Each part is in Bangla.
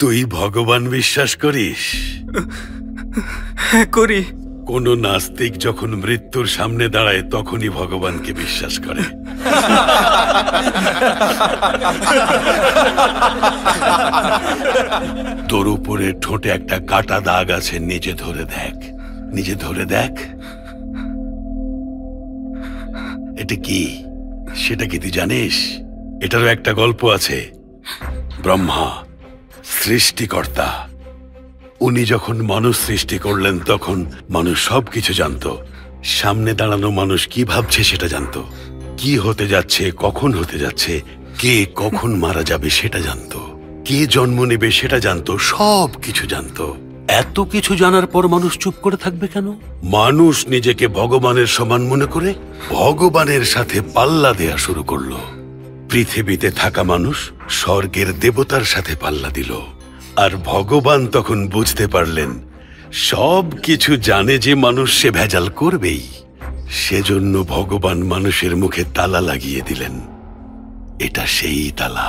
তুই ভগবান বিশ্বাস করিস? হ্যাঁ করি। কোন নাস্তিক যখন মৃত্যুর সামনে দাঁড়ায় তখনই ভগবানকে বিশ্বাস করে। তোর উপরে ঠোঁটে একটা কাটা দাগ আছে, নিজে ধরে দেখ, নিজে ধরে দেখ। এটা কি? সেটা কি তুই জানিস? এটারও একটা গল্প আছে। ব্রহ্মা সৃষ্টিকর্তা, উনি যখন মানুষ সৃষ্টি করলেন তখন মানুষ সবকিছু জানতো। সামনে দাঁড়ানো মানুষ কি ভাবছে সেটা জানতো, কি হতে যাচ্ছে, কখন হতে যাচ্ছে, কে কখন মারা যাবে সেটা জানতো, কে জন্ম নেবে সেটা জানতো, সব কিছু জানতো। এত কিছু জানার পর মানুষ চুপ করে থাকবে কেন? মানুষ নিজেকে ভগবানের সমান মনে করে ভগবানের সাথে পাল্লা দেয়া শুরু করলো। পৃথিবীতে থাকা মানুষ স্বর্গের দেবতার সাথে পাল্লা দিল। আর ভগবান তখন বুঝতে পারলেন সব কিছু জানে যে মানুষ সে ভেজাল করবেই। সেজন্য ভগবান মানুষের মুখে তালা লাগিয়ে দিলেন। এটা সেই তালা,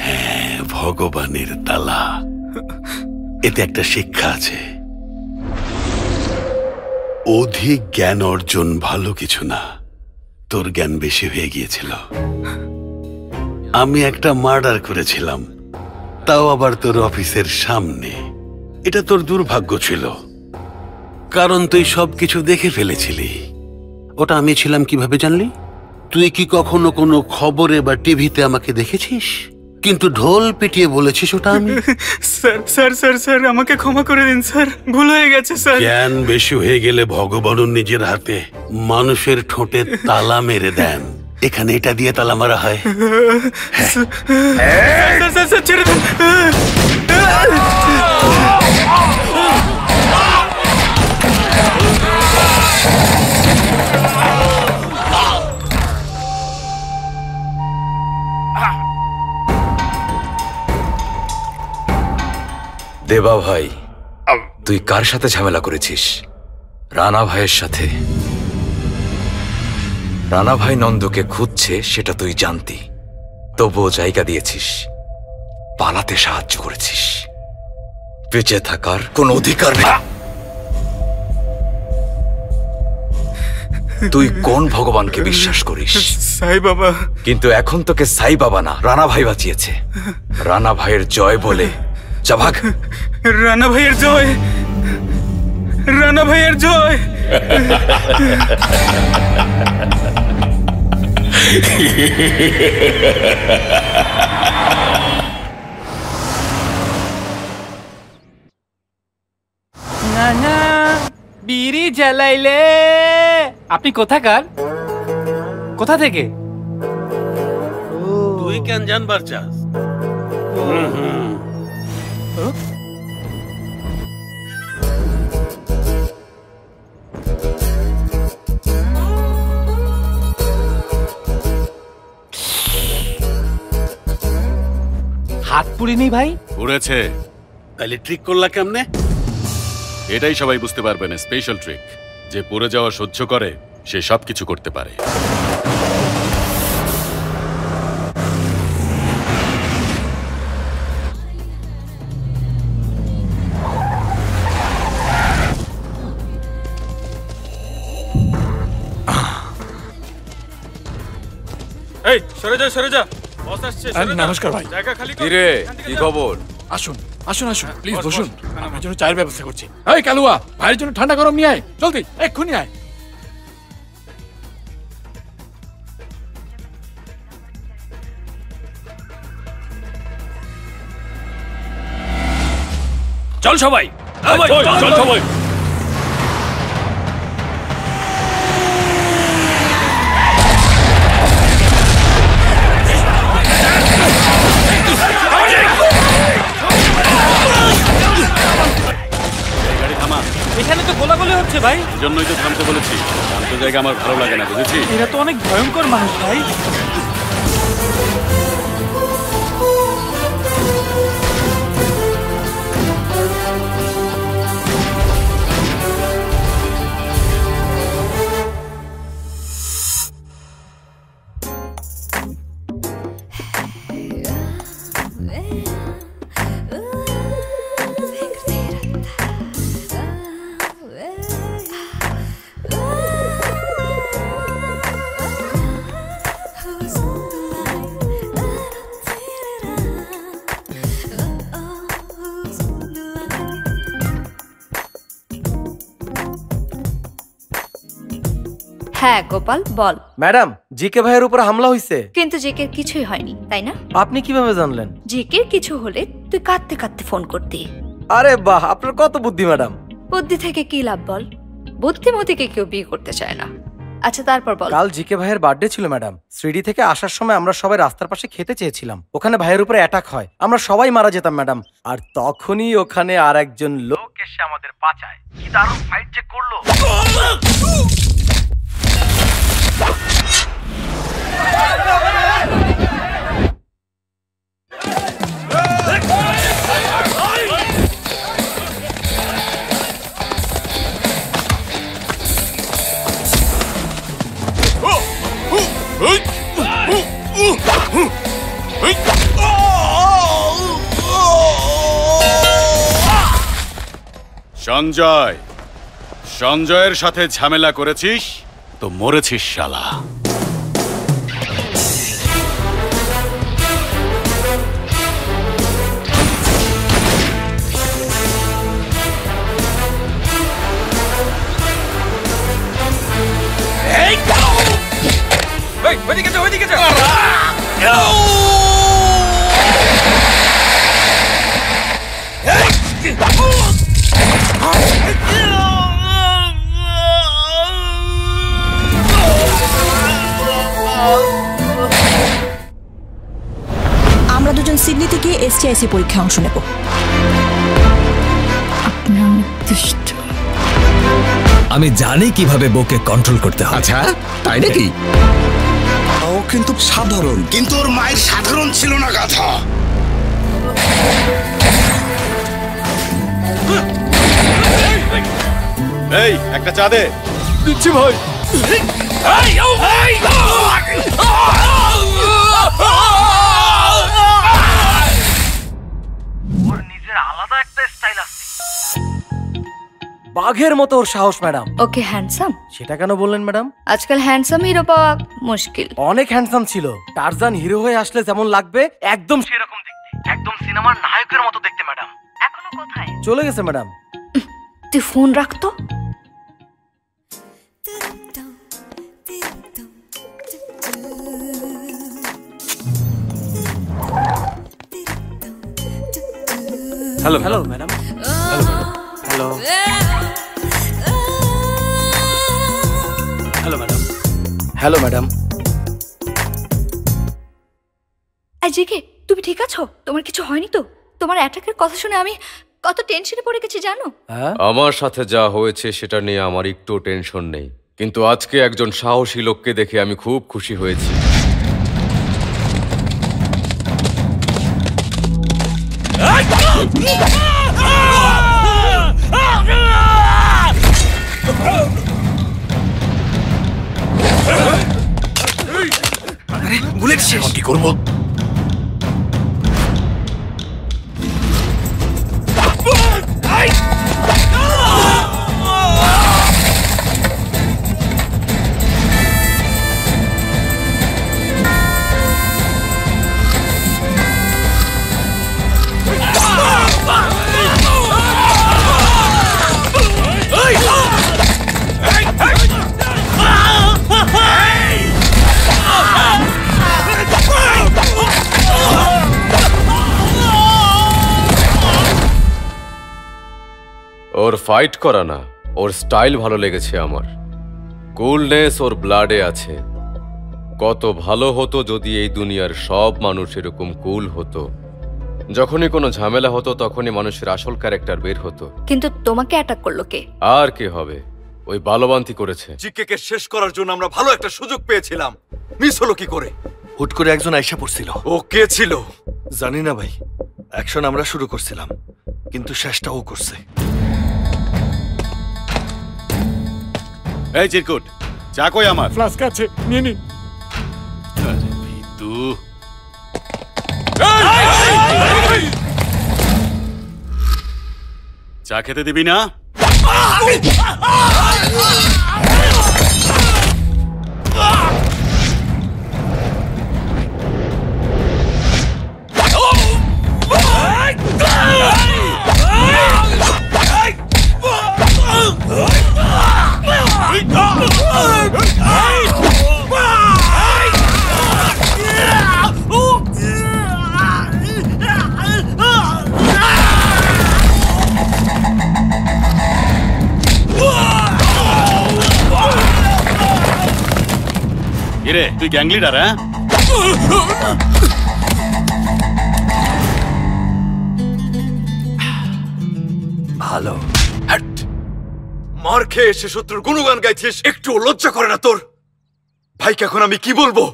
হ্যাঁ, ভগবানের তালা। এতে একটা শিক্ষা আছে, অধিক জ্ঞান অর্জন ভালো কিছু না। তোর জ্ঞান বেশি হয়ে গিয়েছিল। আমি একটা মার্ডার করেছিলাম, তাও আবার তোর অফিসের সামনে। এটা তোর দুর্ভাগ্য ছিল, কারণ তুই সবকিছু দেখে ফেলেছিলি। ওটা আমি ছিলাম কিভাবে জানলি? তুই কি কখনো কোনো খবরে বা টিভিতে আমাকে দেখেছিস? কিন্তু ঢোল পিটিয়ে বলেছিস ওটা আমি। স্যার স্যার স্যার স্যার আমাকে ক্ষমা করে দিন স্যার, ভুল হয়ে গেছে স্যার। জ্ঞান বেশি হয়ে গেলে ভগবানও নিজের হাতে মানুষের ঠোঁটে তালা মেরে দেন। এখানে এটা দিয়ে তালা মারা হয়। স্যার স্যার স্যার ছেড়ে দিন। দেবা ভাই, তুই কার সাথে ঝামেলা করেছিস? রানা ভাইয়ের সাথে। রানা ভাই নন্দকে খুঁজছে সেটা তুই জানতি, তবুও জায়গা দিয়েছিস, পালাতে সাহায্য করেছিস। বেঁচে থাকার কোন অধিকার নেই। তুই কোন ভগবানকে বিশ্বাস করিস? সাই বাবা। কিন্তু এখন তোকে সাই বাবা না, রানা ভাই বাঁচিয়েছে। রানা ভাইয়ের জয় বলে যা ভাগ। রানা ভাইয়ের জয়, রানা ভাইয়ের জয়। না না, বিড়ি জ্বালাইলে। আপনি কোথাকার? কোথা থেকে? তুই কেন জানবার চাস? হাত পুড়িনি ভাই? উড়েছে। তাহলে ট্রিক করলা কেমনে? এটাই সবাই বুঝতে পারবে না, স্পেশাল ট্রিক। যে পড়ে যাওয়া সহ্য করে সে সবকিছু করতে পারে। এই সরে যা, সরে যা। বস আসছে। নমস্কার ভাই। জায়গা খালি কর। কিরে, কি খবর? আসুন আসুন আসুন, প্লিজ বসুন। আপনার জন্য চায়ের ব্যবস্থা করছি। এই কালুয়া, ভাইয়ের জন্য ঠান্ডা গরম নিয়ে আয়, জলদি, এক্ষুনি আয়। চল সবাই, চল সবাই। এখানে তো গোলাগুলি হচ্ছে ভাই। এজন্যই তো থামতে বলেছি। শান্ত জায়গা আমার ভালো লাগে না, বুঝেছিস? এরা তো অনেক ভয়ঙ্কর মানুষ ভাই। হ্যাঁ গোপাল বল। ম্যাডাম, জিকে ভাইয়ের উপর হামলা হয়েছে। কিন্তু জিকের কিছুই হয়নি, তাই না? আপনি কিভাবে জানলেন? জিকের কিছু হলে তুই কাঁদতে কাঁদতে ফোন করতি। আরে বাহ, আপনার কত বুদ্ধি ম্যাডাম। বুদ্ধি থেকে কি লাভ বল? বুদ্ধিমতীকে কেউ বিয়ে করতে চায় না। আচ্ছা তারপর বল। কাল জিকে ভাইয়ের বার্থডে ছিল ম্যাডাম। সিডি থেকে আসার সময় আমরা সবাই রাস্তার পাশে খেতে চেয়েছিলাম, ওখানে ভাইয়ের উপরে অ্যাটাক হয়, আমরা সবাই মারা যেতাম ম্যাডাম। আর তখনই ওখানে আর একজন লোক এসে আমাদের বাঁচায়। কি দারুণ ফাইট যে করলো। সঞ্জয়, সঞ্জয়ের সাথে ঝামেলা করেছিস তো মরেছিস শালা। আমরা দুজন সিডনিতে গিয়ে এসটিআইসি পরীক্ষায় অংশ নেব। আমি জানি কিভাবে বউকে কন্ট্রোল করতে হয়। আচ্ছা তাই নাকি? ও কিন্তু সাধারণ, কিন্তু ওর মায়ের সাধারণ ছিল না গাধা। এই একটা চা দে। দিচ্ছি ভাই। ওর নিজের আলাদা একটা স্টাইল আছে, বাঘের মতো ওর সাহস ম্যাডাম। ওকে হ্যান্ডসাম? সেটা কেন বললেন ম্যাডাম? আজকাল হ্যান্ডসাম হিরো পাওয়া মুশকিল। অনেক হ্যান্ডসাম ছিল। টারজান হিরো হয়ে আসলে যেমন লাগবে একদম সেরকম দেখতে, একদম সিনেমার নায়কের মতো দেখতে ম্যাডাম। এখনো কোথায়? চলে গেছে ম্যাডাম। তুই ফোন রাখতো। Hello hello madam. Hello hello madam. Hello madam. GK তুমি ঠিক আছো? তোমার কিছু হয়নি তো? তোমার অ্যাটাকের কথা শুনে আমি কত টেনশনে পড়ে গেছি জানো? আমার সাথে যা হয়েছে সেটা নিয়ে আমার একটু টেনশন নেই, কিন্তু আজকে একজন সাহসী লোককে দেখে আমি খুব খুশি হয়েছি। বুলেট শেষ, কি করবো? ওর ফাইট করা না, ওর স্টাইল ভালো লেগেছে আমার। কুলনেস ওর ব্লাডে আছে। কত ভালো হতো যদি এই দুনিয়ার সব মানুষ এরকম কুল হতো। যখনই কোনো ঝামেলা হতো তখনই মানুষের আসল ক্যারেক্টার বের হতো। কিন্তু তোমাকে অ্যাটাক করলো কে? আর কে হবে? ওই বালবান্তি করেছে। জিকেকে শেষ করার জন্য আমরা ভালো একটা সুযোগ পেয়েছিলাম, মিস হলো কি করে? হুট করে একজন আইসা পড়ছিল। ও কে ছিল জানি না ভাই। অ্যাকশন আমরা শুরু করছিলাম, কিন্তু শেষটা ও করছে। এই চিরকুট, চা কই আমার? ফ্লাস্ক আছে, নিয়ে নিন। আরে ভিতু, চা খেতে দিবি না? কিরে তুই গ্যাং লিডার? হ্যাঁ, ভালো। মার খেয়ে এসে শত্রুর গুণগান গাইছিস, একটু লজ্জা করে না তোর? ভাইকে এখন আমি কি বলবো?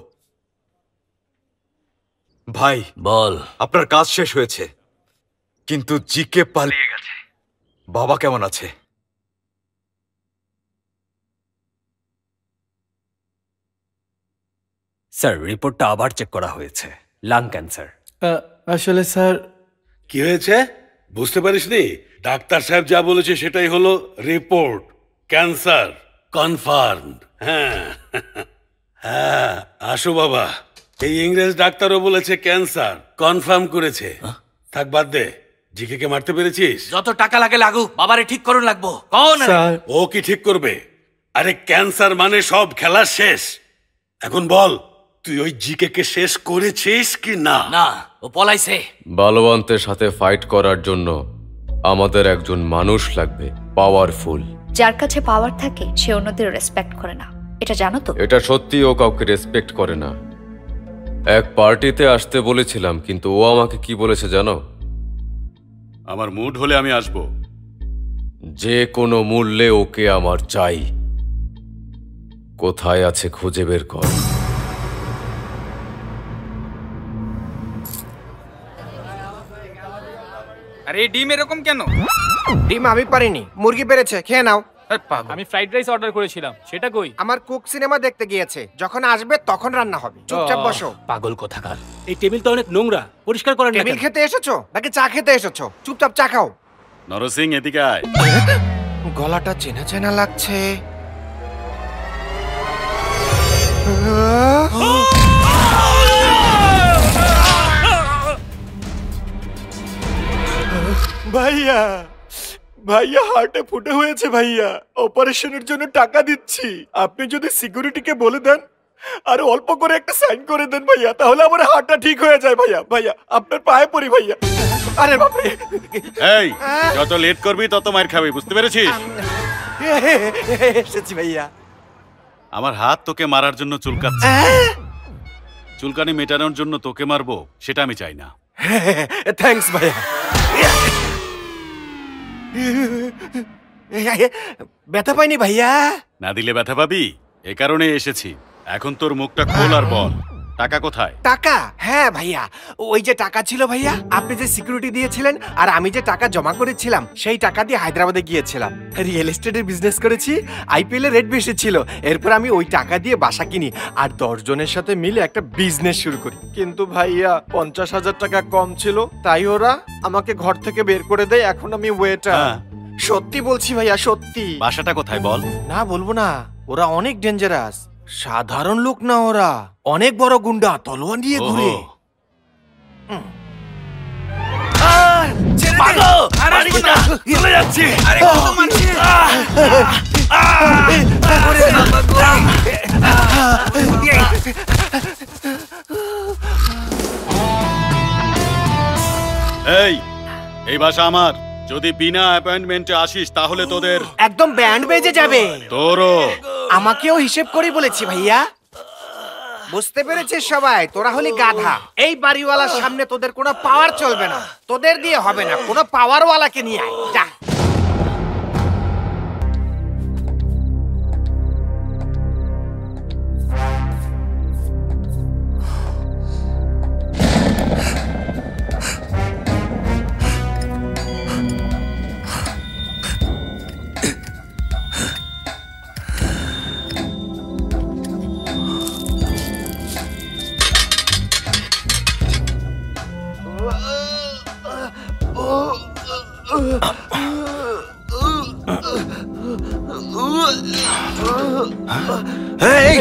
ভাই বল। আপনার কাজ শেষ হয়েছে, কিন্তু জিকে পালিয়ে গেছে। বাবা কেমন আছে? স্যার রিপোর্টটা আবার চেক করা হয়েছে, লাং ক্যান্সার। আসলে স্যার কি হয়েছে বুঝতে পারিসনি? ডাক্তার সাহেব যা বলেছে সেটাই হলো রিপোর্ট, ক্যান্সার কনফার্মড। হ্যাঁ হ্যাঁ, আসো বাবা। এই ইংরেজ ডাক্তারও বলেছে ক্যান্সার কনফার্ম করেছে। থাক বাদ দে, জিকে কে মারতে পেরেছিস? যত টাকা লাগে লাগুক, বাবারে ঠিক করুন লাগবো। কোন স্যার ও কি ঠিক করবে? আরে ক্যান্সার মানে সব খেলা শেষ। এখন বল, তুই ওই জিকে কে শেষ করেছিস কি না? না, ও পলাইছে। বালবান্তের সাথে ফাইট করার জন্য আমাদের একজন মানুষ লাগবে, পাওয়ারফুল। যার কাছে পাওয়ার থাকে সে অন্যদের রেসপেক্ট করে না, এটা জানো তো? এটা সত্যি, ও কাউকে রেসপেক্ট করে না। এক পার্টিতে আসতে বলেছিলাম, কিন্তু ও আমাকে কি বলেছে জানো? আমার মুড হলে আমি আসবো। যে কোনো মূল্যে ওকে আমার চাই। কোথায় আছে খুঁজে বের কর। আরে ডিম এরকম কেন? ডিম আমি পারিনি, মুরগি পেরেছে, খেয়ে নাও। আমি ফ্রাইড রাইস অর্ডার করেছিলাম, সেটা কই? আমার কুক সিনেমা দেখতে গিয়েছে, যখন আসবে তখন রান্না হবে। চুপচাপ বসো। পাগল কোথাকার। এই টেবিল তো অনেক নোংরা, পরিষ্কার করেন না। টেবিল খেতে এসেছো নাকি চা খেতে এসেছো? চুপচাপ চা খাও। নরসিং এদিকে আয়। গলাটা চেনা চেনা লাগছে। ভাইয়া ভাইয়া হার্টে ফুটে হয়েছে ভাইয়া, অপারেশনের জন্য টাকা দিচ্ছি। আপনি যদি সিকিউরিটিকে বলে দেন আর অল্প করে একটা সাইন করে দেন ভাইয়া, তাহলে আমার হার্টটা ঠিক হয়ে যায় ভাইয়া। ভাইয়া আপনার পায়ে পড়ি ভাইয়া। আরে বাপরে, এই যত লেট করবি তত মার খাবি, বুঝতে পেরেছিস? এসেছি ভাইয়া। আমার হাত তোকে মারার জন্য চুলকাচ্ছে। চুলকানি মেটানোর জন্য তোকে মারবো সেটা আমি চাই না। থ্যাঙ্কস ভাইয়া। ব্যথা পাইনি ভাইয়া? না দিলে ব্যথা পাবি, এ কারণে এসেছি। এখন তোর মুখটা খোল আর বল, টাকা কোথায়? টাকা? হ্যাঁ ভাইয়া, ওই যে টাকা ছিল ভাইয়া, আপনি যে সিকিউরিটি দিয়েছিলেন আর আমি যে টাকা জমা করেছিলাম, সেই টাকা দিয়ে হায়দ্রাবাদে গিয়েছিলাম। রিয়েল এস্টেটের বিজনেস করেছি, আইপিএল এর রেট বেশি ছিল। এরপর আমি ওই টাকা দিয়ে বাসা কিনি আর 10 জনের সাথে মিলে একটা বিজনেস শুরু করি। কিন্তু ভাইয়া 50,000 টাকা কম ছিল, তাই ওরা আমাকে ঘর থেকে বের করে দেয়। এখন আমি ওয়েটার। সত্যি বলছি ভাইয়া, সত্যি। বাসাটা কোথায় বল? না বলবো না, ওরা অনেক ডেঞ্জারাস। সাধারণ লোক না, ওরা অনেক বড় গুন্ডা, তলোয়ার নিয়ে ঘুরে। চলে যাচ্ছে। এই বাসা আমার। যদি বিনা অ্যাপয়েন্টমেন্টে আসিস তাহলে তোদের একদম ব্যান্ড বেজে যাবে। তোরও। আমাকেও হিসেব করে বলেছি ভাইয়া। বুঝতে পেরেছিস সবাই? তোরা হলি গাধা। এই বাড়িওয়ালার সামনে তোদের কোনো পাওয়ার চলবে না, তোদের দিয়ে হবে না। কোনো পাওয়ারওয়ালাকে নিয়ে আয়, যা। Hey!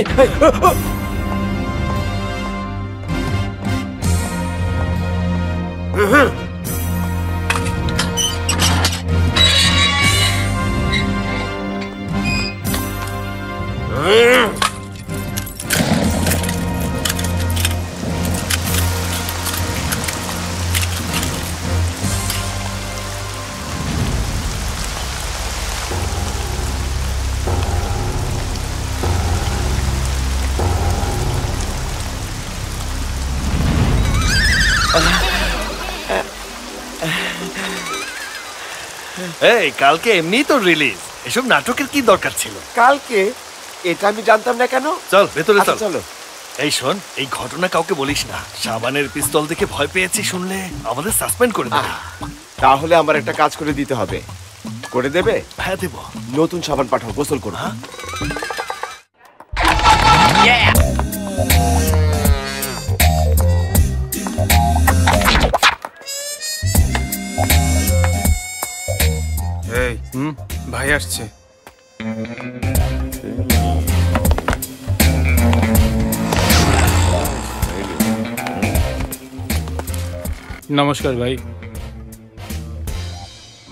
এই কালকে এমনি তো রিলিজ, এসব নাটকের কি দরকার ছিল? কালকে এটা আমি জানতাম না কেন। চল ভেতরে আচ্ছা, চল। চলো। এই শোন, এই ঘটনা কাউকে বলিস না। সাবানের পিস্তল দেখে ভয় পেয়েছি শুনলে আমাদের সাসপেন্ড করে দেবে। তাহলে আমার একটা কাজ করে দিতে হবে। করে দেবে? হ্যাঁ দেব। নতুন সাবান পাঠাও, গোসল করো। এই ভাই আসছে। নমস্কার ভাই।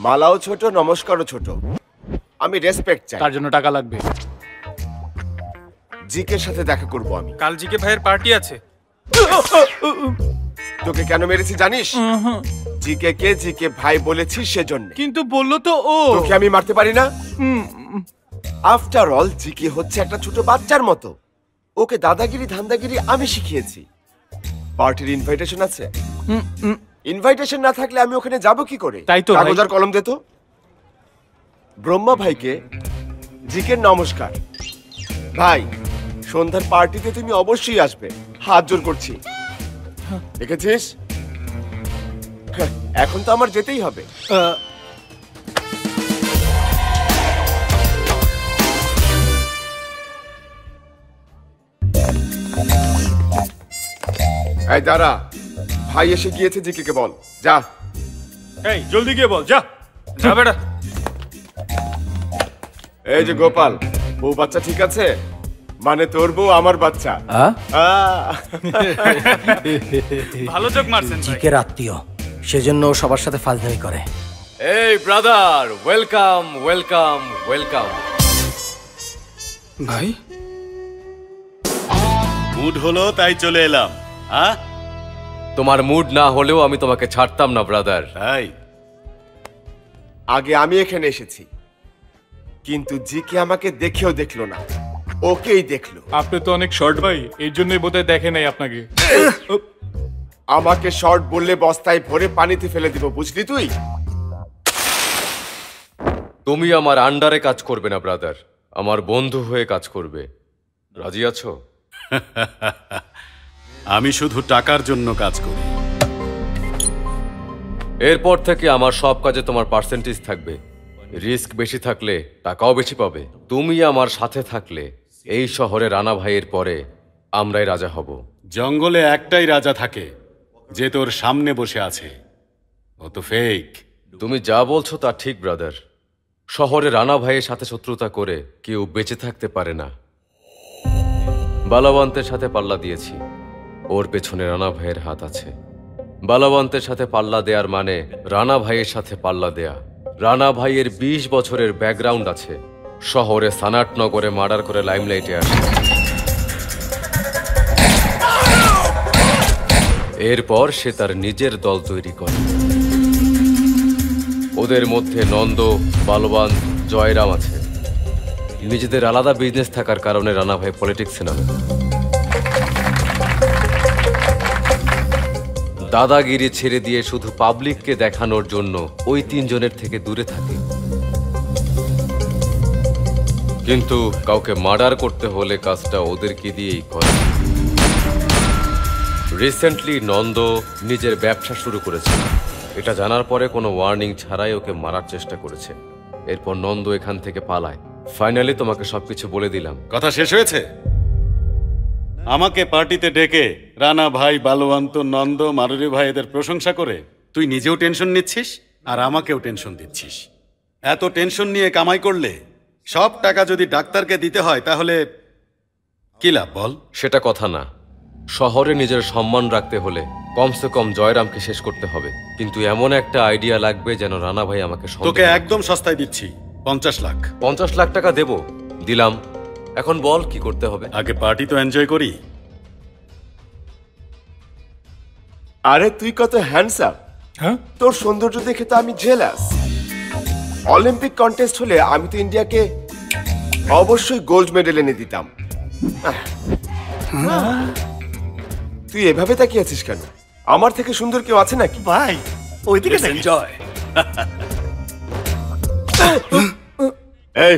মালাও ছোট, নমস্কারও ছোট। আমি রেসপেক্ট চাই। তার জন্য টাকা লাগবে। জিকের সাথে দেখা করব আমি। কাল জিকে ভাইয়ের পার্টি আছে। তোকে কেন মেরেছি জানিস? জিকে কে জিকে ভাই বলেছি সেজন্য। কিন্তু বললো তো ও। তোকে আমি মারতে পারি না। আফটার অল জিকে হচ্ছে একটা ছোট বাচ্চার মতো। ওকে দাদাগিরি ধান্দাগিরি আমি শিখিয়েছি। পার্টির ইনভাইটেশন আছে? ইনভাইটেশন না থাকলে আমি ওখানে যাব কি করে? তাই তো কাগজ আর কলম দে তো। ব্রহ্মা ভাইকে জিকের নমস্কার। ভাই, সন্ধ্যার পার্টিতে তুমি অবশ্যই আসবে, হাত জোর করছি। দেখেছিস, এখন তো আমার যেতেই হবে। এই দাঁড়া, ভাই এসে গিয়েছে, জিকে বল। যা। এই জলদি গিয়ে বল, যা যা বেটা। এই যে গোপাল, বউ বাচ্চা ঠিক আছে? মানে তোর বউ আমার বাচ্চা। ভালো যোগ মারছেন ভাই। জিকের আত্মীয়, সেজন্য ও সবার সাথে ফাজলামি করে। এই ব্রাদার, ওয়েলকাম ওয়েলকাম ওয়েলকাম। ভাই মুড হলো তাই চলে এলাম। হ্যাঁ, তোমার মুড না হলেও আমি তোমাকে ছাড়তাম না ব্রাদার। তাই আগে আমি এখানে এসেছি, কিন্তু জিকে আমাকে দেখেও দেখলো না, ওকেই দেখলো। আপনি তো অনেক শর্ট ভাই, এই জন্যই বোধহয় দেখে নাই আপনাকে। আমাকে শর্ট বললে বস্তায় ভরে পানিতে ফেলে দিব, বুঝলি তুই? তুমি আমার আন্ডারে কাজ করবে না ব্রাদার, আমার বন্ধু হয়ে কাজ করবে। রাজি আছো? আমি শুধু টাকার জন্য কাজ করি। এরপর থেকে আমার সব কাজে তোমার পার্সেন্টেজ থাকবে। রিস্ক বেশি থাকলে টাকাও বেশি পাবে। তুমি আমার সাথে থাকলে এই শহরে রানা ভাইয়ের পরে আমরাই রাজা হব। জঙ্গলে একটাই রাজা থাকে, যে তোর সামনে বসে আছে। ও তো ফেক। তুমি যা বলছো তা ঠিক ব্রাদার। শহরে রানা ভাইয়ের সাথে শত্রুতা করে কেউ বেঁচে থাকতে পারে না। বালাবন্তের সাথে পাল্লা দিয়েছি, ওর পেছনে রানা ভাইয়ের হাত আছে। বালাবন্তের সাথে পাল্লা দেয়ার মানে রানা ভাইয়ের সাথে পাল্লা দেয়া। রানা ভাইয়ের 20 বছরের ব্যাকগ্রাউন্ড আছে। শহরে সানাটনগরে মার্ডার করে লাইমলাইটে আসে। এরপর সে তার নিজের দল তৈরি করে। ওদের মধ্যে নন্দ, বালবান, জয়রাম আছে। নিজেদের আলাদা বিজনেস থাকার কারণে রানা ভাই পলিটিক্সে নামে। দাদাগিরি ছেড়ে দিয়ে শুধু পাবলিককে দেখানোর জন্য ওই 3 জনের থেকে দূরে থাকে। কিন্তু কাউকে মার্ডার করতে হলে কাজটা ওদেরকে দিয়েই করে। রিসেন্টলি নন্দ নিজের ব্যবসা শুরু করেছে। এটা জানার পরে কোনো ওয়ার্নিং ছাড়াই ওকে মারার চেষ্টা করেছে। এরপর নন্দ এখান থেকে পালায়। ফাইনালি তোমাকে সবকিছু বলে দিলাম। কথা শেষ হয়েছে? আমাকে পার্টিতে ডেকে রানা ভাই, বালবন্ত, নন্দ, মারুরি ভাই এদের প্রশংসা করে তুই নিজেও টেনশন নিচ্ছিস আর আমাকেও টেনশন দিচ্ছিস। এত টেনশন নিয়ে কামাই করলে সব টাকা যদি ডাক্তারকে দিতে হয় তাহলে কি লাভ বল? সেটা কথা না। শহরে নিজের সম্মান রাখতে হলে কমসে কম জয়রামকে শেষ করতে হবে। কিন্তু এমন একটা আইডিয়া লাগবে যেন রানা ভাই আমাকে তোকে একদম সস্তায় দিচ্ছি, 50 লাখ। 50 লাখ টাকা দেব, দিলাম। এখন বল কি করতে হবে? আগে পার্টি তো এনজয় করি। আরে তুই কত হ্যান্ডসাম। হ্যাঁ, তোর সৌন্দর্য দেখে তো আমি জেলাস। অলিম্পিক কন্টেস্ট হলে আমি তো ইন্ডিয়াকে অবশ্যই গোল্ড মেডেল এনে দিতাম। তুই এভাবে তাকিয়ে আছিস কেন? আমার থেকে সুন্দর কেউ আছে নাকি? ভাই ওইদিকে এনজয়। এই,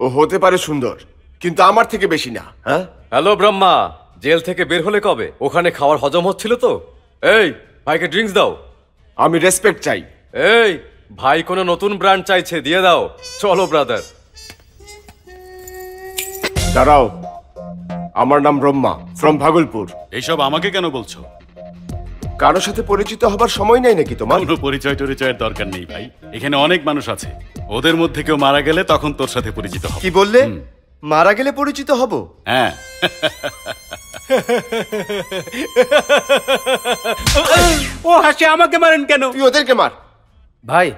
ও হতে পারে সুন্দর, কিন্তু আমার থেকে বেশি না। হ্যাঁ, হ্যালো ব্রহ্মা, জেল থেকে বের হলে কবে? ওখানে খাওয়ার হজম হচ্ছিল তো? এই ভাইকে ড্রিঙ্কস দাও। আমি রেসপেক্ট চাই। এই ভাই কোনো নতুন ব্র্যান্ড চাইছে, দিয়ে দাও। চলো ব্রাদার। দাঁড়াও, আমার নাম ব্রহ্মা, ফ্রম ভাগলপুর। এইসব আমাকে কেন বলছো? কারোর সাথে পরিচিত হবার সময় নেই নাকি তোমার? কোনো পরিচয় টরিচয়ের দরকার নেই ভাই, এখানে অনেক মানুষ আছে, ওদের মধ্যে কেউ মারা গেলে তখন তোর সাথে পরিচিত হব। কি বললে? মারা গেলে পরিচিত হব? হ্যাঁ। ও হাসে, আমাকে মারেন কেন? তুই ওদেরকে মার। ভাই,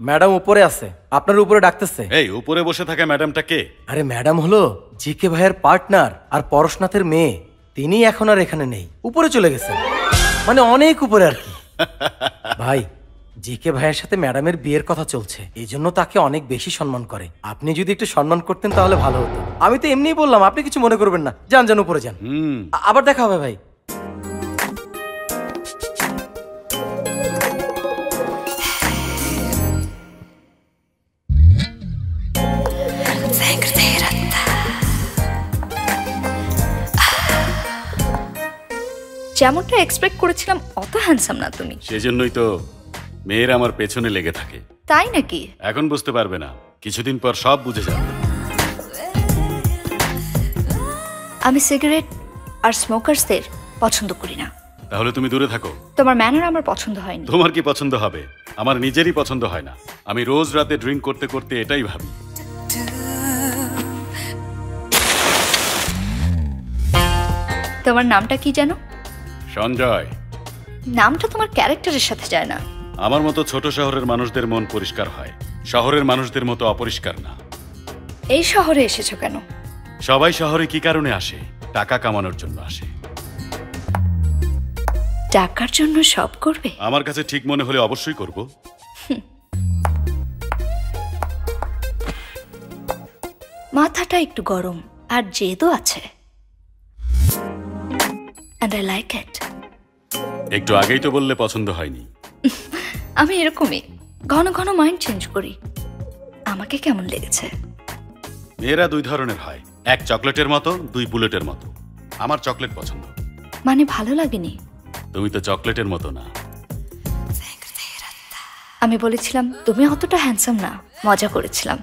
ম্যাডাম উপরে আছে, আপনার উপরে ডাকতেছে। এই উপরে বসে থাকা ম্যাডামটা কে? আরে ম্যাডাম হলো জিকে ভাইয়ের পার্টনার আর পরশনাথের মেয়ে। তিনি এখন আর এখানে নেই, উপরে চলে গেছে, মানে অনেক উপরে আর কি। ভাই, জিকে ভাইয়ের সাথে ম্যাডামের বিয়ের কথা চলছে, এই জন্য তাকে অনেক বেশি সম্মান করে। আপনি যদি একটু সম্মান করতেন তাহলে ভালো হতো। আমি তো এমনিই বললাম, আপনি কিছু মনে করবেন না। যান যান, উপরে যান। আবার দেখা হবে ভাই। যেমনটা এক্সপেক্ট করেছিলাম অত হ্যান্ডসাম না তুমি। সেজন্যই তো মেয়েরা আমার পেছনে লেগে থাকে। তাই নাকি? এখন বুঝতে পারবে না, কিছুদিন পর সব বুঝে যাবে। আমি সিগারেট আর স্মোকারসদের পছন্দ করি না। তাহলে তুমি দূরে থাকো। তোমার ম্যানার আমার পছন্দ হয়নি। তোমার কি পছন্দ হবে? আমার নিজেরই পছন্দ হয় না। আমি রোজ রাতে ড্রিঙ্ক করতে করতে এটাই ভাবি। তোমার নামটা কি জানো? সঞ্জয়। নামটা তোমার ক্যারেক্টারের সাথে যায় না। আমার মতো ছোট শহরের মানুষদের মন পরিষ্কার হয়, শহরের মানুষদের মতো অপরিষ্কার না। এই শহরে এসেছো কেন? সবাই শহরে কি কারণে আসে? টাকা কামানোর জন্য আসে। টাকার জন্য সব করবে? আমার কাছে ঠিক মনে হলে অবশ্যই করব। মাথাটা একটু গরম আর জেদও আছে। And I like it. একটু আগেই তো বললে পছন্দ হয়নি। আমি এরকমই, ঘন ঘন মাইন্ড চেঞ্জ করি। আমাকে কেমন লেগেছে? মেয়েরা দুই ধরনের হয়, এক চকলেটের মতো, দুই বুলেটের মতো। আমার চকলেট পছন্দ। মানে ভালো লাগেনি? তুমি তো চকলেটের মতো না। আমি বলেছিলাম তুমি অতটা হ্যান্ডসাম না, মজা করেছিলাম।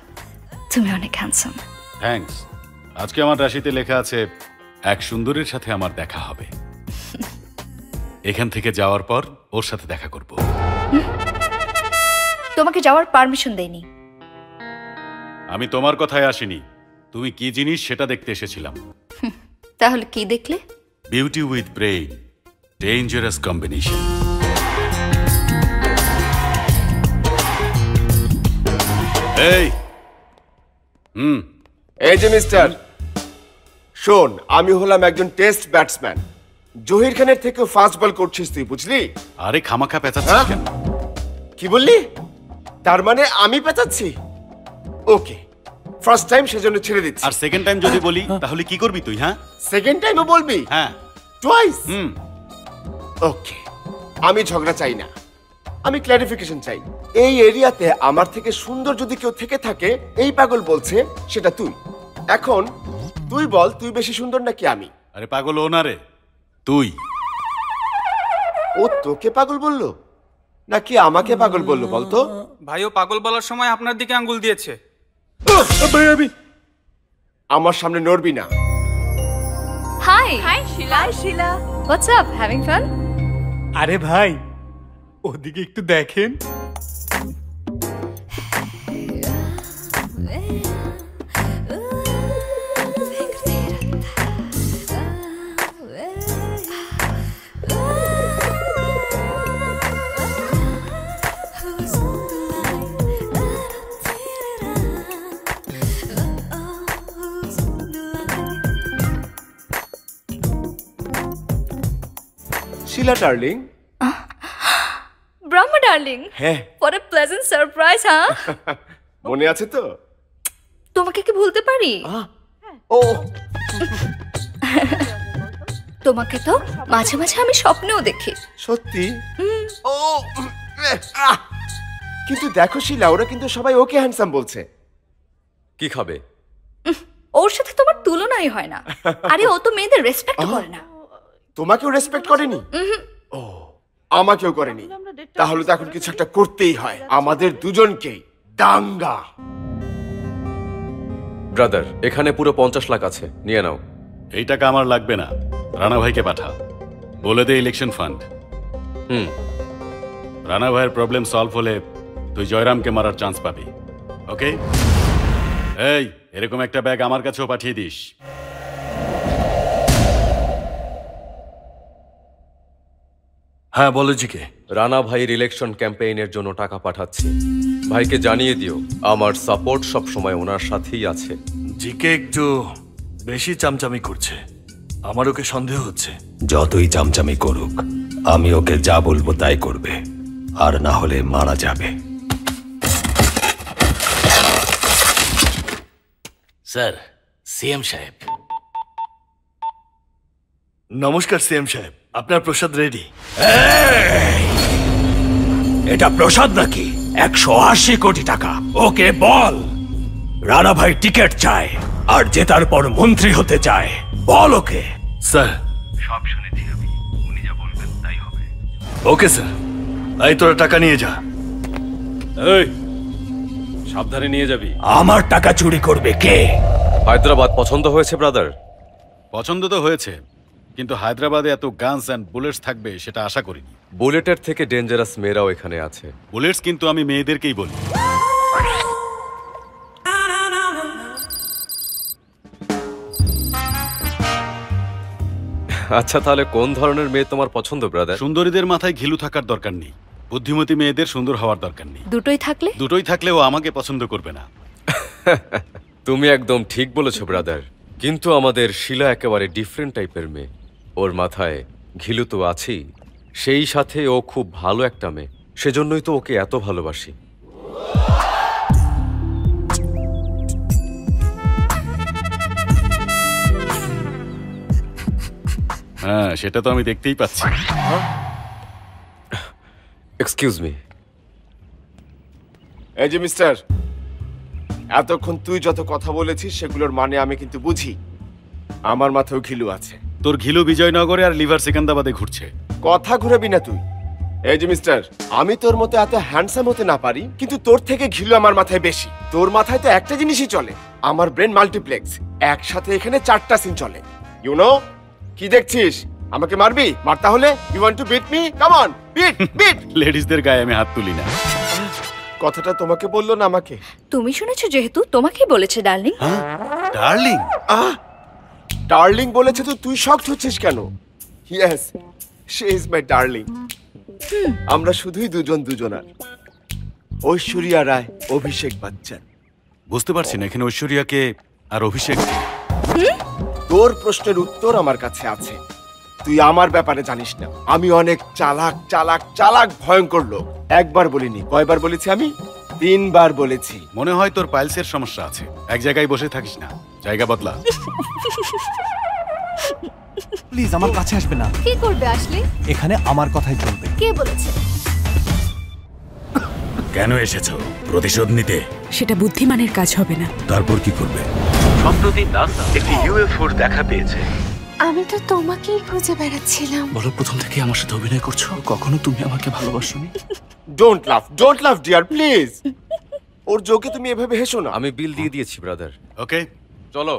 তুমি অনেক হ্যান্ডসাম। থ্যাঙ্কস। আজকে আমার রাশিতে লেখা আছে এক সুন্দরীর সাথে আমার দেখা হবে। এখান থেকে যাওয়ার পর ওর সাথে দেখা করব। তোমাকে যাওয়ার পারমিশন দেইনি। আমি তোমার কথায় আসিনি, তুমি কি জিনিস সেটা দেখতে এসেছিলাম। তাহলে কি দেখলে? Beauty with brain, dangerous combination. এই এই যে মিস্টার, শোন, আমি হলাম একজন টেস্ট ব্যাটসম্যান। জহির খানের থেকেও ফাস্ট বল করছিস তুই, বুঝলি? আরে খামাখা পেঁচাচ্ছিস কেন? কি বললি? তার মানে আমি পেঁচাচ্ছি? ওকে, ফার্স্ট টাইম সেজন্য ছেড়ে দিচ্ছি। আর সেকেন্ড টাইম যদি বলি তাহলে কি করবি তুই? হ্যাঁ, সেকেন্ড টাইমও বলবি? হ্যাঁ, টুয়াইস। ওকে, আমি ঝগড়া চাই না, আমি ক্ল্যারিফিকেশন চাই। এই এরিয়াতে আমার থেকে সুন্দর যদি কেউ থেকে থাকে, এই পাগল বলছে সেটা তুই। এখন তুই বল, তুই বেশি সুন্দর নাকি আমি? আরে পাগল ও না রে, তুই। ও তোকে পাগল বললো নাকি আমাকে পাগল বললো বলতো? ভাইও পাগল বলার সময় আপনার দিকে আঙ্গুল দিয়েছে। আমার সামনে নড়বি না। হাই হাই শিলা। হাই শিলা, হোয়াটস আপ, হ্যাভিং ফান? আরে ভাই, ওদিকে একটু দেখেন। শিলা ডার্লিং। ব্রহ্মা ডার্লিং, হ্যাঁ, what a pleasant surprise, হ্যাঁ? মনে আছে তো? তোমাকে কি ভুলতে পারি? ও, তোমাকে তো মাঝে মাঝে আমি স্বপ্নেও দেখি। সত্যি? ও কিন্তু দেখো শিলা, ওরা কিন্তু সবাই ওকে হ্যান্ডসাম বলছে। কি খাবে? ওর সাথে তোমার তুলনাই হয় না। আরে ও তো মেয়েদের রেসপেক্ট করে না। তোমাকেও রেসপেক্ট করেনি? ও, আমাকেও করেনি। তাহলে তো এখন কিছু একটা করতেই হয়, আমাদের দুজনকেই। দাঙ্গা। ব্রাদার, এখানে পুরো 50 লাখ আছে, নিয়ে নাও। এই টাকা আমার লাগবে না, রানা ভাইকে পাঠা। বলে দে ইলেকশন ফান্ড। রানা ভাইয়ের প্রবলেম সলভ হলে তুই জয়রামকে মারার চান্স পাবি। ওকে? এই, এরকম একটা ব্যাগ আমার কাছেও পাঠিয়ে দিস। হ্যাঁ বলো জিকে। রানা ভাইয়ের ইলেকশন ক্যাম্পেইনের জন্য টাকা পাঠাচ্ছি। ভাইকে জানিয়ে দিও আমার সাপোর্ট সব সময় ওনার সাথেই আছে। জিকে একটু বেশি চামচামি করছে, আমার ওকে সন্দেহ হচ্ছে। যতই চামচামি করুক, আমি ওকে যা বলবো তাই করবে, আর না হলে মারা যাবে। স্যার, সিএম সাহেব। নমস্কার সিএম সাহেব, আপনার প্রসাদ রেডি। এটা প্রসাদ নাকি? 180 কোটি টাকা। ওকে বল রানা ভাই টিকিট চায় আর জেতার পর মন্ত্রী হতে চায়। বল ওকে। স্যার, সব শুনেছি আমি, উনি যা বলবেন তাই হবে। Okay sir. এই তোরা টাকা নিয়ে যা। এই, সাবধানে নিয়ে যাবি। আমার টাকা চুরি করবে কে? হায়দ্রাবাদ পছন্দ হয়েছে ব্রাদার? পছন্দ তো হয়েছে, কিন্তু হায়দ্রাবাদে এত গানস অ্যান্ড বুলেটস থাকবে সেটা আশা করিনি। বুলেটের থেকে ডেঞ্জারাস মেয়েরাও এখানে আছে। বুলেটস কিন্তু আমি মেয়েদেরকেই বলি। আচ্ছা, তাহলে কোন ধরনের মেয়ে তোমার পছন্দ ব্রাদার? সুন্দরীদের মাথায় ঘিলু থাকার দরকার নেই, বুদ্ধিমতী মেয়েদের সুন্দর হওয়ার দরকার নেই। দুটোই থাকলেও আমাকে পছন্দ করবে না। তুমি একদম ঠিক বলেছো ব্রাদার, কিন্তু আমাদের শিলা একেবারে ডিফারেন্ট টাইপের মেয়ে। ওর মাথায় ঘিলু তো আছেই, সেই সাথে ও খুব ভালো একটা মেয়ে, সেজন্যই তো ওকে এত ভালোবাসি। হ্যাঁ, সেটা তো আমি দেখতেই পাচ্ছি। Excuse me. এই যে মিস্টার, এতক্ষণ তুই যত কথা বলেছিস সেগুলোর মানে আমি কিন্তু বুঝি। আমার মাথায় ঘিলু আছে। তোর ঘিলু বিজয়নগরে আর লিভার সেকেন্দ্রাবাদে ঘুরছে। কথা ঘুরাবি না তুই। এই যে মিস্টার, আমি তোর মতো এত হ্যান্ডসাম হতে না পারি, কিন্তু তোর থেকে ঘিলু আমার মাথায় বেশি। তোর মাথায় তো একটা জিনিসই চলে, আমার ব্রেন মাল্টিপ্লেক্স। একসাথে এখানে 4টা সিন চলে। You know? কি দেখছিস? আমাকে মারবি? মার তাহলে। You want to beat me? Come on, beat beat. লেডিসদের গায়ে আমি হাত তুলি না। কথাটা তোমাকে বললো না আমাকে? তুমি শুনেছো যেহেতু তোমাকেই বলেছে ডার্লিং। ডার্লিং? ডার্লিং বলেছে তো তুই শকড হচ্ছিস কেন? Yes, she is my darling. আমরা শুধুই দুজনার। ঐশ্বরিয়া রায়, অভিষেক বচ্চন। বুঝতে পারছি না এখানে ঐশ্বরিয়াকে আর অভিষেক। তোর প্রশ্নের উত্তর আমার কাছে আছে। তুই আমার ব্যাপারে জানিস না। আমি অনেক চালাক চালাক চালাক ভয়ঙ্কর লোক। একবার বলিনি, কয়বার বলেছি আমি? 3 বার বলেছি। মনে হয় তোর পাইলসের সমস্যা আছে। এক জায়গায় বসে থাকিস না, জায়গা বদলা। প্লিজ আমার কাছে আসবে না। কি করবে আসলে? এখানে আমার কথাই চলবে। কে বলেছে? কেন এসেছো? প্রতিশোধ নিতে? সেটা বুদ্ধিমানের কাজ হবে না। তারপর কি করবে? সম্প্রতি নাসা একটি ইউএফওর দেখা পেয়েছে। আমি তো তোমাকেই খুঁজে বেড়াচ্ছিলাম। বলো, প্রথম থেকে আমার সাথে অভিনয় করছো? কখনো তুমি আমাকে ভালোবাসোনি? Don't love dear, please. ওর জোকে তুমি এভাবে হেসো না। আমি বিল দিয়ে দিয়েছি ব্রাদার। ওকে, চলো।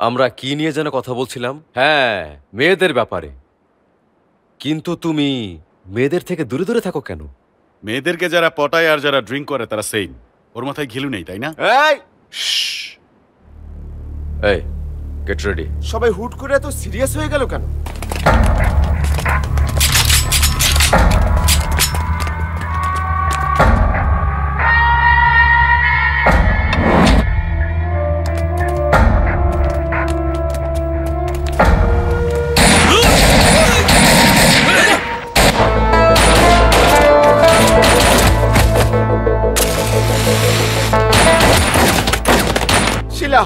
আমরা কি নিয়ে যেন কথা বলছিলাম? হ্যাঁ, মেয়েদের ব্যাপারে। কিন্তু তুমি মেয়েদের থেকে দূরে দূরে থাকো কেন? মেয়েদেরকে যারা পটায় আর যারা ড্রিঙ্ক করে তারা সেম। ওর মাথায় ঘিলু নেই, তাই না? এই, গেট রেডি। সবাই হুট করে এত সিরিয়াস হয়ে গেল কেন? শিলা,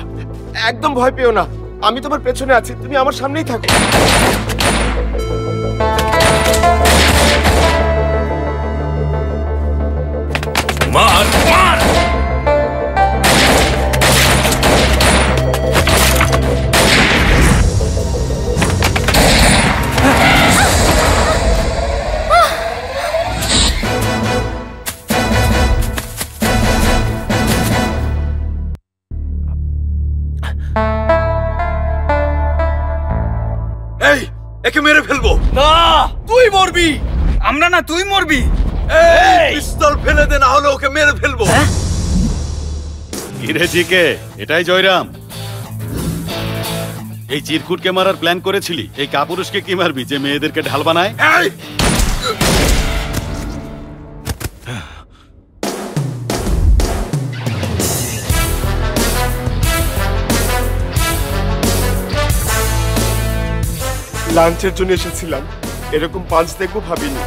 একদম ভয় পেও না। আমি তোমার পেছনে আছি, তুমি আমার সামনেই থাকো। একে মেরে ফেলবো। না, তুই মরবি। আমরা না, তুই মরবি। পিস্তল ফেলে দে, না হলে ওকে মেরে ফেলবো। কিরে জিকে, এটাই জয়রাম? এই চিরকুটকে মারার প্ল্যান করেছিলি? এই কাপুরুষকে কি মারবি যে মেয়েদেরকে ঢাল বানায়? লাঞ্চের জন্য এসেছিলাম, এরকম পাঁচ দেখবো ভাবিনি।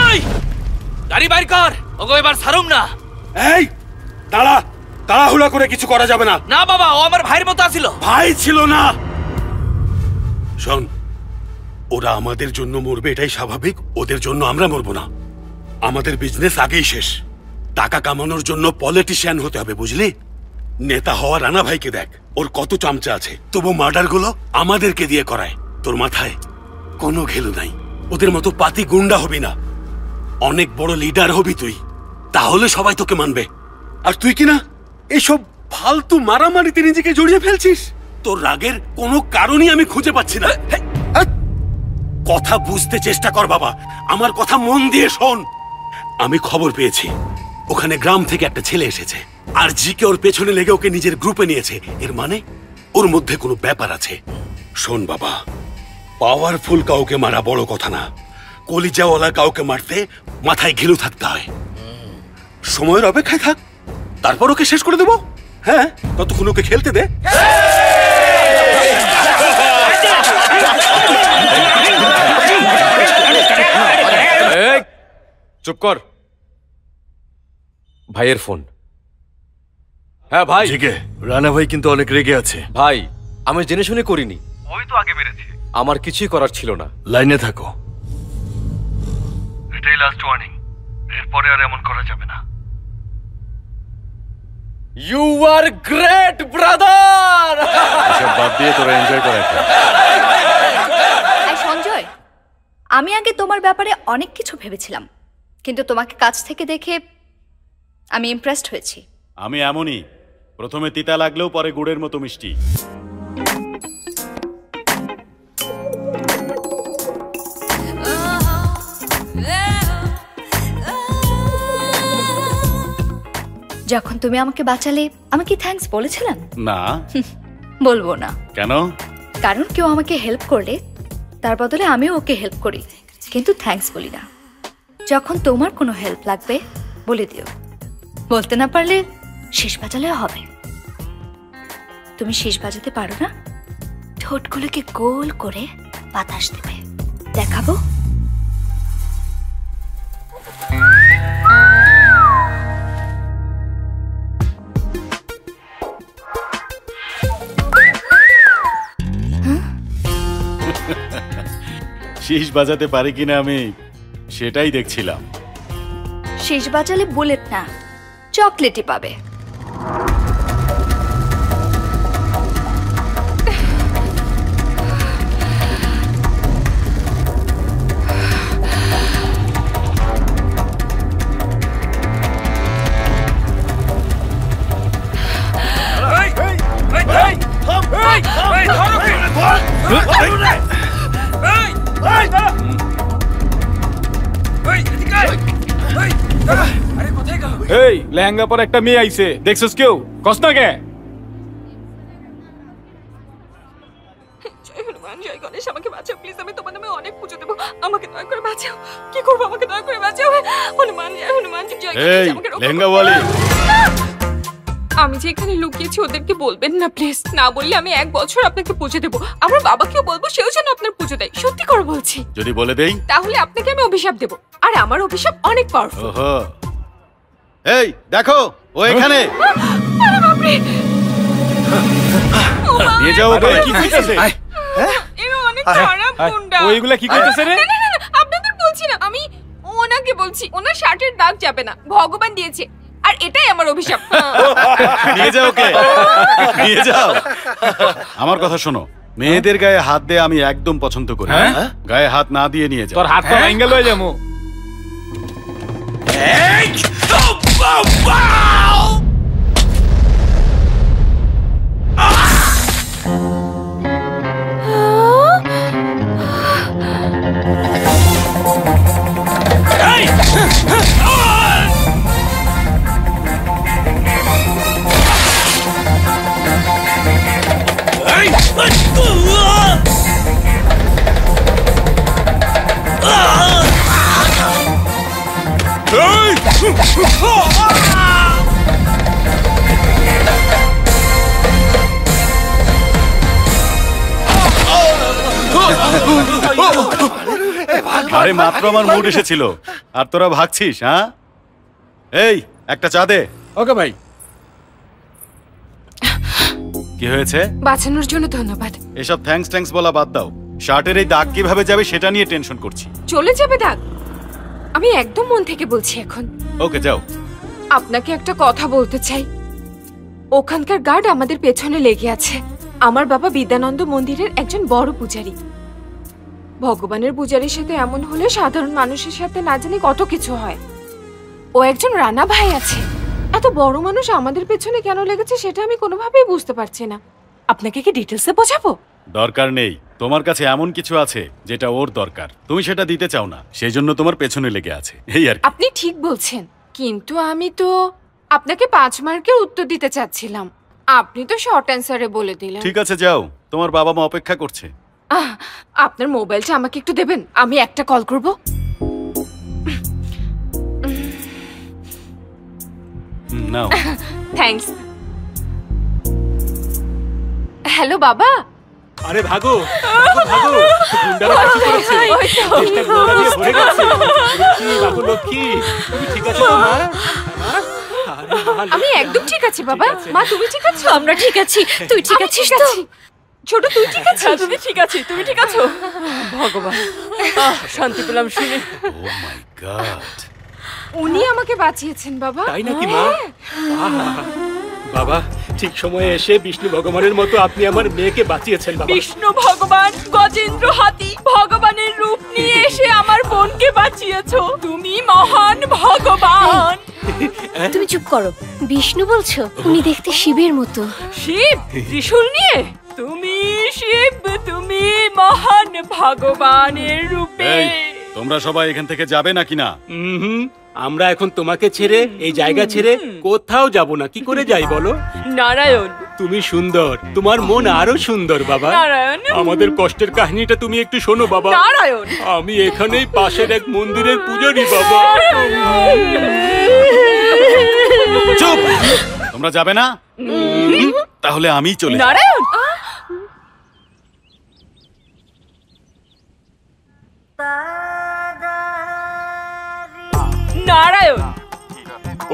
এই গাড়ি বাইর কর, ওগো এবার ছাড়ুম না। এই দাঁড়া, তাড়াহুড়া করে কিছু করা যাবে না। না বাবা, ও আমার ভাইয়ের মতো আছিল। ভাই ছিল না। শোন, ওরা আমাদের জন্য মরবে এটাই স্বাভাবিক, ওদের জন্য আমরা মরবো না। আমাদের বিজনেস আগেই শেষ। টাকা কামানোর জন্য পলিটিশিয়ান হতে হবে, বুঝলি? নেতা হওয়া রানা ভাইকে দেখ, ওর কত চামচা আছে, তবু মার্ডার গুলো আমাদেরকে দিয়ে করায়। তোর মাথায় কোনো ঘেলু নাই। ওদের মতো পাতি গুন্ডা হবি না, অনেক বড় লিডার হবি তুই, তাহলে সবাই তোকে মানবে। আর তুই কি না এইসব ফালতু মারামারিতে নিজেকে জড়িয়ে ফেলছিস? তোর রাগের কোনো কারণই আমি খুঁজে পাচ্ছি না। কথা বুঝতে চেষ্টা কর বাবা, আমার কথা মন দিয়ে শোন। আমি খবর পেয়েছি ওখানে গ্রাম থেকে একটা ছেলে এসেছে, আর জিকে ওর পেছনে লেগে ওকে নিজের গ্রুপে নিয়েছে। এর মানে ওর মধ্যে কোনো ব্যাপার আছে। শোন বাবা, পাওয়ারফুল কাউকে মারা বড় কথা না, কলিজাওয়ালা কাউকে মারতে মাথায় ঘিলু থাকতে হয়। সময়ের অপেক্ষায় থাক, তারপর ওকে শেষ করে দেবো। হ্যাঁ, ততক্ষণ ওকে খেলতে দে। চুপ কর। ভাইয়ের ফোন। হ্যাঁ ভাই। জিকে, রানা ভাই কিন্তু অনেক রেগে আছে। ভাই, আমি জেনে শুনে করিনি, ওই তো আগে মেরেছে। আমার কিছুই করার ছিল না। লাইনে থাকো, এটাই লাস্ট ওয়ার্নিং, এরপরে আর এমন করা যাবে না। You are great brother. এসব বাদ দিয়ে তোরা এনজয় কর এখন। সঞ্জয়, আমি আগে তোমার ব্যাপারে অনেক কিছু ভেবেছিলাম, কিন্তু তোমাকে কাছ থেকে দেখে আমি ইমপ্রেসড হয়েছি। আমি এমনই, প্রথমে তিতা লাগলেও পরে গুড়ের মতো মিষ্টি। যখন তুমি আমাকে বাঁচালে, আমি কি থ্যাঙ্কস বলেছিলাম? না, বলবো না। কেন? কারণ কেউ আমাকে হেল্প করলে তার বদলে আমিও ওকে হেল্প করি, কিন্তু থ্যাঙ্কস বলি না। যখন তোমার কোনো হেল্প লাগবে বলে দিও, বলতে না পারলে শেষ বাজালেও হবে। তুমি শেষ বাজাতে পারো না? ঠোঁটগুলোকে গোল করে বাতাস দেবে, দেখাবো? শীষ বাজাতে পারি কিনা আমি সেটাই দেখছিলাম। শেষ বাজালে বুলেট না, চকলেটই পাবে। এই লেহেঙ্গা পর একটা মেয়ে আইছে, দেখছস কেউ? কস না কে? জয় হনুমান, জয় গণেশ, আমাকে বাঁচাও প্লিজ। আমি তোমার নামে অনেক পুজো দেবো, আমাকে দয়া করে বাঁচাও। কি করবো, আমাকে দয়া করে বাঁচাও। হনুমান, জয় হনুমান, জয় গণেশ, আমাকে রক্ষা করো। লেহেঙ্গাওয়ালি, আমি যে এখানে লুকিয়েছি ওদেরকে বলবেন না প্লিজ। না বললে আমি 1 বছর আপনাকে পুজো দেবো। আমার বাবাকেও বলবো, সেও যেন আপনার পুজো দেয়। সত্যি করে বলছি। যদি বলে দেই তাহলে আপনাকে আমি অভিশাপ দেবো, আর আমার অভিশাপ অনেক পাওয়ারফুল। ওহো, এই দেখো ও এখানে। আরে বাপরে, নিয়ে যাও ওকে। কি কইতাছে? এরা অনেক খারাপ গুন্ডা। ওইগুলা কি কইতাছে রে? না না না, আপনাদের বলছি না, আমি ওনাকে বলছি। ওনার শার্টের দাগ যাবে না, ভগবান দিয়েছে, আর এটাই আমার অভিশাপ। নিয়ে যাও ওকে, নিয়ে যাও। আমার কথা শোনো, মেয়েদের গায়ে হাত দিয়ে আমি একদম পছন্দ করি না। গায়ে হাত না দিয়ে নিয়ে যাও। তোর হাত তো ভাঙ্গা লয়ে যামু। আরে মাত্র আমার মুড এসেছিল আর তোরা ভাগছিস? হ্যাঁ, এই একটা চা দে। ওকে ভাই। কি হয়েছে? বাঁচানোর জন্য ধন্যবাদ। এসব থ্যাঙ্কস বলা বাদ দাও। শার্টের এই দাগ কিভাবে যাবে সেটা নিয়ে টেনশন করছি। চলে যাবে দাগ? আমি একদম মন থেকে বলছি এখন। ওকে যাও। আপনাকে একটা কথা বলতে চাই। ওখানকার গার্ড আমাদের পেছনে লেগে আছে। আমার বাবা বিদ্যানন্দ মন্দিরের একজন বড় পূজারী। ভগবানের পূজারীর সাথে এমন হলে সাধারণ মানুষের সাথে না জানি কত কিছু হয়। ও একজন রানা ভাই আছে। এত বড় মানুষ আমাদের পেছনে কেন লেগেছে সেটা আমি কোনোভাবেই বুঝতে পারছি না। আপনাকে কি ডিটেলসে বোঝাবো? দরকার নেই। তোমার কাছে এমন কিছু আছে যেটা ওর দরকার, তুমি সেটা দিতে চাও না, সেই জন্য তোমার পেছনে লেগে আছে, এই আর কি। আপনি ঠিক বলছেন, কিন্তু আমি তো আপনাকে 5 মার্কের উত্তর দিতে চাচ্ছিলাম। আপনি তো শর্ট অ্যান্সারে বলে দিলেন। ঠিক আছে যাও, তোমার বাবা মা অপেক্ষা করছে। আপনার মোবাইলটা আমাকে একটু দেবেন, আমি একটা কল করব। নাও। থ্যাঙ্কস। হ্যালো বাবা। আরে ভাগো ভাগো, গুন্ডারা কিছু করেছে, চেষ্টা গুন্ডা দিয়ে ভরে গেছে। লক্ষ্মী বাবু, লক্ষ্মী তুমি ঠিক আছো তো মা? আমি একদম ঠিক আছি বাবা। মা তুমি ঠিক আছো? আমরা ঠিক আছি। তুই ঠিক আছিস তো? ছোট তুই ঠিক আছিস? তুমি ঠিক আছি, তুমি ঠিক আছো? ভগবান, শান্তি পেলাম শুনে। ও মাই গড, উনি আমাকে বাঁচিয়েছেন বাবা। তাই নাকি মা? বাবা, ঠিক সময়ে এসে বিষ্ণু ভগবানের মতো আপনি আমার মেয়েকে বাঁচিয়েছেন বাবা। বিষ্ণু ভগবান গজেন্দ্র হাতি ভগবানের রূপ নিয়ে এসে আমার বোনকে বাঁচিয়েছো। তুমি মহান ভগবান। তুমি চুপ করো। বিষ্ণু বলছো? উনি দেখতে শিবের মতো। শিব ত্রিশূল নিয়ে? তুমি শিব, তুমি মহান ভগবানের রূপে। তোমরা সবাই এখান থেকে যাবে নাকি না? আমরা এখন তোমাকে ছেড়ে, এই জায়গা ছেড়ে কোথাও যাব না। কি করে যাই বলো? নারায়ণ, তুমি সুন্দর, তোমার মন আরো সুন্দর বাবা। নারায়ণ, আমাদের কষ্টের কাহিনীটা তুমি একটু শোনো বাবা। নারায়ণ, আমি এখানেই পাশের এক মন্দিরের পূজারী বাবা। চুপ! তোমরা যাবে না? তাহলে আমি চলে যাই। নারায়ণ, নারায়ণ,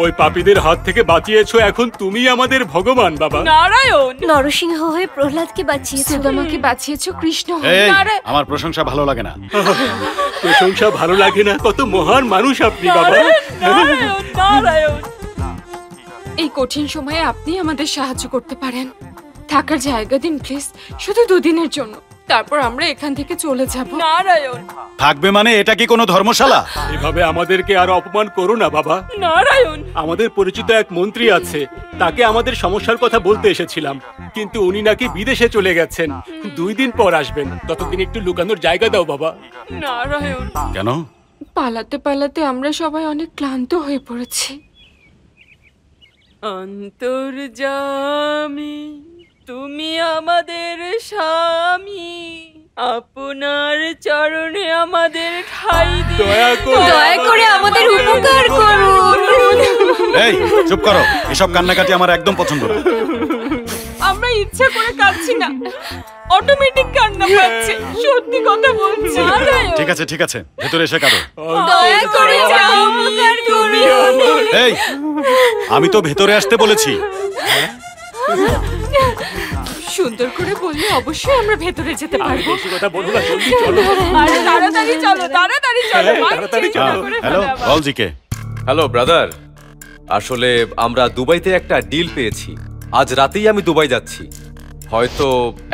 ওই পাপীদের হাত থেকে বাঁচিয়েছো, এখন তুমি আমাদের ভগবান বাবা। নারায়ণ, নরসিংহ হয়ে প্রহ্লাদকে বাঁচিয়েছো, সুদামাকে বাঁচিয়েছো, কৃষ্ণ এই, আমার প্রশংসা ভালো লাগে না। প্রশংসা ভালো লাগে না? কত মহান মানুষ আপনি বাবা। নারায়ণ, নারায়ণ। এই কঠিন সময়ে আপনি আমাদের সাহায্য করতে পারেন। থাকার জায়গা দিন প্লিজ, শুধু 2 দিনের জন্য। তারপর আমরা এখান থেকে চলে যাব। নারায়ণ, থাকবে মানে এটা কি কোনো ধর্মশালা? এভাবে আমাদেরকে আর অপমান করো না বাবা। নারায়ণ, আমাদের পরিচিত এক মন্ত্রী আছে, তাকে আমাদের সমস্যার কথা বলতে এসেছিলাম, কিন্তু উনি নাকি বিদেশে চলে গেছেন। 2 দিন পর আসবেন, ততদিন একটু লুকানোর জায়গা দাও বাবা। নারায়ণ। কেন? পালাতে পালাতে আমরা সবাই অনেক ক্লান্ত হয়ে পড়েছি। অন্তর্যামী তুমি আমাদের স্বামী, আপনার চরণে আমাদের ঠাই দিন। দয়া করে আমাদের উপকার করুন। এই চুপ করো, এসব কান্নাকাটি আমার একদম পছন্দ না। আমরা ইচ্ছা করে কাঁদছি না, অটোমেটিক কান্না পাচ্ছে। সত্যি কথা বলছি। ঠিক আছে ঠিক আছে, ভেতরে এসে কাঁদো। দয়া করে উপকার করুন। এই, আমি তো ভেতরে আসতে বলেছি। সুন্দর করে বললে অবশ্যই আমরা ভেতরে যেতে পারবো। বেশি কথা বলো না, জলদি চলো। আরে তাড়াতাড়ি চলো, তাড়াতাড়ি চলো। তাড়াতাড়ি চলো। হ্যালো বলজিকে। হ্যালো ব্রাদার, আসলে আমরা দুবাইতে একটা ডিল পেয়েছি। আজ রাতেই আমি দুবাই যাচ্ছি, হয়তো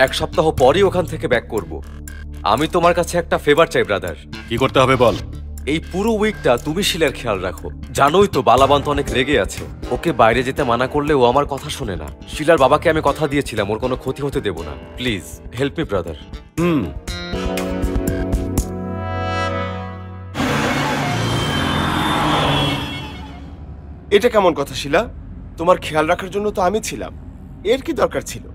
1 সপ্তাহ পরই ওখান থেকে ব্যাক করব। আমি তোমার কাছে একটা ফেভার চাই ব্রাদার। কি করতে হবে বল। এই পুরো উইকটা তুমি শিলার খেয়াল রাখো। জানোই তো বালাবান্ত অনেক রেগে আছে। ওকে বাইরে যেতে মানা করলে ও আমার কথা শোনে না। শিলার বাবাকে আমি কথা দিয়েছিলাম ওর কোনো ক্ষতি হতে দেব না। Please help me brother. এটা কেমন কথা শিলা? তোমার খেয়াল রাখার জন্য তো আমি ছিলাম, এর কি দরকার ছিল?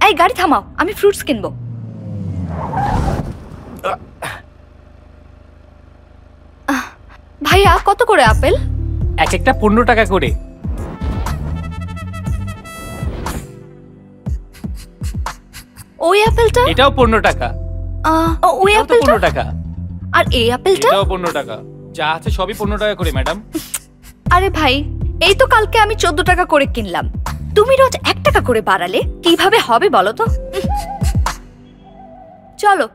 এই গাড়ি থামাও, আমি ফ্রুটস কিনবো। ভাইয়া কত করে আপেল? এক একটা 15 টাকা করে। ওই আপেলটা? এটাও 15 টাকা। ওই আপেলটা 15 টাকা। আর এই আপেলটা? এটাও 15 টাকা। যা আছে সবই 15 টাকা করে ম্যাডাম। আরে ভাই, এই তো কালকে আমি 14 টাকা করে কিনলাম, তুমি রোজ 1 টাকা করে বাড়ালে কিভাবে হবে বলো তো? চলো।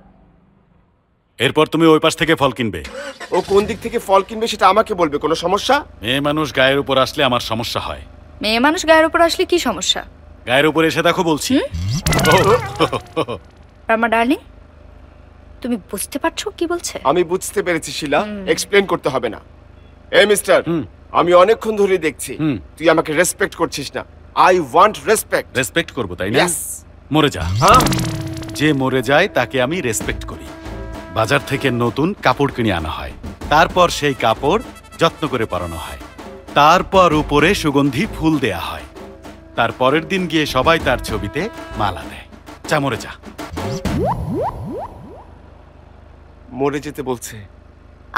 এরপর তুমি ওই পাশ থেকে ফল কিনবে। ও কোন দিক থেকে ফল কিনবে সেটা আমাকে বলবে, কোনো সমস্যা? মেয়ে মানুষ গায়ের উপর আসলে আমার সমস্যা হয়। মেয়ে মানুষ গায়ের উপর আসলে কি সমস্যা? গায়ের উপর এসে দেখো বলছি। রামা ডার্লিং, তুমি বুঝতে পারছো কি বলছে? আমি বুঝতে পেরেছি শিলা, এক্সপ্লেন করতে হবে না। এই মিস্টার, আমি অনেকক্ষণ ধরে দেখছি তুই আমাকে রেসপেক্ট করছিস না। I want respect. রেসপেক্ট করব তাই না? মরে যা। যে মরে যায় তাকে আমি রেসপেক্ট করি। বাজার থেকে নতুন কাপড় কিনে আনা হয়, তারপর সেই কাপড় যত্ন করে পরানো হয়, তারপর উপরে সুগন্ধি ফুল দেয়া হয়, তারপরের দিন গিয়ে সবাই তার ছবিতে মালা দেয়। যা মরে যা। মরে যেতে বলছে।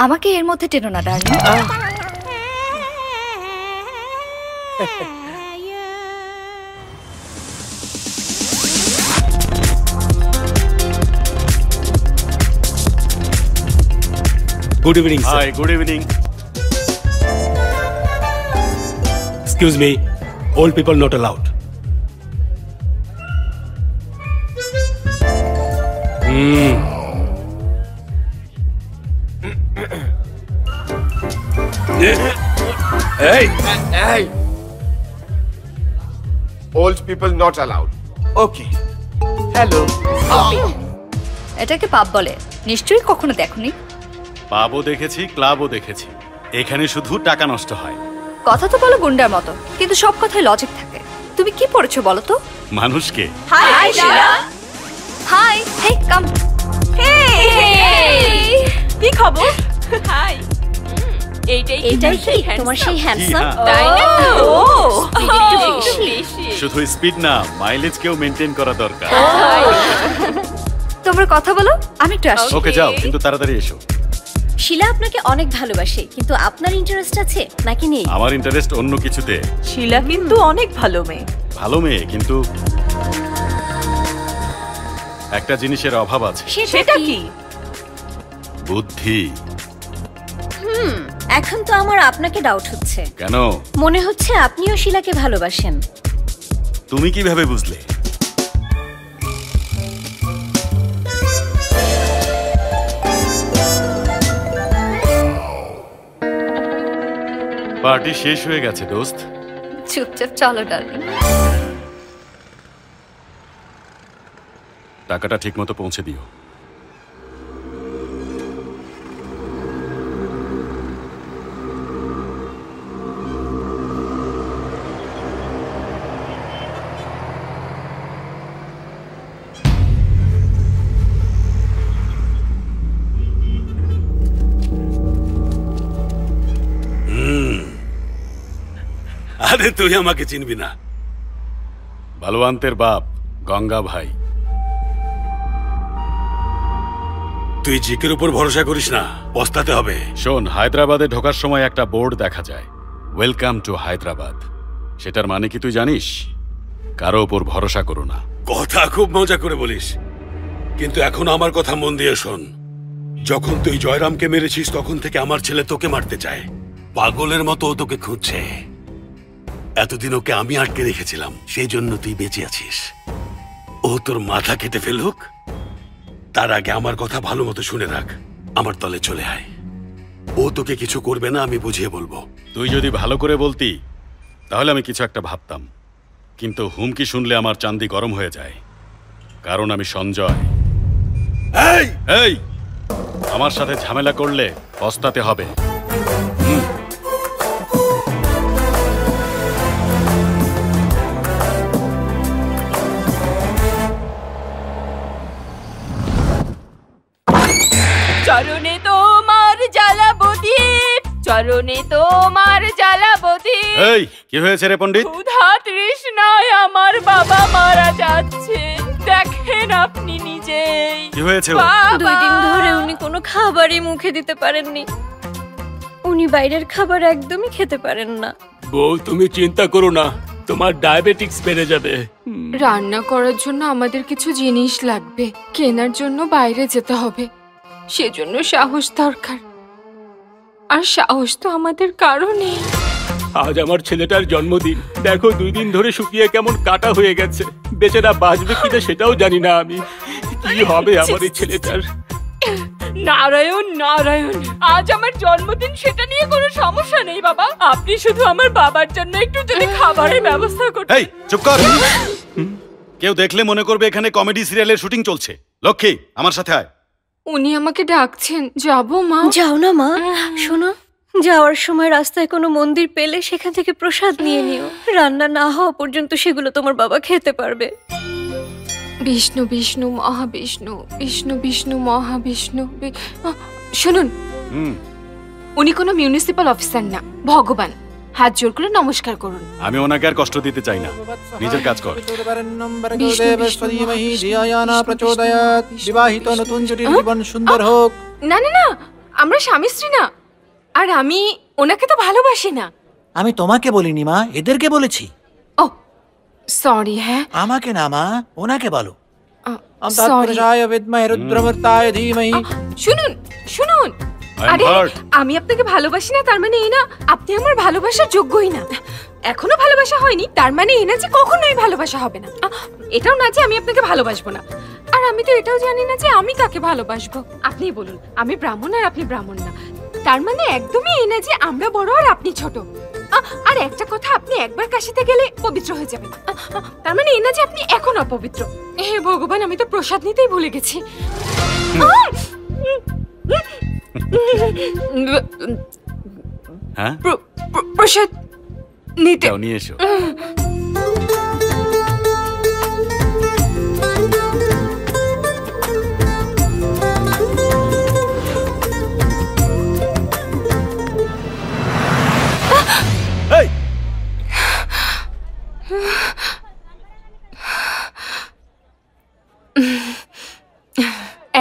আমাকে এর মধ্যে টেনো না darling. Good evening, sir. Hi, good evening. Excuse me, old people not allowed. Hey! Hey! Old people not allowed. Okay. Hello. এটাকে পাপ বলে, নিশ্চয়ই কখনো দেখোনি। পাবও দেখেছি, ক্লাবও দেখেছি। এখানে শুধু টাকা নষ্ট হয়। কথা তো বলো গুন্ডার মতো, কিন্তু সব কথায় লজিক থাকে। তুমি কি পড়েছো বলো তো? মানুষকে। হাই শিলা। হাই, হেই কাম। হেই, কি খবর? হাই। এইটাই কি তোমার সেই হ্যান্ডসাম? তাই না? ও, একটু বেশি। শুধু স্পিড না, মাইলেজ কেও মেইনটেইন করা দরকার। তোমরা কথা বলো, আমি একটু আসছি। ওকে যাও, কিন্তু তাড়াতাড়ি এসো। শিলা আপনাকে অনেক ভালোবাসে, কিন্তু আপনার ইন্টারেস্ট আছে নাকি নেই? আমার ইন্টারেস্ট অন্য কিছুতে। শিলা কিন্তু অনেক ভালো মেয়ে। ভালো মেয়ে, কিন্তু একটা জিনিসের অভাব আছে। সেটা কি? বুদ্ধি। এখন তো আমার আপনাকে ডাউট হচ্ছে। কেন? মনে হচ্ছে আপনিও শিলাকে ভালোবাসেন। তুমি কিভাবে বুঝলে? পার্টি শেষ হয়ে গেছে দোস্ত। চুপচাপ চলো ডার্লিং। টাকাটা ঠিকমতো পৌঁছে দিও। আরে তুই আমাকে চিনবি না? বালওয়ান্তের বাপ, গঙ্গা ভাই। তুই জিকের উপর ভরসা করিস না, পস্তাতে হবে। শোন, হায়দ্রাবাদে ঢোকার সময় একটা বোর্ড দেখা যায়, ওয়েলকাম টু হায়দ্রাবাদ। সেটার মানে কি তুই জানিস? কারো উপর ভরসা করো না। কথা খুব মজা করে বলিস, কিন্তু এখন আমার কথা মন দিয়ে শোন। যখন তুই জয়রামকে মেরেছিস তখন থেকে আমার ছেলে তোকে মারতে চায়। পাগলের মতো ও তোকে খুঁজছে। এতদিন ওকে আমি আটকে রেখেছিলাম, সেই জন্য তুই বেঁচে আছিস। ও তোর মাথা কেটে ফেলুক, তার আগে আমার কথা ভালো মতো শুনে রাখ। আমার তলে চলে আয়। ও তোকে কিছু করবে না, আমি বুঝিয়ে বলবো। তুই যদি ভালো করে বলতি তাহলে আমি কিছু একটা ভাবতাম, কিন্তু হুমকি শুনলে আমার চান্দি গরম হয়ে যায়। কারণ আমি সঞ্জয়, এই এই আমার সাথে ঝামেলা করলে পস্তাতে হবে। চরণে তোমার জ্বালাবো দীপ, চরণে তোমার জ্বালাবো দীপ। এই কি হয়েছে রে পণ্ডিত? ক্ষুধা তৃষ্ণায় আমার বাবা মারা যাচ্ছে, দেখেন আপনি নিজেই। কি হয়েছে? 2 দিন ধরে উনি কোনো খাবারই মুখে দিতে পারেননি। উনি বাইরের খাবার একদমই খেতে পারেন না। বউ তুমি চিন্তা করো না, তোমার ডায়াবেটিক্স বেড়ে যাবে। রান্না করার জন্য আমাদের কিছু জিনিস লাগবে, কেনার জন্য বাইরে যেতে হবে, সেজন্য সাহস দরকার। আর সাহস তো আমাদের কারণে। আজ আমার ছেলেটার জন্মদিন, দেখো 2 দিন ধরে শুকিয়ে কেমন কাটা হয়ে গেছে। বেচারা বাঁচবে কিনা সেটাও জানি না আমি। কি হবে আমার এই ছেলেটার? নারায়ণ নারায়ণ, আজ আমার জন্মদিন, সেটা নিয়ে কোনো সমস্যা নেই বাবা। আপনি শুধু আমার বাবার জন্য একটু যদি খাবারের ব্যবস্থা করতেন। এই চুপ কর। কেউ দেখলে মনে করবে এখানে কমেডি সিরিয়ালের শুটিং চলছে। লক্ষ্মী আমার সাথে আয়। উনি আমাকে ডাকছেন, যাবো মা? যাও না মা, শোনো, যাওয়ার সময় রাস্তায় কোনো মন্দির পেলে সেখান থেকে প্রসাদ নিয়ে নিও। রান্না না হওয়া পর্যন্ত সেগুলো তোমার বাবা খেতে পারবে। বিষ্ণু বিষ্ণু মহাবিষ্ণু, বিষ্ণু বিষ্ণু মহাবিষ্ণু। শুনুন, উনি কোনো মিউনিসিপাল অফিসার না, ভগবান। হাত জোর করে নমস্কার করুন। আমি ওনাকে আর কষ্ট দিতে চাই না, নিজের কাজ কর। না না না, আমরা স্বামী স্ত্রী না। আর আমি ওনাকে তো ভালোবাসি না। আমি তোমাকে বলিনি মা, এদেরকে বলেছি। ও সরি। হ্যাঁ আমাকে না মা, ওনাকে বলো। শুনুন শুনুন, আরে আমি আপনাকে ভালোবাসি না তার মানে এই না আপনি আমার ভালোবাসার যোগ্যই না। এখনো ভালোবাসা হয়নি তার মানে এই না যে কখনোই ভালোবাসা হবে না। এটাও না যে আমি আপনাকে ভালোবাসবো না, আর আমি তো এটাও জানি না যে আমি কাকে ভালোবাসবো। আপনিই বলুন, আমি ব্রাহ্মণ আর আপনি ব্রাহ্মণ না, তার মানে একদমই এই না যে আমরা বড় আর আপনি ছোট। আর একটা কথা, আপনি একবার কাশিতে গেলে পবিত্র হয়ে যাবেন, তার মানে এই না যে আপনি এখন অপবিত্র। হে ভগবান, আমি তো প্রসাদ নিতেই ভুলে গেছি। হ্যাঁ প্রসাদ নিতে নিয়ে এসো।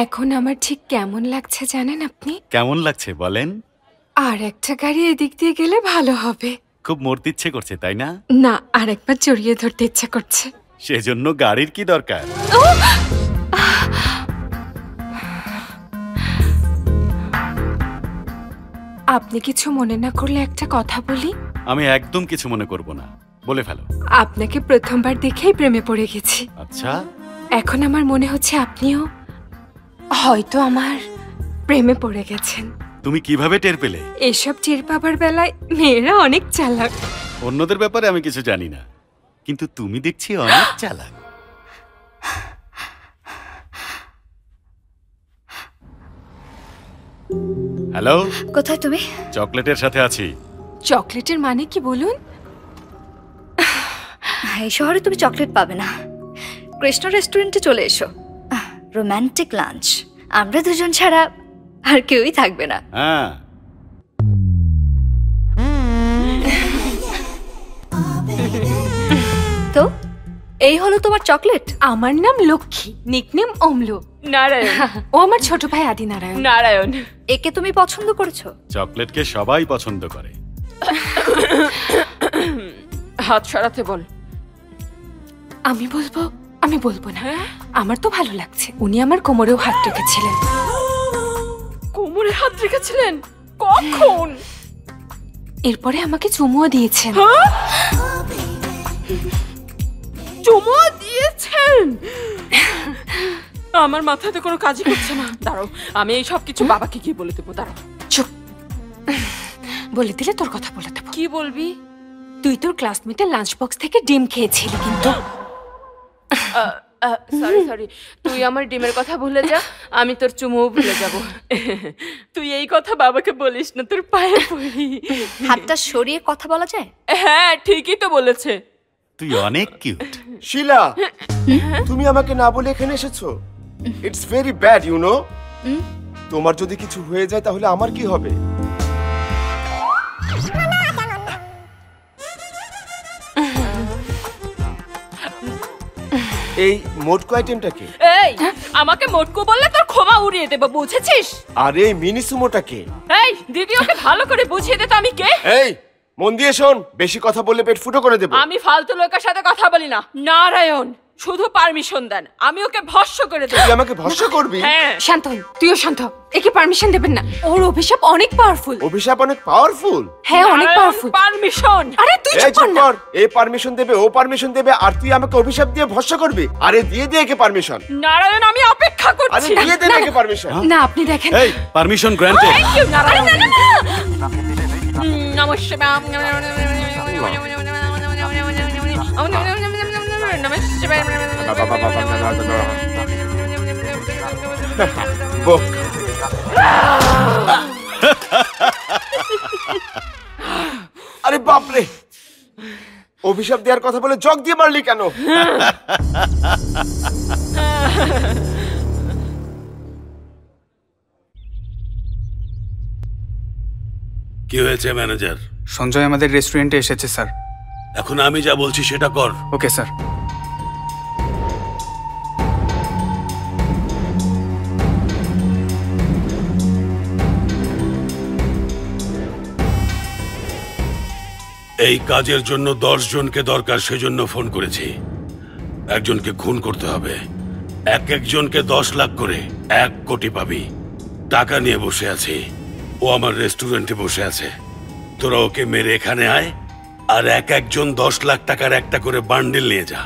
এখন আমার ঠিক কেমন লাগছে জানেন আপনি? কেমন লাগছে বলেন? আর একটা গাড়ি এদিক দিয়ে গেলে ভালো হবে। খুব মরতে ইচ্ছে করছে তাই না? না, আর একবার জড়িয়ে ধরতে ইচ্ছে করছে। সেজন্য গাড়ির কি দরকার? আপনি কিছু মনে না করলে একটা কথা বলি? আমি একদম কিছু মনে করব না, বলে ফেলো। আপনাকে প্রথমবার দেখেই প্রেমে পড়ে গেছি। আচ্ছা, এখন আমার মনে হচ্ছে আপনিও হয়তো আমার প্রেমে পড়ে গেছেন। তুমি কিভাবে টের পেলে? এসব টের পাবার বেলায় মেয়েরা অনেক চালাক। অন্যদের ব্যাপারে আমি কিছু জানি না, কিন্তু তুমি দেখছি অনেক চালাক। হ্যালো, কোথায় তুমি? চকলেটের সাথে আছি। চকলেটের মানে কি বলুন? এই শহরে তুমি চকলেট পাবে না। কৃষ্ণ রেস্টুরেন্টে চলে এসো, রোমান্টিক লাঞ্চ। আমরা দুজন ছাড়া আর কেউই থাকবে না। হ্যাঁ, তো এই হলো তোমার চকলেট। আমার নাম লক্ষ্মী, নিকনেম অম্লু। নারায়ণ, ও আমার ছোট ভাই আদি নারায়ণ। নারায়ণ, একে তুমি পছন্দ করেছো? চকলেটকে সবাই পছন্দ করে। হাত সরাতে বল। আমি বলবো? আমি বলবো না, আমার তো ভালো লাগছে। উনি আমার কোমরেও হাত রেখেছিলেন। কোমরে হাত রেখেছিলেন? কখন? এরপরে আমাকে চুমুও দিয়েছেন। চুমুও দিয়েছেন? আমার মাথাতে কোনো কাজই করছে না। দাঁড়াও, আমি এই সব কিছু বাবাকে গিয়ে বলে দেবো। দাঁড়াও। চুপ, বলে দিলে তোর কথা বলে দেবো। কি বলবি? তুই তোর ক্লাসমেটের লাঞ্চ বক্স থেকে ডিম খেয়েছিলি, কিন্তু সরি সরি, তুই আমার ডিমের কথা ভুলে যা, আমি তোর চুমুও ভুলে যাব। তুই এই কথা বাবাকে বলিস না, তোর পায়ে পড়ি। হাতটা সরিয়ে কথা বলা যায়? হ্যাঁ ঠিকই তো বলেছে। তুই অনেক কিউট। শিলা, তুমি আমাকে না বলে এখানে এসেছো? It's very bad you know. তোমার যদি কিছু হয়ে যায় তাহলে আমার কি হবে? এই মোটকো আইটেমটা কি? এই আমাকে মোটকো বললে তোর ক্ষমা উড়িয়ে দেব, বুঝেছিস? আরে মিনি সুমোটা কে? এই দিদি ওকে ভালো করে বুঝিয়ে দে তো আমি কে। এই মন দিয়ে শোন, বেশি কথা বললে পেট ফুটো করে দেব। আমি ফালতু লোকের সাথে কথা বলি না। নারায়ণ শুধু পারমিশন দেন, আমি ওকে ভস্ম করে দেব। তুই আমাকে ভস্ম করবি? হ্যাঁ। শান্ত হন, তুইও শান্ত হ। একে পারমিশন দেবেন না, ওর অভিশাপ অনেক পাওয়ারফুল। অভিশাপ অনেক পাওয়ারফুল? হ্যাঁ অনেক পাওয়ারফুল। পারমিশন? আরে তুই এই চুপ কর। এই পারমিশন দেবে, ও পারমিশন দেবে, আর তুই আমাকে অভিশাপ দিয়ে ভস্ম করবি? আরে দিয়ে দে একে পারমিশন। নারায়ণ আমি অপেক্ষা আরে করছি। দিয়ে দে একে পারমিশন। না আপনি দেখেন। এই permission granted. Thank you Narayan. নমস্কার। আরে বাপরে, অভিশাপ দেওয়ার কথা বলে জগ দিয়ে মারলি কেন? কি হয়েছে ম্যানেজার? সঞ্জয় আমাদের রেস্টুরেন্টে এসেছে স্যার। এখন আমি যা বলছি সেটা কর। Okay sir. এই কাজের জন্য 10 জনকে দরকার, সেজন্য ফোন করেছি। একজনকে খুন করতে হবে। একজনকে 10 লাখ করে 1 কোটি পাবি। টাকা নিয়ে বসে আছি, ও আমার রেস্টুরেন্টে বসে আছে। তোরা ওকে মেরে এখানে আয়, আর একজন 10 লাখ টাকার একটা করে বান্ডিল নিয়ে যা।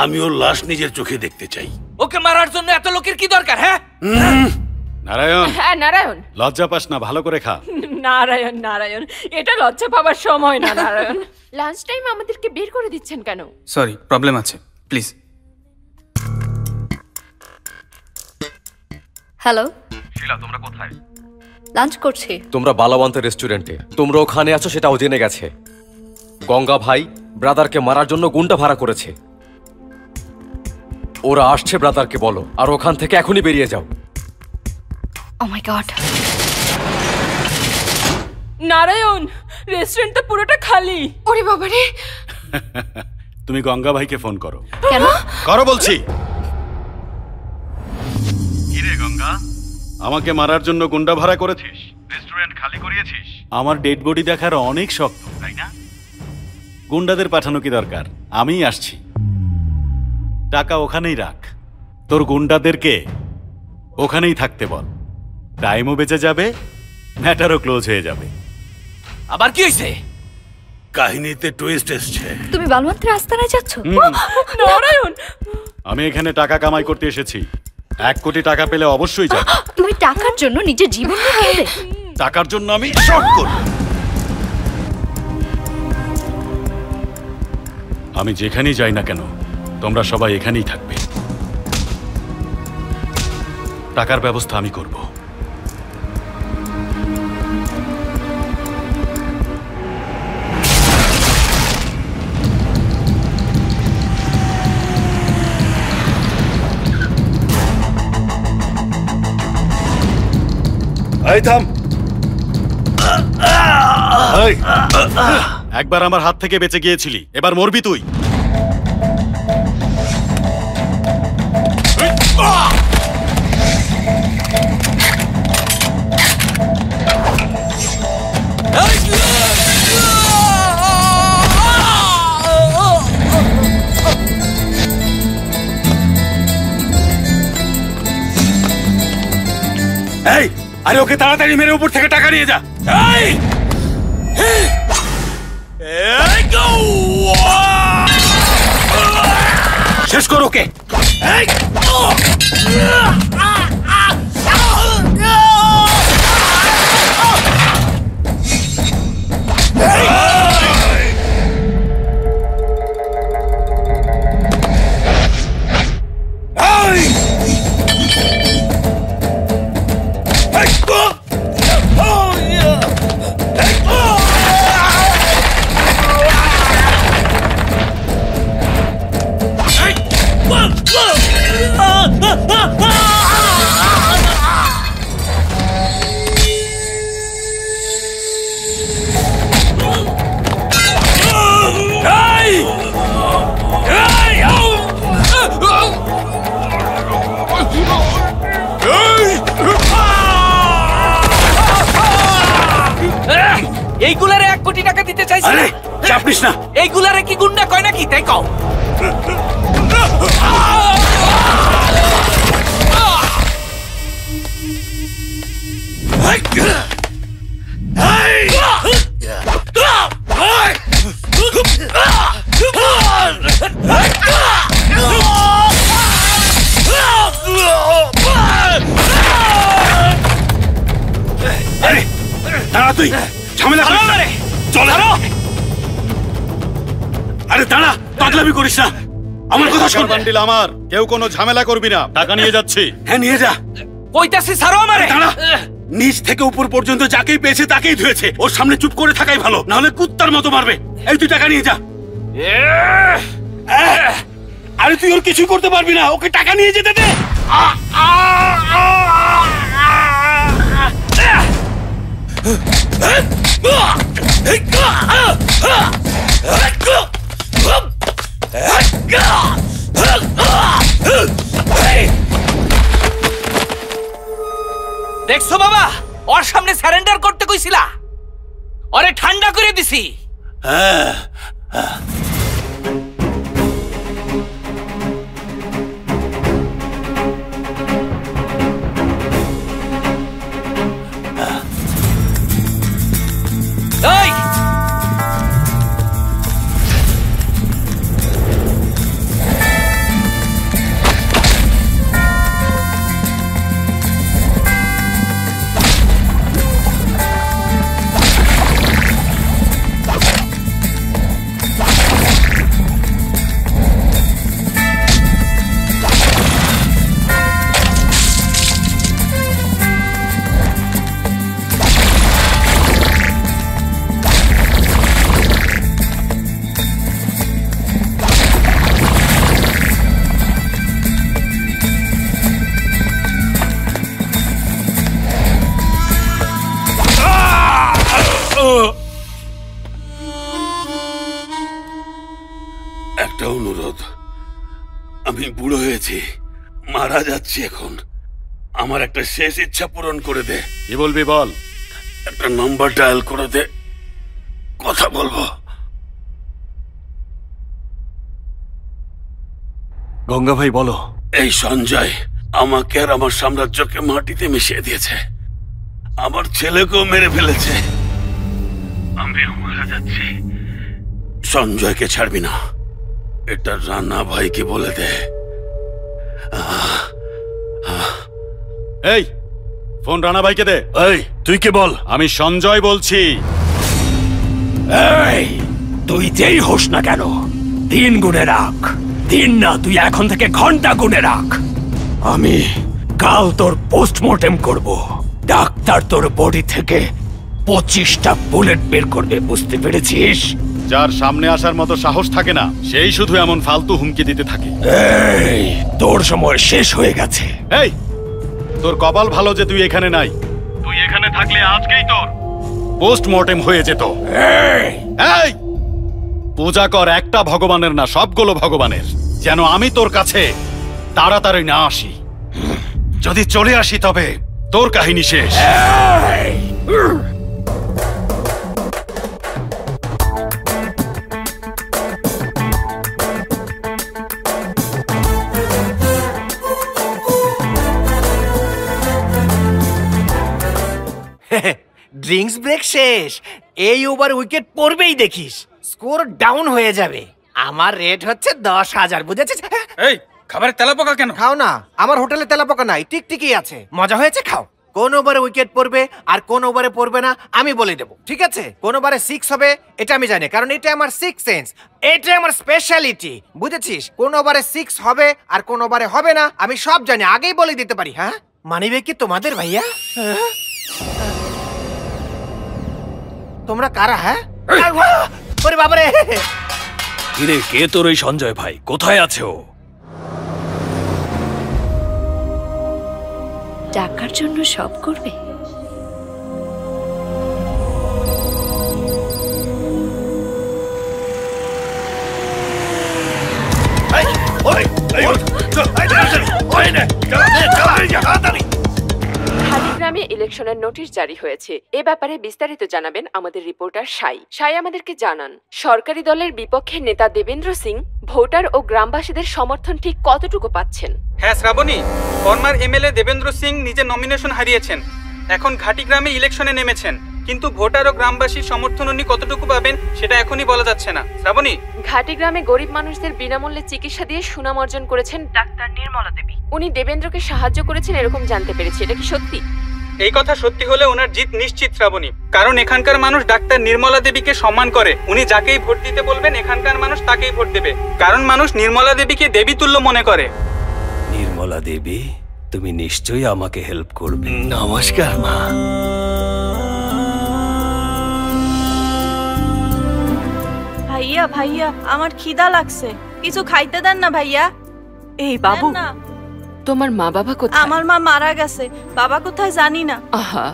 আমি ওর লাশ নিজের চোখে দেখতে চাই। ওকে মারার জন্য এত লোকের কি দরকার? হ্যাঁ নারায়ণ, হ্যাঁ নারায়ণ। লজ্জা পাস না, ভালো করে খা। নারায়ণ নারায়ণ, এটা লজ্জা পাবার সময় না নারায়ণ। লাঞ্চ টাইম আমাদেরকে বের করে দিচ্ছেন কেন? সরি, প্রবলেম আছে, প্লিজ। হ্যালো শিলা, তোমরা কোথায়? লাঞ্চ করছি। তোমরা বালাওয়ান্তের রেস্টুরেন্টে। তোমরা ওখানে আছো সেটাও জেনে গেছে। গঙ্গা ভাই ব্রাদারকে মারার জন্য গুন্ডা ভাড়া করেছে। ওরা আসছে, ব্রাদারকে বলো, আর ওখান থেকে এখনই বেরিয়ে যাও। ও মাই গড। নারায়ণ, রেস্টুরেন্ট তো পুরোটা খালি। ওরে বাবা রে। তুমি গঙ্গা ভাইকে ফোন করো। কেন? করো বলছি। কি রে গঙ্গা, আমাকে মারার জন্য গুন্ডা ভাড়া করেছিস, রেস্টুরেন্ট খালি করিয়েছিস। আমার ডেড বডি দেখার অনেক শখ, তাই না? গুন্ডাদের পাঠানো কি দরকার, আমিই আসছি। টাকা ওখানেই রাখ, তোর গুন্ডাদেরকে ওখানেই থাকতে বল। টাইমও বেঁচে যাবে, ম্যাটারও ক্লোজ হয়ে যাবে। আবার কি হয়েছে? কাহিনীতে টুইস্ট এসছে। তুমি বালওয়ান্তের আস্তানায় যাচ্ছ? নারায়ণ, আমি এখানে টাকা কামাই করতে এসেছি। 1 কোটি টাকা পেলে অবশ্যই যাব। তুমি টাকার জন্য নিজের জীবন রেখে দেবে? টাকার জন্য আমি সব করব। আমি যেখানেই যাই না কেন, তোমরা সবাই এখানেই থাকবে। টাকার ব্যবস্থা আমি করব। এই থাম। এই, একবার আমার হাত থেকে বেঁচে গিয়েছিলি, এবার মরবি তুই। এই, আরে ওকে তাড়াতাড়ি মেরে উপর থেকে টাকা নিয়ে যা। শেষ কর ওকে। এইগুলারে 1 কোটি টাকা দিতে চাইছি। আরে চাপ নিস না। এইগুলারে কি গুন্ডা কয় নাকি তাই কও। আরে দাঁড়া, তুই ঝামেলা করিস না। চল। আরে দাঁড়া, পাগলামি করিস না। আমার কথা শোন। বান্ডিল আমার, কেউ কোনো ঝামেলা করবি না। টাকা নিয়ে যাচ্ছি। হ্যাঁ নিয়ে যা। কইতাছি ছাড়ো আমারে। দাঁড়া, নিচ থেকে উপর পর্যন্ত যাকেই পেয়েছে তাকেই ধুয়েছে। ওর সামনে চুপ করে থাকাই ভালো, না হলে কুত্তার মতো মারবে। এই তুই টাকা নিয়ে যা। আরে তুই ওর কিছু করতে পারবি না, ওকে টাকা নিয়ে যেতে দে। দেখছো বাবা, ওর সামনে সারেন্ডার করতে কইছিলা, ওরে ঠান্ডা করে দিছি। এই একটা অনুরোধ, আমি বুড়ো হয়েছি, মারা যাচ্ছি এখন। আমার একটা শেষ ইচ্ছা পূরণ করে দে। কি বলবি বল। একটা নাম্বার ডায়াল করে দে, কথা বলবো। গঙ্গা ভাই বলো। এই সঞ্জয় আমাকে আর আমার সাম্রাজ্যকে মাটিতে মিশিয়ে দিয়েছে, আমার ছেলেকেও মেরে ফেলেছে। আমিও মারা যাচ্ছি। সঞ্জয়কে ছাড়বি না, এটা রানা ভাইকে বলে দে। এই ফোন রানা ভাইকে দে। এই তুই কে বল? আমি সঞ্জয় বলছি। এই তুই যেই হোস না কেন, দিন গুনে রাখ। দিন না, তুই এখন থেকে ঘন্টা গুনে রাখ। আমি কাল তোর পোস্টমর্টেম করব। ডাক্তার তোর বডি থেকে 25টা বুলেট বের করবে, বুঝতে পেরেছিস? যার সামনে আসার মতো সাহস থাকে না, সেই শুধু এমন ফালতু হুমকি দিতে থাকে। এই তোর সময় শেষ হয়ে গেছে। এই তোর কপাল ভালো যে তুই এখানে নাই। তুই এখানে থাকলে আজকেই তোর পোস্টমর্টেম হয়ে যেত। এই পূজা কর একটা ভগবানের না, সবগুলো ভগবানের, যেন আমি তোর কাছে তাড়াতাড়ি না আসি। যদি চলে আসি তবে তোর কাহিনী শেষ। ড্রিঙ্কস ব্রেক শেষ। এই ওভার উইকেট পড়বেই দেখিস, স্কোর ডাউন হয়ে যাবে। আমার রেট হচ্ছে 10,000, বুঝেছিস? এই খাবারে তেলাপোকা কেন? খাও না, আমার হোটেলে তেলাপোকা নাই, টিকটিকি আছে। মজা হয়েছে, খাও। কোন ওভারে উইকেট পড়বে আর কোন ওভারে পড়বে না আমি বলে দেবো, ঠিক আছে? কোন ওভারে 6 হবে এটা আমি জানি, কারণ এটা আমার 6th সেন্স, এটা আমার স্পেশালিটি, বুঝেছিস? কোন ওভারে 6 হবে আর কোন ওভারে হবে না আমি সব জানি, আগেই বলে দিতে পারি। হ্যাঁ, মানিবে কি তোমাদের ভাইয়া? তোমরা কারা? হ্যাঁ, ওরে বাবারে। কিরে, কে তোর ওই সঞ্জয় ভাই? কোথায় আছে ও? টাকার জন্য সব করবে। ঘাটিগ্রামে ইলেকশনের নোটিশ জারি হয়েছে। এ ব্যাপারে বিস্তারিত জানাবেন আমাদের রিপোর্টার সাই আমাদেরকে জানান, সরকারি দলের বিপক্ষে নেতা দেবেন্দ্র সিং ভোটার ও গ্রামবাসীদের সমর্থন ঠিক কতটুকু পাচ্ছেন? হ্যাঁ শ্রাবণী, ফর্মার এমএলএ দেবেন্দ্র সিং নিজের নমিনেশন হারিয়েছেন, এখন ঘাটিগ্রামে ইলেকশনে নেমেছেন, কিন্তু ভোটার ও গ্রামবাসীর সমর্থন উনি কতটুকু পাবেন সেটা এখনই বলা যাচ্ছে না। শ্রাবণী, ঘাটিগ্রামে গরিব মানুষদের বিনামূল্যে চিকিৎসা দিয়ে সুনাম অর্জন করেছেন ডাক্তার নির্মলা দেবী। উনি দেবেন্দ্রকে সাহায্য করেছেন এরকম জানতে পেরেছি, এটা কি সত্যি? এই কথা সত্যি হলে ওনার জিত নিশ্চিত শ্রাবণী, কারণ এখানকার মানুষ ডাক্তার নির্মলা দেবীকে সম্মান করে। উনি যাকেই ভোট দিতে বলবেন এখানকার মানুষ তাকেই ভোট দেবে, কারণ মানুষ নির্মলা দেবীকে দেবীতুল্য মনে করে। নির্মলা দেবী, তুমি নিশ্চয়ই আমাকে হেল্প করবে। নমস্কার মা। ভাইয়া ভাইয়া, আমার খিদা লাগছে, কিছু খাইতে দেন না ভাইয়া। এই বাবু, তোমার মা বাবা কোথায়? আমার মা মারা গেছে, বাবা কোথায় জানি না। আহা,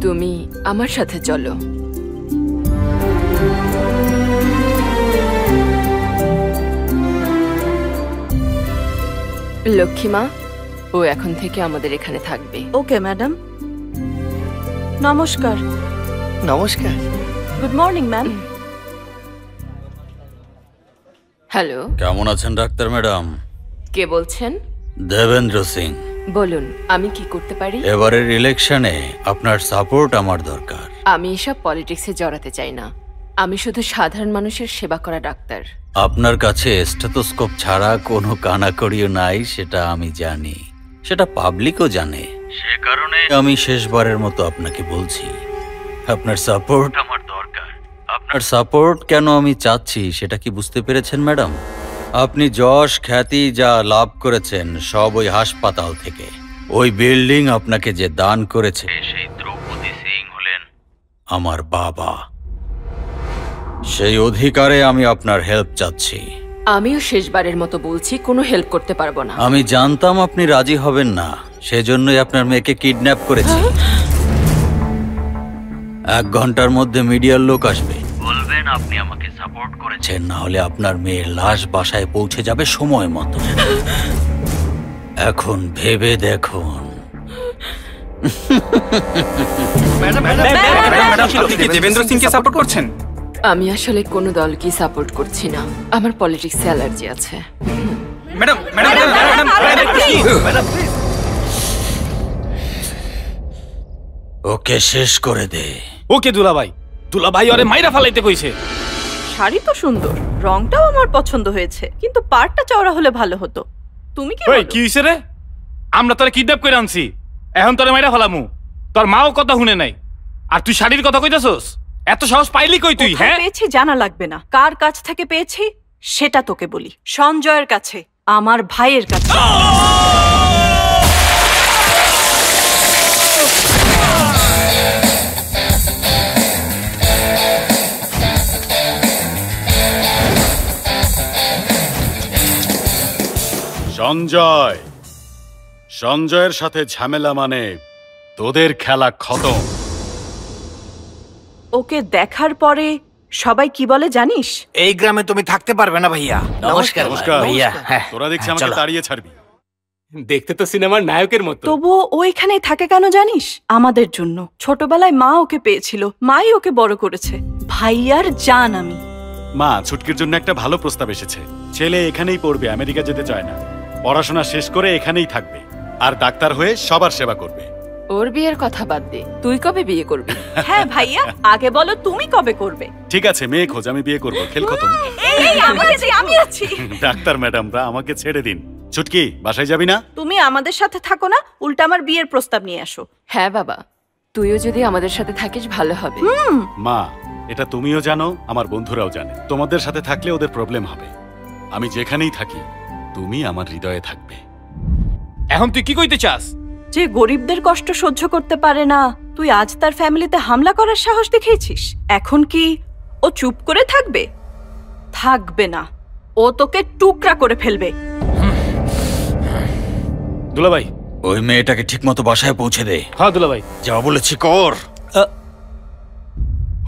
তুমি আমার সাথে চলো। লক্ষ্মীমা, ও এখন থেকে আমাদের এখানে থাকবে। Okay madam. নমস্কার। নমস্কার। Good morning ma'am. হ্যালো, কেমন আছেন ডাক্তার ম্যাডাম? কে বলছেন? দেবেন্দ্র সিং। বলুন, আমি কি করতে পারি? এবারের ইলেকশনে আপনার সাপোর্ট আমার দরকার। আমি এসব পলিটিক্সে জড়াতে চাই না, আমি শুধু সাধারণ মানুষের সেবা করা ডাক্তার। আপনার কাছে স্টেথোস্কোপ ছাড়া কোনো কানাকড়িও নাই, সেটা আমি জানি, সেটা পাবলিকও জানে। সে কারণে আমি শেষবারের মতো আপনাকে বলছি, আপনার সাপোর্ট আমার দরকার। আপনার সাপোর্ট কেন আমি চাচ্ছি সেটা কি বুঝতে পেরেছেন ম্যাডাম? আপনি যশ খ্যাতি যা লাভ করেছেন সব ওই হাসপাতাল থেকে। ওই বিল্ডিং আপনাকে যে দান করেছে সেই দ্রৌপদী সিং হলেন আমার বাবা। সেই অধিকারে আমি আপনার হেল্প চাচ্ছি। আমিও শেষবারের মতো বলছি, কোনো হেল্প করতে পারবো না। আমি জানতাম আপনি রাজি হবেন না, সেজন্যই আপনার মেয়েকে কিডন্যাপ করেছি। 1 ঘন্টার মধ্যে মিডিয়ার লোক আসবে, বলবেন আপনি আমাকে সাপোর্ট করেছেন, না হলে আপনার মেয়ের লাশ বাসায় পৌঁছে যাবে সময় মতো। এখন ভেবে দেখুন। আপনি কি দেবেন্দ্র সিংকে সাপোর্ট করছেন? আমি আসলে কোনো দলকে সাপোর্ট করছি না, আমার পলিটিক্সে অ্যালার্জি আছে। ম্যাডাম, ওকে শেষ করে দে। ওকে দুলাভাই, দুলাভাই ওরে মাইরা ফালাইতে কইছে। শাড়ি তো সুন্দর, রংটাও আমার পছন্দ হয়েছে, কিন্তু পাড়টা চওড়া হলে ভালো হতো। তুমি কি ওই কি হইছে রে? আমরা তোরে কিডন্যাপ করে আনছি, এখন তোরে মাইরা ফালামু। তোর মাও কথা শুনে নাই, আর তুই শাড়ির কথা কইতাছস? এত সাহস পাইলি কই তুই? হ্যাঁ, পেয়েছি জানা লাগবে না, কার কাছ থেকে পেয়েছি সেটা তোকে বলি। সঞ্জয়ের কাছে, আমার ভাইয়ের কাছে। সঞ্জয়ের সাথে ঝামেলা মানে তোদের খেলা খতম। ওকে দেখার পরে সবাই কি বলে জানিস? এই গ্রামে তুমি থাকতে পারবে না ভাইয়া। নমস্কার ভাইয়া। তোরা দেখছি আমাকে তাড়িয়ে ছাড়বি। দেখতে তো সিনেমার নায়কের মতো। তবুও ও এখানে থাকে কেন জানিস? আমাদের জন্য। ছোটবেলায় মা ওকে পেয়েছিল, মাই ওকে বড় করেছে। ভাইয়ার জান আমি। মা, ছুটকির জন্য একটা ভালো প্রস্তাব এসেছে। ছেলে এখানেই পড়বে, আমেরিকা যেতে চায় না। পড়াশোনা শেষ করে এখানেই থাকবে, আর ডাক্তার হয়ে সবার সেবা করবে। ওর বিয়ের কথা বাদ দে, তুই কবে বিয়ে করবি? হ্যাঁ ভাইয়া, আগে বলো তুমি কবে করবে? ঠিক আছে, মেয়ে খোঁজ, আমি বিয়ে করবো। খেল খতম। আমি আছি। ডাক্তার ম্যাডামরা আমাকে ছেড়ে দিন। ছুটকি, বাসায় যাবি না? তুমি আমাদের সাথে থাকো না, উল্টা আমার বিয়ের প্রস্তাব নিয়ে আসো। হ্যাঁ বাবা, তুইও যদি আমাদের সাথে থাকিস ভালো হবে। মা, এটা তুমিও জানো, আমার বন্ধুরাও জানে। তোমাদের সাথে থাকলে ওদের প্রবলেম হবে। আমি যেখানেই থাকি তুমি আমার হৃদয়ে থাকবে। এখন তুই কি কইতে চাস? যে গরিবদের কষ্ট সহ্য করতে পারে না, তুই আজ তার ফ্যামিলিতে হামলা করার সাহস দেখিয়েছিস। এখন কি ও চুপ করে থাকবে? থাকবে না, ও তোকে টুকরা করে ফেলবে। দুলাভাই, ওই মেয়েটাকে ঠিকমতো বাসায় পৌঁছে দে। হ্যাঁ দুলাভাই, যা বলেছি কর।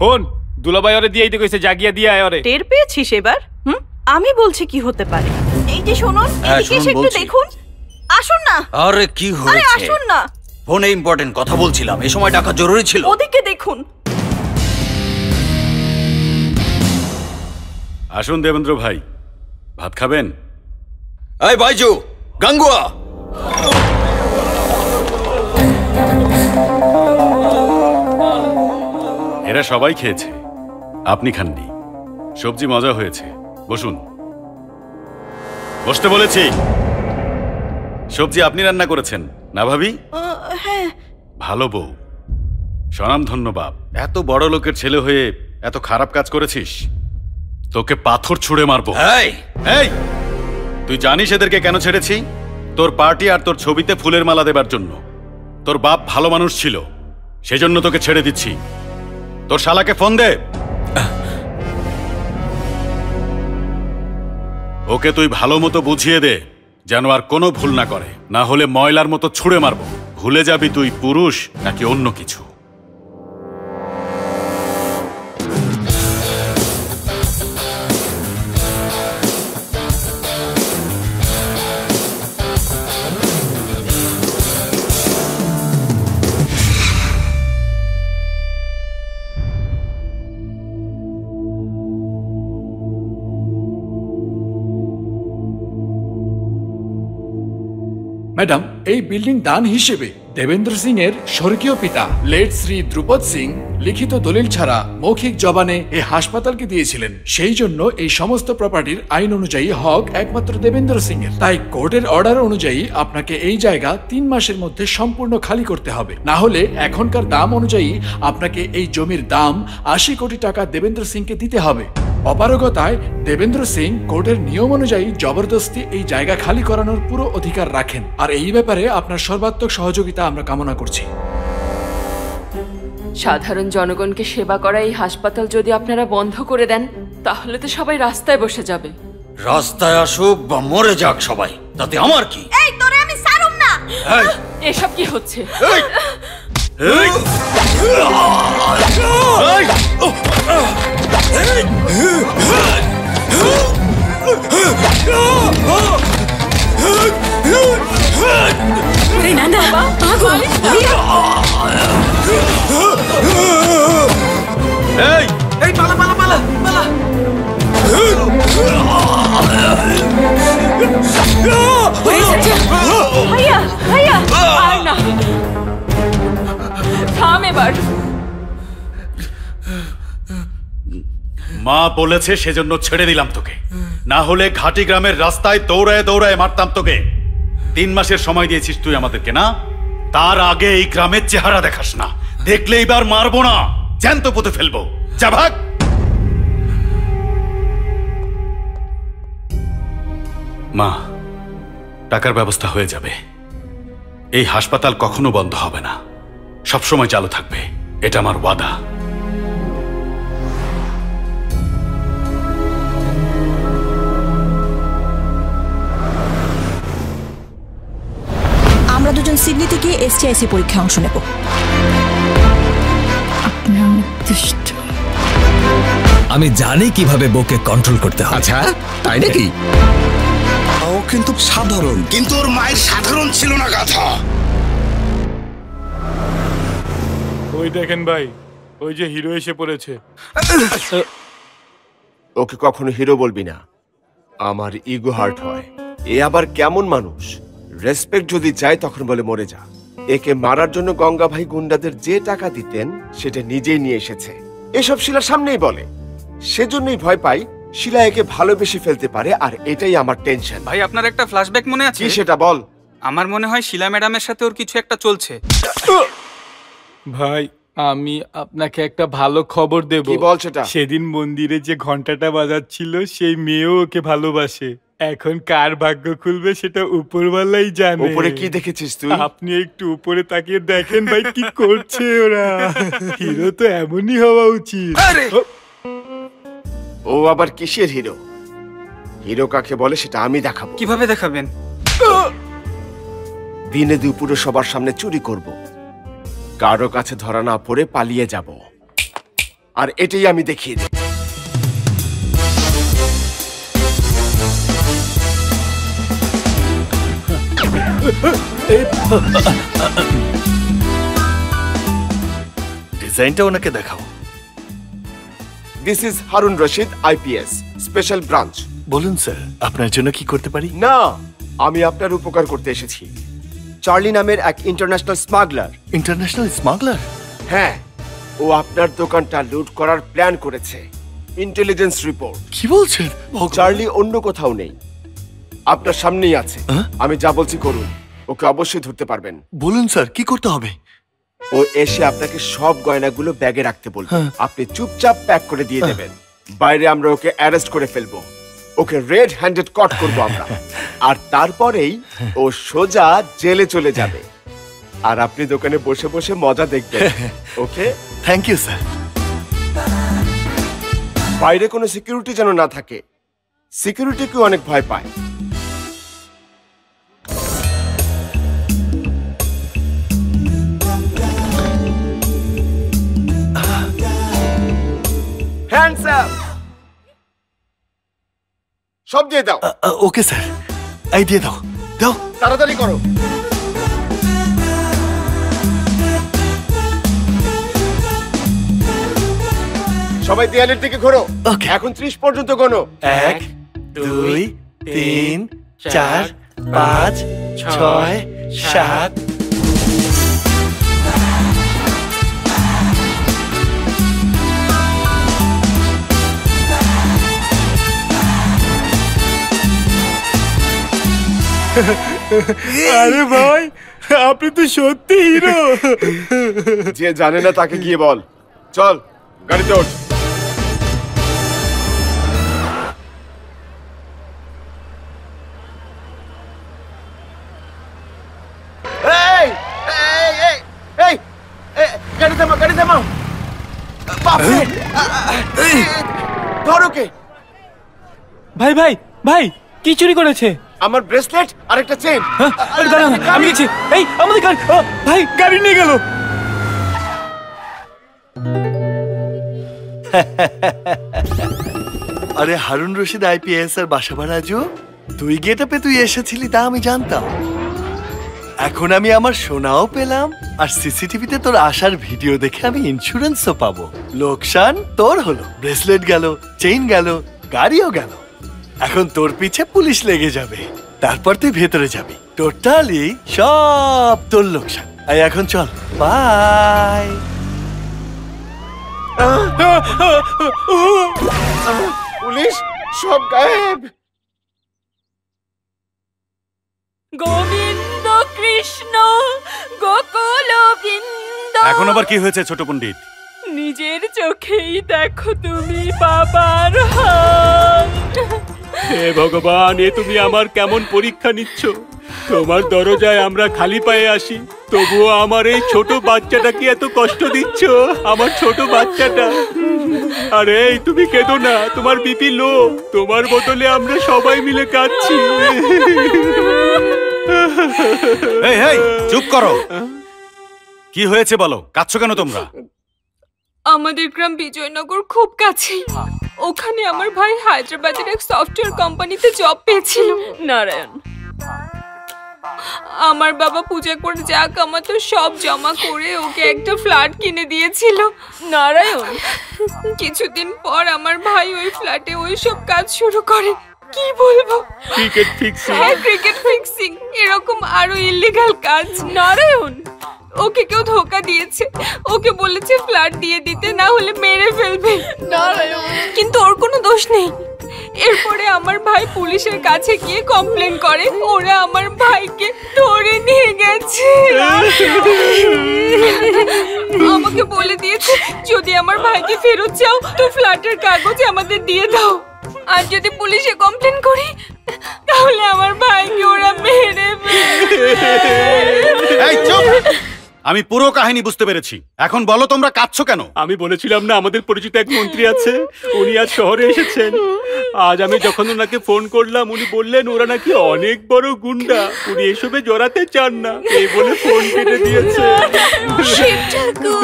হন, দুলাভাই ওরে দিয়েই তো কইছে, জাগিয়া দিয়ে আয় ওরে। টের পেয়েছিস এবার? আমি বলছি কি হতে পারে। এই যে শুনুন, হ্যাঁ, এদিকে এসে একটু দেখুন। আসুন না। আরে কি হয়েছে? আরে আসুন না। ফোনে ইম্পর্টেন্ট কথা বলছিলাম, এই সময় টাকা জরুরি ছিল। ওদিকে দেখুন। আসুন দেবেন্দ্র ভাই, ভাত খাবেন? এই বাইজু, গাঙ্গুয়া, এরা সবাই খেয়েছে, আপনি খাননি। সবজি মজা হয়েছে, বসুন। বসতে বলেছি। সবজি আপনি রান্না করেছেন না ভাবি? হ্যাঁ। ভালো বউ, স্বনামধন্য বাপ। এত বড় লোকের ছেলে হয়ে এত খারাপ কাজ করেছিস, তোকে পাথর ছুঁড়ে মারবো। এই, তুই জানিস এদেরকে কেন ছেড়েছি? তোর পার্টি আর তোর ছবিতে ফুলের মালা দেবার জন্য। তোর বাপ ভালো মানুষ ছিল, সেজন্য তোকে ছেড়ে দিচ্ছি। তোর শালাকে ফোন দে। ওকে তুই ভালো মতো বুঝিয়ে দে যেন আর কোনো ভুল না করে, না হলে ময়লার মতো ছুঁড়ে মারবো। ভুলে যাবি তুই পুরুষ নাকি অন্য কিছু। ম্যাডাম, এই বিল্ডিং দান হিসেবে দেবেন্দ্র সিং এর স্বর্গীয় পিতা লেট শ্রী ধ্রুপদ সিং লিখিত দলিল ছাড়া মৌখিক জবানে এই হাসপাতালকে দিয়েছিলেন। সেই জন্য এই সমস্ত প্রপার্টির আইন অনুযায়ী হক একমাত্র দেবেন্দ্র সিং এর। তাই কোর্টের অর্ডার অনুযায়ী আপনাকে এই জায়গা 3 মাসের মধ্যে সম্পূর্ণ খালি করতে হবে, না হলে এখনকার দাম অনুযায়ী আপনাকে এই জমির দাম 80 কোটি টাকা দেবেন্দ্র সিংকে দিতে হবে। অপারগতায় দেবেন্দ্র সিং কোর্টের নিয়ম অনুযায়ী জবরদস্তি এই জায়গা খালি করানোর পুরো অধিকার রাখেন, আর এই ব্যাপারে আপনার সর্বাত্মক সহযোগিতা আমরা কামনা করছি। সাধারণ জনগণকে সেবা করা এই হাসপাতাল যদি আপনারা বন্ধ করে দেন, তাহলে তো সবাই রাস্তায় বসে যাবে। রাস্তায় আসুক বা মরে যাক সবাই, তাতে আমার কি? এই তোরে আমি সারুম না। এসব কি হচ্ছে? পালা পালা পালা পালা। ভাইয়া ভাইয়া, আর না, থাম এবার। মা বলেছে সেজন্য ছেড়ে দিলাম তোকে, না হলে ঘাটি গ্রামের রাস্তায় দৌড়ায় দৌড়ায় মারতাম তোকে। 3 মাসের সময় দিয়েছিস তুই আমাদেরকে না? তার আগে এই গ্রামের চেহারা দেখাস না, দেখলে এবার মারবো না, জ্যান্ত পুঁতে ফেলবো। যা ভাগ। মা, টাকার ব্যবস্থা হয়ে যাবে। এই হাসপাতাল কখনো বন্ধ হবে না, সবসময় চালু থাকবে, এটা আমার ওয়াদা। আমরা দুজন সিডনিতে গিয়ে STIC পরীক্ষায় অংশ নেব। আমি জানি কিভাবে বউকে কন্ট্রোল করতে হয়। আচ্ছা, তাই নাকি? ও কিন্তু সাধারণ, কিন্তু ওর মায়ের সাধারণ ছিল না গাধা। ওই দেখেন ভাই, ওই যে হিরো এসে পড়েছে। ওকে কখনো হিরো বলবি না, আমার ইগো হার্ট হয়। এ আবার কেমন মানুষ? রেসপেক্ট যদি চাই তখন বলে মরে যা। একে মারার জন্য গঙ্গা ভাই গুন্ডাদের যে টাকা দিতেন সেটা নিজেই নিয়ে এসেছে, এসব শিলার সামনেই বলে। সেজন্যই ভয় পাই শিলা একে ভালোবেসে ফেলতে পারে, আর এটাই আমার টেনশন। ভাই, আপনার একটা ফ্ল্যাশব্যাক মনে আছে? কি সেটা বল। আমার মনে হয় শিলা ম্যাডামের সাথে ওর কিছু একটা চলছে। ভাই, আমি আপনাকে একটা ভালো খবর দেব। কি বল সেটা? সেদিন মন্দিরে যে ঘন্টাটা বাজাচ্ছিল সেই মেয়েও ওকে ভালোবাসে। এখন কার ভাগ্য খুলবে সেটা উপরওয়ালাই জানে। উপরে কি দেখেছিস তুই? আপনি একটু উপরে তাকিয়ে দেখেন ভাই কি করছে ওরা। হিরো তো এমনই হওয়া উচিত। ও আবার কিসের হিরো? হিরো কাকে বলে সেটা আমি দেখাবো। কিভাবে দেখাবেন? দিনে দুপুরে সবার সামনে চুরি করব, কারো কাছে ধরা না পড়ে পালিয়ে যাব, আর এটাই আমি দেখিয়ে দেব। ডিজাইনটা ওনাকে দেখাও। This is Harun Rashid, IPS, special branch. বলুন স্যার, আপনার জন্য কি করতে পারি? না, আমি আপনার উপকার করতে এসেছি। চার্লি নামের এক ইন্টারন্যাশনাল স্মাগলার। International smuggler? হ্যাঁ, ও আপনার দোকানটা লুট করার প্ল্যান করেছে। Intelligence report. কি বলছেন? চার্লি অন্য কোথাও নেই, আপনার সামনেই আছে। আমি যা বলছি করুন, ওকে অবশ্যই ধরতে পারবেন। বলুন স্যার, কি করতে হবে? ও এসে আপনাকে সব গয়নাগুলো ব্যাগে রাখতে বলবে, আপনি চুপচাপ প্যাক করে দিয়ে দেবেন। বাইরে আমরা ওকে অ্যারেস্ট করে ফেলবো, ওকে রেড হ্যান্ডেড কট করবো আমরা, আর তারপরেই ও সোজা জেলে চলে যাবে, আর আপনি দোকানে বসে বসে মজা দেখবেন। ওকে, থ্যাংক ইউ স্যার। বাইরে কোনো সিকিউরিটি যেন না থাকে, সিকিউরিটিকে অনেক ভয় পায়। হ্যান্ডস আপ, সব দিয়ে দাও। ওকে স্যার, এই দিয়ে দাও, দাও তাড়াতাড়ি করো। সবাই দেয়ালের দিকে ঘোরো। এখন 30 পর্যন্ত গোনো। 1 2 3 4 5 6 7। আরে ভাই, আপনি তো সত্যি হিরো। যে জানে না তাকে গিয়ে বল। চল গাড়িতে ওঠ। এই এই এই এই গাড়ি থামাও, গাড়ি থামাও। বাপরে, ধরো কে? ভাই ভাই ভাই, কি চুরি করেছে? আমার ব্রেসলেট আর একটা চেন। আমি গেছি। এই আমাদের গাড়ি, ভাই গাড়ি নিয়ে গেল। আরে হারুন রশিদ আইপিএস আর বাসা ভাড়াজু, তুই গেটআপে তুই এসেছিলি তা আমি জানতাম। এখন আমি আমার সোনাও পেলাম, আর সিসিটিভিতে তোর আসার ভিডিও দেখে আমি ইন্স্যুরেন্সও পাবো। লোকসান তোর হলো, ব্রেসলেট গেল, চেইন গেল, গাড়িও গেল। এখন তোর পিছে পুলিশ লেগে যাবে, তারপর তুই ভেতরে যাবি। টোটালি সব তোর লোকসান। আর এখন চল, বাই। পুলিশ সব গায়েব। গোবিন্দ কৃষ্ণ গোকুল বৃন্দ। এখন আবার কি হয়েছে ছোট পণ্ডিত? নিজের চোখেই দেখো তুমি বাবার হাল। হে ভগবান, এ তুমি আমার কেমন পরীক্ষা নিচ্ছ? তোমার দরজায় আমরা খালি পায়ে আসি, তবুও আমার এই ছোট বাচ্চাটাকে এত কষ্ট দিচ্ছ। আমার ছোট বাচ্চাটা। আরে তুমি কেঁদো না, তোমার বিপি লো, তোমার বদলে আমরা সবাই মিলে কাঁদছি। এই এই চুপ করো, কি হয়েছে বলো, কাঁদছো কেন তোমরা? আমাদের গ্রাম বিজয়নগর খুব কাছেই। ওখানে আমার ভাই হায়দ্রাবাদের এক সফটওয়্যার কোম্পানিতে জব পেয়েছিল। নারায়ণ, আমার বাবা পূজা করে যা কামাতো সব জমা করে ওকে একটা ফ্ল্যাট কিনে দিয়েছিল। নারায়ণ, কিছুদিন পর আমার ভাই ওই ফ্ল্যাটে ওই সব কাজ শুরু করে। কি বলবো, ক্রিকেট ফিক্সিং। হ্যাঁ, ক্রিকেট ফিক্সিং, এরকম আরো ইলিগাল কাজ। নারায়ণ, ওকে কেউ ধোকা দিয়েছে, ওকে বলেছে ফ্ল্যাট দিয়ে দিতে, না হলে মেরে ফেলবে। নারায়ণ, কিন্তু ওর কোনো দোষ নেই। এরপরে আমার ভাই পুলিশের কাছে গিয়ে কমপ্লেন করে, ওরা আমার ভাইকে ধরে নিয়ে গেছে। আমাকে বলে দিয়েছে যদি আমার ভাইকে ফেরত চাও তো ফ্ল্যাটের কাগজ আমাদের দিয়ে দাও, আর যদি পুলিশে কমপ্লেন করি তাহলে আমার ভাইকে ওরা মেরে ফেলবে। আমি পুরো কাহিনী বুঝতে পেরেছি, এখন বলো তোমরা কাঁদছো কেন? আমি বলেছিলাম না আমাদের পরিচিত এক মন্ত্রী আছে, উনি আজ শহরে এসেছেন। আজ আমি যখন ওনাকে ফোন করলাম উনি বললেন ওরা নাকি অনেক বড় গুন্ডা, উনি এসবে জড়াতে চান না, এই বলে ফোন কেটে দিয়েছে।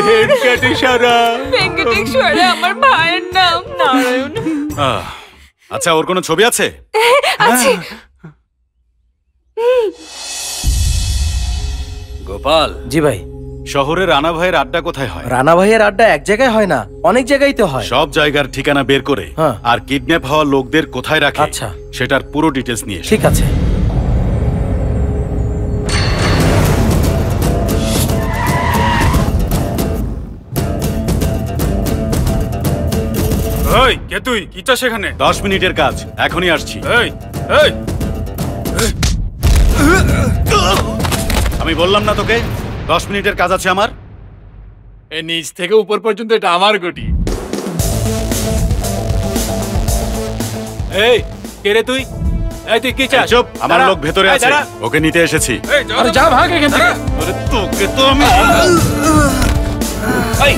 ভেঙ্কটেশ্বরা। ভেঙ্কটেশ্বরা আমার ভাইয়ের নাম। নারায়ণ। আচ্ছা, ওর কোনো ছবি আছে? আছে। গোপাল। জি ভাই। শহরে রানা ভাইয়ের আড্ডা কোথায় হয়? রানা ভাইয়ের আড্ডা এক জায়গায় হয় না, অনেক জায়গায় তো হয়। সব জায়গার ঠিকানা বের করে আর কিডন্যাপ হওয়া লোকদের কোথায় রাখে আচ্ছা সেটার পুরো ডিটেলস নিয়ে এসো। ঠিক আছে। এই কে তুই? কি চাস এখানে? 10 মিনিটের কাজ, এখনই আসছি। এই এই আমি বললাম না তোকে 10 মিনিটের কাজ আছে আমার। এই নিচ থেকে উপর পর্যন্ত এটা আমার গটি। এই কে রে তুই? এই তুই কি চাস? চুপ, আমার লোক ভেতরে আছে, ওকে নিতে এসেছি। আরে যা ভাগ এখান থেকে। আরে তোকে তো আমি এই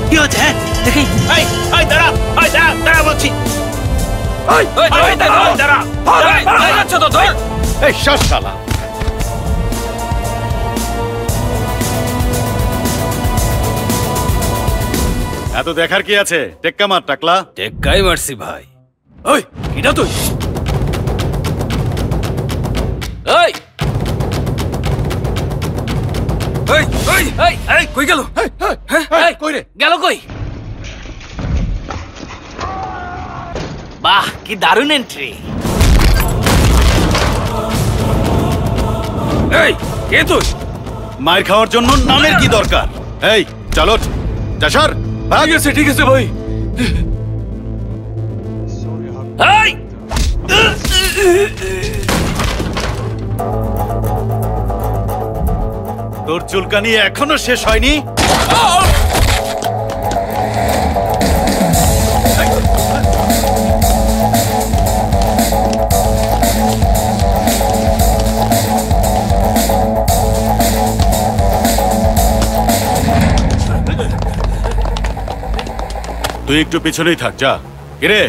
কি হচ্ছে? হ্যাঁ দেখি। এই এই দাঁড়া, এই দাঁড়া দাঁড়া বলছি। এই এই দাঁড়া দাঁড়া দাঁড়া যাচ্ছ তো ধর। এই শালা এত দেখার কি আছে? টেক্কা মার টাকলা। টেক্কাই মারছি ভাই। ওই এটা তুই? এই এই এই এই এই কই গেল? এই কই রে? গেল কই? বাহ কি দারুণ এন্ট্রি। এই কে তুই? মার খাওয়ার জন্য নামের কি দরকার? এই চলো চাষার ভাগ। ঠিক আছে ভাই। এই তোর চুলকানি এখনো শেষ হয়নি? তুই একটু পিছনেই থাক, যা। কিরে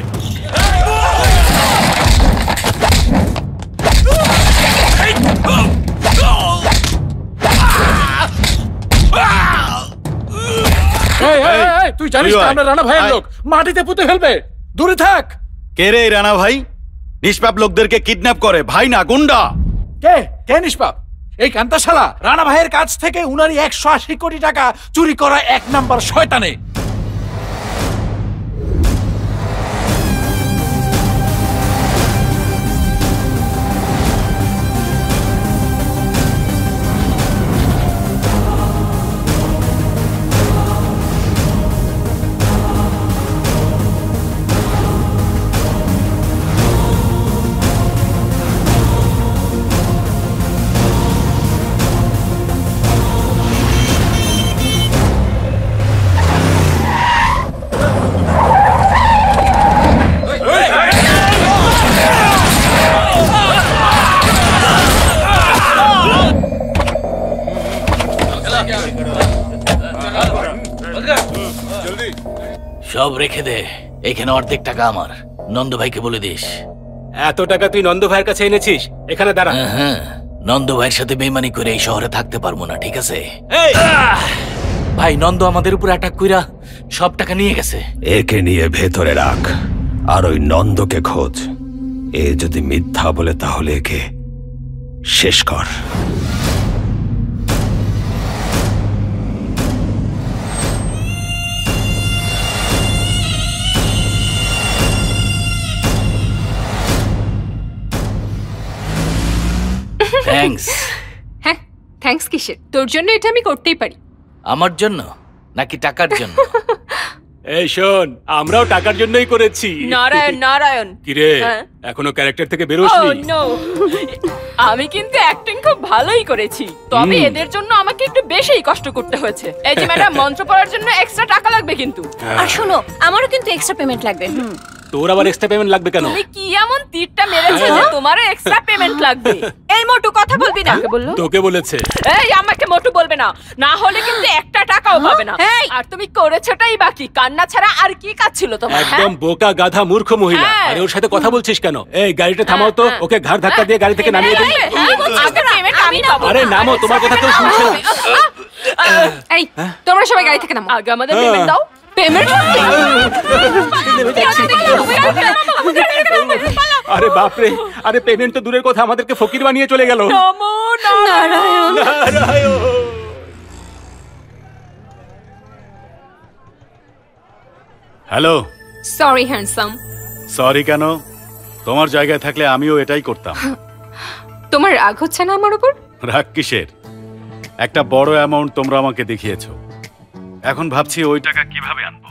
তুই জানিস না আমরা রানা ভাইয়ের লোক, মাটিতে পুঁতে ফেলবে, দূরে থাক। কে রে রানা ভাই? নিষ্পাপ লোকদেরকে কিডন্যাপ করে, ভাই না গুন্ডা। কে কে নিষ্পাপ? এই কান্তাশালা রানা ভাইয়ের কাছ থেকে উনারই 180 কোটি টাকা চুরি করা 1 নাম্বার শয়তানে। সব রেখে দে, এখানে অর্ধেক টাকা আমার। নন্দ ভাইকে বলে দিস। এত টাকা তুই নন্দ ভাইয়ের কাছে এনেছিস? এখানে দাঁড়া। হ্যাঁ, নন্দ ভাইয়ের সাথে বেইমানি করে এই শহরে থাকতে পারবো না, ঠিক আছে? ভাই নন্দ আমাদের উপর অ্যাটাক কইরা সব টাকা নিয়ে গেছে। একে নিয়ে ভেতরে রাখ, আর ওই নন্দকে খোঁজ। এ যদি মিথ্যা বলে তাহলে একে শেষ কর। থ্যাঙ্কস। হ্যাঁ থ্যাঙ্কস কিসের? তোর জন্য এটা আমি করতেই পারি। আমার জন্য নাকি টাকার জন্য? এই শোন, আমরাও টাকার জন্যই করেছি। নারায়ণ নারায়ণ। কিরে এখনো ক্যারেক্টার থেকে বেরোসনি? Oh, no. আমি কিন্তু অ্যাক্টিং খুব ভালোই করেছি, তবে এদের জন্য আমাকে একটু বেশিই কষ্ট করতে হয়েছে। এই যে ম্যাডাম, মন্ত্র পড়ার জন্য এক্সট্রা টাকা লাগবে কিন্তু। আর শোনো, আমারও কিন্তু এক্সট্রা পেমেন্ট লাগবে। তোর আবার এক্সট্রা পেমেন্ট লাগবে কেন? তুমি কি এমন তীরটা মেরেছে যে তোমারও এক্সট্রা পেমেন্ট লাগবে? এই মোটু কথা বলবি না। কাকে বললো? তোকে বলেছে। এই আমাকে মোটু বলবে না, না হলে কিন্তু একটা টাকাও পাবে না। আর তুমি করেছোটাই বাকি, কান্না ছাড়া আর কি কাজ ছিল তোমার? একদম বোকা গাধা মূর্খ মহিলা। আরে ওর সাথে কথা বলছিস কেন? এই গাড়িটা থামাও তো, ওকে ঘাড় ধাক্কা দিয়ে গাড়ি থেকে নামিয়ে দিন। আরে নামো, তোমার কথা কেউ শুনছে না। এই তোমরা সবাই গাড়ি থেকে নামো। আগে আমাদের পেমেন্ট দাও। পেমেন্ট? আরে বাপরে, আরে পেমেন্ট তো দূরের কথা, আমাদেরকে ফকির বানিয়ে চলে গেল। নমো Narayan. Narayan. Hello. Sorry handsome. Sorry কেন? তোমার জায়গায় থাকলে আমিও এটাই করতাম। তোমার রাগ হচ্ছে না আমার উপর? রাগ কিসের? একটা বড় অ্যামাউন্ট তোমরা আমাকে দেখিয়েছো, এখন ভাবছি ওই টাকা কিভাবে আনবো।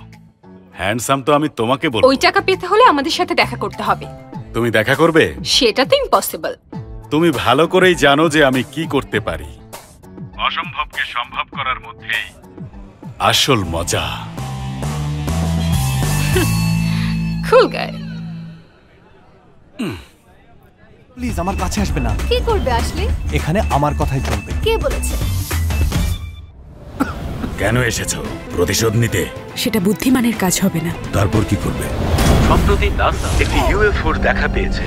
হ্যান্ডসাম তো আমি তোমাকে বলবো। ওই টাকা পেতে হলে আমাদের সাথে দেখা করতে হবে। তুমি দেখা করবে? সেটা তো ইম্পসিবল। তুমি ভালো করেই জানো যে আমি কি করতে পারি। অসম্ভবকে সম্ভব করার মধ্যেই আসল মজা। কুল গায়। প্লিজ আমার কাছে আসবে না। কি করবে আসলে? এখানে আমার কথাই চলবে। কে বলেছে? কেন এসেছো? প্রতিশোধ নিতে? সেটা বুদ্ধিমানের কাজ হবে না। তারপর কি করবে? সম্প্রতি নাসা একটি ইউএফওর দেখা পেয়েছে।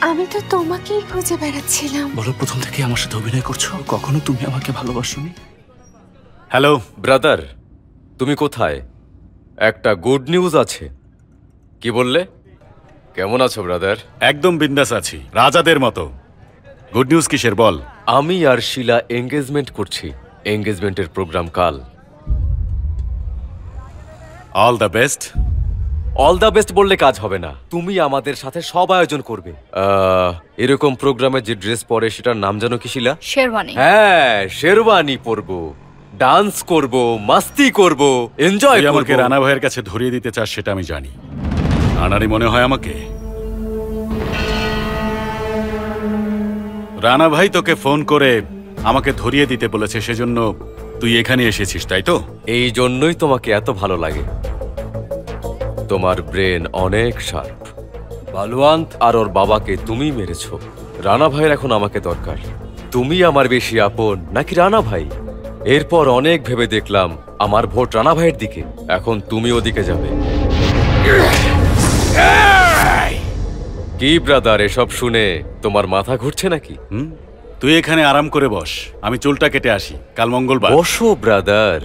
আমি তো তোমাকেই খুঁজে বেড়াচ্ছিলাম। বলো, প্রথম থেকে আমার সাথে অভিনয় করছো? কখনো তুমি আমাকে ভালোবাসোনি? হ্যালো ব্রাদার, তুমি কোথায়? একটা গুড নিউজ আছে। কি বললে? কেমন আছো ব্রাদার? একদম বিন্দাস আছি, রাজাদের মতো। গুড নিউজ কিসের বল? আমি আর শিলা এঙ্গেজমেন্ট করছি। এঙ্গেজমেন্টের প্রোগ্রাম কাল। All the best. All the best বললে কাজ হবে না, তুমি আমাদের সাথে সব আয়োজন করবে। এরকম প্রোগ্রামে যে ড্রেস পরে সেটার নাম জানো কি শিলা? শেরওয়ানি। হ্যাঁ, শেরওয়ানি পরবো, ডান্স করব, মাস্তি করব, এনজয় করব। আমাকে রানা ভাইয়ের কাছে ধরিয়ে দিতে চাস সেটা আমি জানি। আনারই মনে হয় আমাকে। রানা ভাই তোকে ফোন করে আমাকে ধরিয়ে দিতে বলেছে, সেজন্য তুই এখানে এসেছিস, তাই তো? এই জন্যই তোমাকে এত ভালো লাগে। তোমার ব্রেন অনেক শার্প। বালুয়ান্ত আর ওর বাবাকে তুমি মেরেছো। রানা ভাইয়ের এখন আমাকে দরকার। তুমি আমার বেশি আপন নাকি রানা ভাই? এরপর অনেক ভেবে দেখলাম আমার ভোট রানা ভাইয়ের দিকে। এখন তুমি ওদিকে যাবে। কি ব্রাদার, এসব শুনে তোমার মাথা ঘুরছে নাকি? তুই এখানে আরাম করে বস, আমি চুলটা কেটে আসি। কাল মঙ্গলবার। বসো ব্রাদার।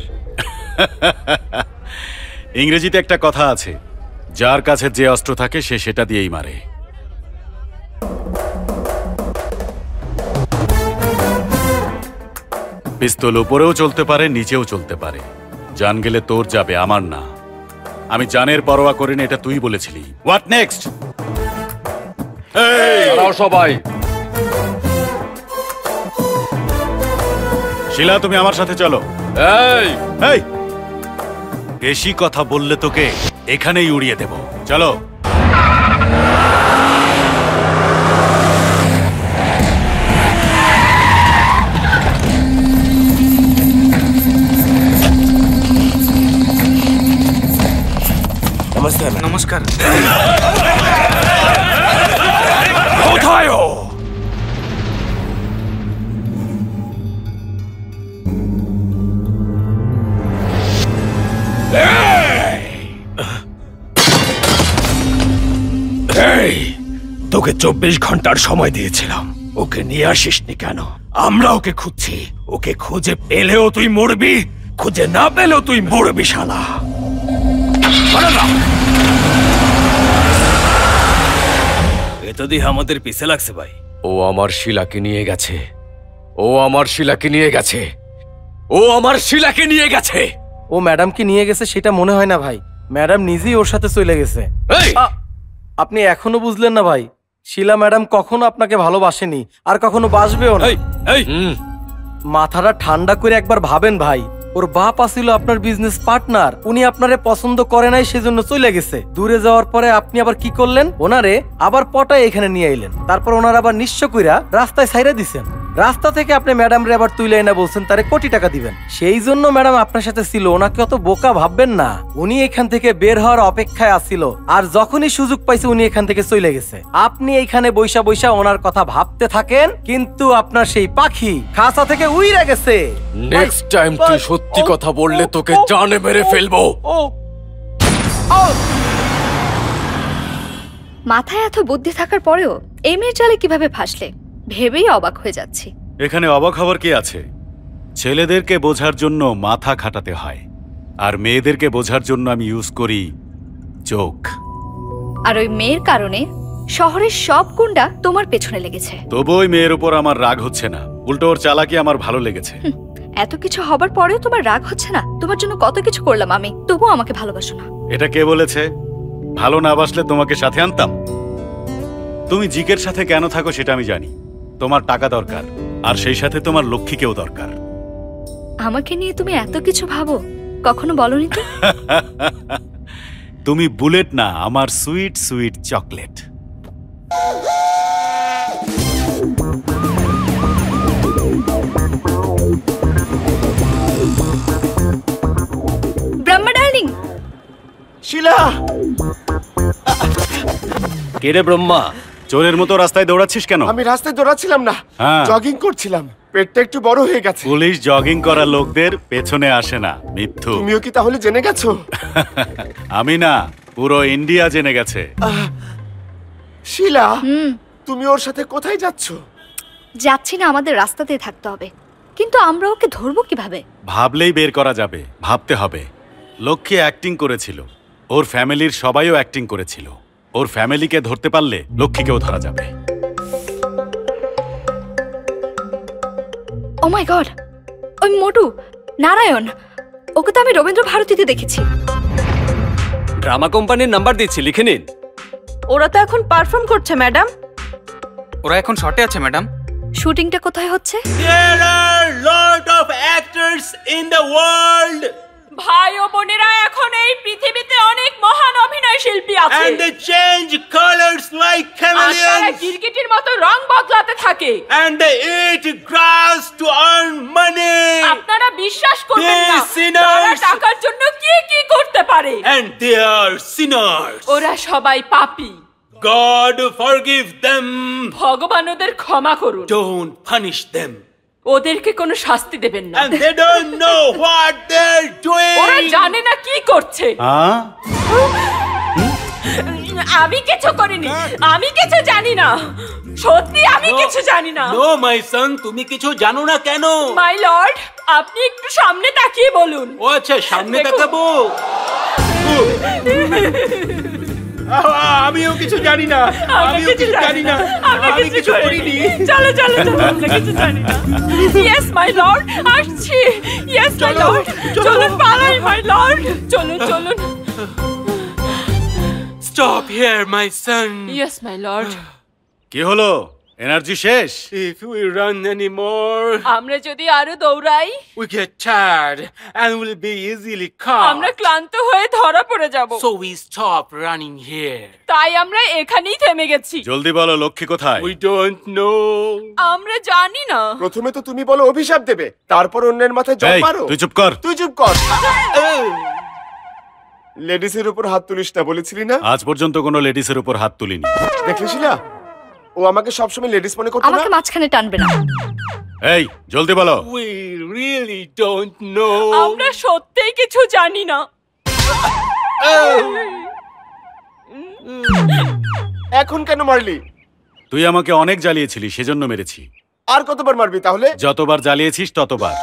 ইংরেজিতে একটা কথা আছে, যার কাছে যে অস্ত্র থাকে সে সেটা দিয়েই মারে। পিস্তল উপরেও চলতে পারে, নিচেও চলতে পারে। জান গেলে তোর যাবে, আমার না। আমি জানের পরোয়া করি না, এটা তুই বলেছিলি। What next? সবাই শিলা, তুমি আমার সাথে চলো। এই এই, বেশি কথা বললে তোকে এখানেই উড়িয়ে দেব। চলো। নমস্কার। নমস্কার। কোথায় ও? এই, তোকে 24 ঘন্টার সময় দিয়েছিলাম, ওকে নিয়ে আসিসনি কেন? আমরা ওকে খুঁজছি। ওকে খুঁজে পেলেও তুই মরবি, খুঁজে না পেলেও তুই মরবি শালা। এতদিন আমাদের পিছে লাগছে ভাই। ও আমার শিলাকে নিয়ে গেছে। ও আমার শিলাকে নিয়ে গেছে। ও আমার শিলাকে নিয়ে গেছে। ও ম্যাডামকে নিয়ে গেছে সেটা মনে হয় না ভাই। ম্যাডাম নিজেই ওর সাথে চলে গেছে। আপনি এখনো বুঝলেন না ভাই? শিলা ম্যাডাম কখনো আপনাকে ভালোবাসেনি, আর কখনো বাসবেও না। মাথাটা ঠান্ডা করে একবার ভাবেন ভাই। ওর বাপ আসিল আপনার বিজনেস পার্টনার, উনি আপনারে পছন্দ করে নাই, সেজন্য চলে গেছে। দূরে যাওয়ার পরে আপনি আবার কি করলেন? ওনারে আবার পটায় এখানে নিয়ে আইলেন, তারপর ওনার আবার নিঃস্ব কইরা রাস্তায় ছাইরা দিছেন। রাস্তা থেকে আপনি ম্যাডাম রে আবার তুলে এনে বলছেন তারে কোটি টাকা দিবেন। সেই জন্য ম্যাডাম আপনার সাথে ছিল। ওনাকে অত বোকা ভাববেন না, উনি এখান থেকে বের হওয়ার অপেক্ষায় আসছিল, আর যখনই সুযোগ পাইছে উনি এখান থেকে চলে গেছে। আপনি এইখানে বৈশা বৈশা ওনার কথা ভাবতে থাকেন, কিন্তু আপনার সেই পাখি খাঁচা থেকে উইরা গেছে। নেক্সট টাইম তুই সত্যি কথা বললে তোকে জানে মেরে ফেলবো। মাথায় এত বুদ্ধি থাকার পরেও এই মেয়ের জালে কিভাবে ফাঁসলে ভেবেই অবাক হয়ে যাচ্ছি। এখানে অবাক হবার কি আছে? ছেলেদেরকে বোঝার জন্য মাথা খাটাতে হয়, আর মেয়েদেরকে বোঝার জন্য আমি ইউজ করি চোখ। আর ওই মেয়ের কারণে শহরের সব গুন্ডা তোমার পেছনে লেগেছে। তবু ওই মেয়ের উপর আমার রাগ হচ্ছে না, উল্টো ওর চালাকি আমার ভালো লেগেছে। এত কিছু হবার পরেও তোমার রাগ হচ্ছে না? তোমার জন্য কত কিছু করলাম আমি, তবুও আমাকে ভালোবাসো না। এটা কে বলেছে? ভালো না বাসলে তোমাকে সাথে আনতাম? তুমি জিকের সাথে কেন থাকো সেটা আমি জানি। তোমার টাকা দরকার, আর সেই সাথে তোমার লক্ষ্মীকেও দরকার। আমাকে নিয়ে তুমি এত কিছু ভাবো, কখনো বলনি তো? তুমি বুলেট না, আমার sweet sweet chocolate. Brahma darling. Shila! কে রে ব্রহ্মা? চোরের মতো রাস্তায় দৌড়াচ্ছিস কেন? আমি রাস্তায় দৌড়াচ্ছিলাম না, হ্যাঁ। জগিং করছিলাম। পেটটা একটু বড় হয়ে গেছে। পুলিশ জগিং করা লোকদের পেছনে আসে না, মিথ্যু। তুমিও কি তাহলে জেনে গেছো? আমি না, পুরো ইন্ডিয়া জেনে গেছে। শিলা, তুমি ওর সাথে কোথায় যাচ্ছ? যাচ্ছি না, আমাদের রাস্তাতেই থাকতে হবে। কিন্তু আমরা ওকে ধরবো কিভাবে? ভাবলেই বের করা যাবে, ভাবতে হবে। লক্ষ্মী অ্যাক্টিং করেছিল, ওর ফ্যামিলির সবাইও অ্যাক্টিং করেছিল। ওর ফ্যামিলিকে ধরতে পারলে লক্ষ্মীকেও ধরা যাবে। ও মাই গড, ওই মোটু, নারায়ণ, ওকে তো আমি রবীন্দ্র ভারতীতে দেখেছি। ড্রামা কোম্পানির নাম্বার দিচ্ছি, লিখে নিন। ওরা তো এখন পারফর্ম করছে ম্যাডাম। ওরা এখন শর্টে আছে ম্যাডাম। শুটিংটা কোথায় হচ্ছে? There are lot of actors in the world ভাই ও বোনেরা, এখন এই পৃথিবীতে অনেক মহান অভিনয় শিল্পী আছে। and they change colors like আর তারা chameleons গিরগিটির মতো রং বদলাতে থাকে। and they eat grass to earn money আপনারা বিশ্বাস করবেন না, These sinners- তারা টাকার জন্য কি কি করতে পারে। and they are sinners. ওরা সবাই পাপী। God forgive them. ভগবান ওদের ক্ষমা করুন। Don't punish them. ওদেরকে কোনো শাস্তি দেবেন না। And they don't know what they're doing. ওরা জানে না কি করছে। আমি কিছু করিনি, আমি কিছু জানি না, সত্যি আমি কিছু জানি না। No my son, তুমি কিছু জানো না কেন? মাই লর্ড, আপনি একটু সামনে তাকিয়ে বলুন। ও আচ্ছা, সামনে দেখুন। তাকাবো। আমিও কিছু জানি না, আমিও কিছু জানি না, আমি কিছু করিনি। চলো চলো চলো, আমরা কিছু জানি না। ইয়েস মাই লর্ড, আসছি। ইয়েস মাই লর্ড, চলুন পালাই মাই লর্ড, চলুন চলুন। Stop here my son. Yes my lord. কি হলো? এনার্জি শেষ? If we run anymore, আমরা যদি আরো দৌড়াই, we get tired and will be easily caught. আমরা ক্লান্ত হয়ে ধরা পড়ে যাব। So we stop running here. তাই আমরা এখানেই থেমে গেছি। জলদি বলো, লক্ষ্মী কোথায়? We don't know. আমরা জানি না। প্রথমে তো তুমি বলো অভিশাপ দেবে, তারপর অন্যের মাথায় জল এই, মারো। তুই চুপ কর। তুই চুপ কর। লেডিসের উপর হাত তুলিস না বলেছিলি না? আজ পর্যন্ত কোনো লেডিসের উপর হাত তুলিনি। দেখলিস না, ও আমাকে সবসময় লেডিস মনে করতো না। আমাকে মাঝখানে টানবে না। এই, জলদি বলো। We really don't know. আমরা সত্যিই কিছু জানি না। এখন কেন মারলি? তুই আমাকে অনেক জ্বালিয়েছিলি, সেজন্য মেরেছি। আর কতবার মারবি তাহলে? যতবার জ্বালিয়েছিস ততবার।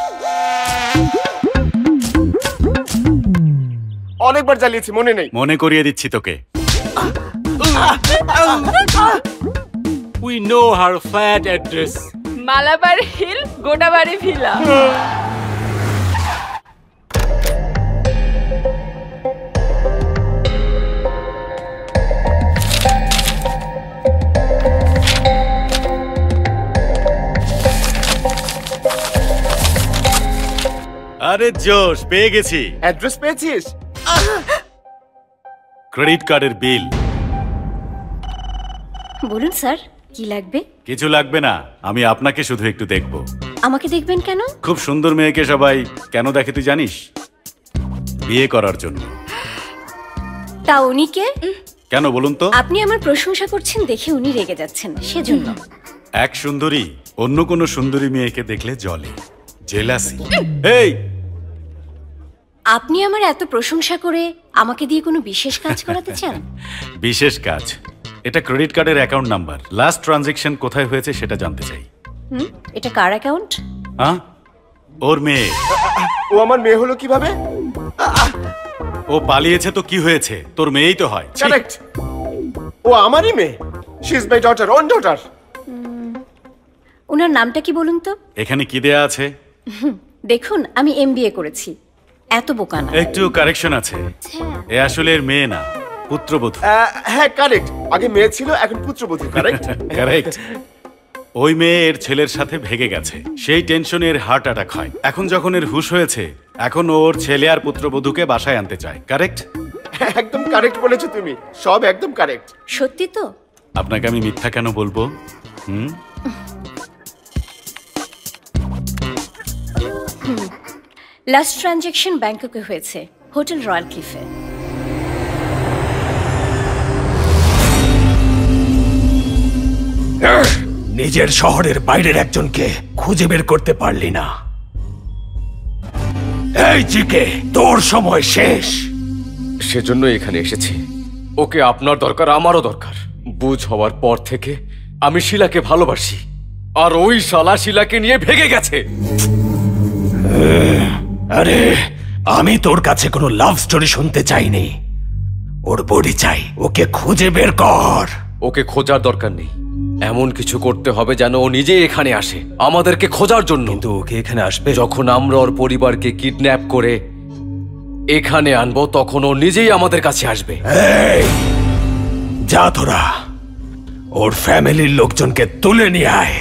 অনেকবার জ্বালিয়েছি, মনে নেই। মনে করিয়ে দিচ্ছি তোকে। We know her flat address. Malabar hill, গোটাবাড়ি ভিলা। আরে জোশ, পেয়ে গেছি। অ্যাড্রেস পেয়েছিস? ক্রেডিট কার্ডের বিল। বলুন স্যার, কি লাগবে? কিছু লাগবে না, আমি আপনাকে শুধু একটু দেখব। আমাকে দেখবেন কেন? খুব সুন্দর মেয়েকে সবাই কেন দেখে তুই জানিস? বিয়ে করার জন্য। তা উনি কে? কেন বলুন তো? আপনি আমার প্রশংসা করছেন দেখে উনি রেগে যাচ্ছেন, সেজন্য। এক সুন্দরী অন্য কোনো সুন্দরী মেয়েকে দেখলে জ্বলে, জেলাসি। এই, আপনি আমার এত প্রশংসা করে আমাকে দিয়ে কোনো বিশেষ কাজ করাতে চান? বিশেষ কাজ? এটা ক্রেডিট কার্ডের অ্যাকাউন্ট নাম্বার। লাস্ট ট্রানজ্যাকশন কোথায় হয়েছে সেটা জানতে চাই। এটা কার অ্যাকাউন্ট? হ্যাঁ, ওর মেয়ে। ও আমার মেয়ে হলো কিভাবে? ও পালিয়েছে তো কি হয়েছে? তোর মেয়েই তো হয়। কারেক্ট, ও আমারই মেয়ে। She is my daughter, own daughter. ওনার নামটা কি বলুন তো? এখানে কি দেয়া আছে? দেখুন আমি MBA করেছি, এত বোকা না। একটু কারেকশন আছে, এ আসলে এর মেয়ে না, পুত্রবধূ। হ্যাঁ কারেক্ট, আগে মেয়ে ছিল এখন পুত্রবধূ। Correct correct. ওই মেয়ে এর ছেলের সাথে ভেগে গেছে, সেই টেনশনে এর হার্ট অ্যাটাক হয়। এখন যখন এর হুঁশ হয়েছে, এখন ওর ছেলে আর পুত্রবধূকে বাসায় আনতে চায়। কারেক্ট? একদম কারেক্ট বলেছো তুমি, সব একদম কারেক্ট। সত্যি তো? আপনাকে আমি মিথ্যা কেন বলবো? লাস্ট ট্রানজ্যাকশন ব্যাংককে হয়েছে, হোটেল রয়্যাল ক্লিফে। নিজের শহরের বাইরের একজনকে খুঁজে বের করতে পারলি না। এই জিকে, তোর সময় শেষ। সেজন্য এখানে এসেছি। ওকে আপনার দরকার, আমারও দরকার। বুঝ হওয়ার পর থেকে আমি শিলাকে ভালোবাসি, আর ওই শালা শিলাকে নিয়ে ভেগে গেছে। আরে আমি তোর কাছে কোনো লাভ স্টোরি শুনতে চাইনি, ওর বডি চাই। ওকে খুঁজে বের কর। ওকে খোঁজার দরকার নেই, এমন কিছু করতে হবে যেন ও নিজেই এখানে আসে আমাদেরকে খোঁজার জন্য। কিন্তু ওকে এখানে আসবে যখন আমরা ওর পরিবারকে কিডন্যাপ করে এখানে আনবো, তখন ও নিজেই আমাদের কাছে আসবে। এই যা, তোরা ওর ফ্যামিলির লোকজনকে তুলে নিয়ে আয়,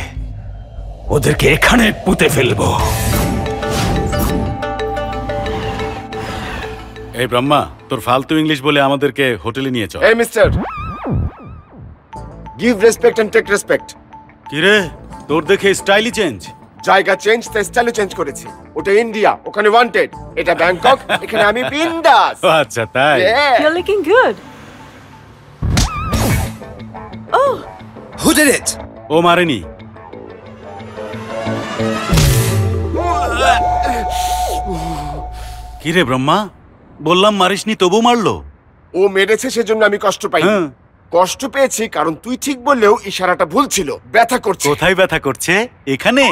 ওদেরকে এখানে পুঁতে ফেলবো। এই ব্রহ্মা, তোর ফালতু ইংলিশ বলে আমাদেরকে হোটেলে নিয়ে চল। এই mister, give respect and take respect. কি রে, তোর দেখে স্টাইলই চেঞ্জ। জায়গা চেঞ্জ, তাই স্টাইলও চেঞ্জ করেছি। ওটা ইন্ডিয়া, ওখানে ওয়ান্টেড। এটা ব্যাংকক, এখানে আমি বিন্দাস। আচ্ছা তাই? You're looking good. Oh, Who did it? ও মারেনি। কি রে ব্রহ্মা, বললাম মারিসনি, তবু মারলো। ও মেরেছে, সেজন্য আমি কষ্ট পাই। কষ্ট পেয়েছি কারণ তুই ঠিক বললেও ইশারাটা ভুল ছিল। ব্যথা করছে। কোথায় ব্যথা করছে? এখানে।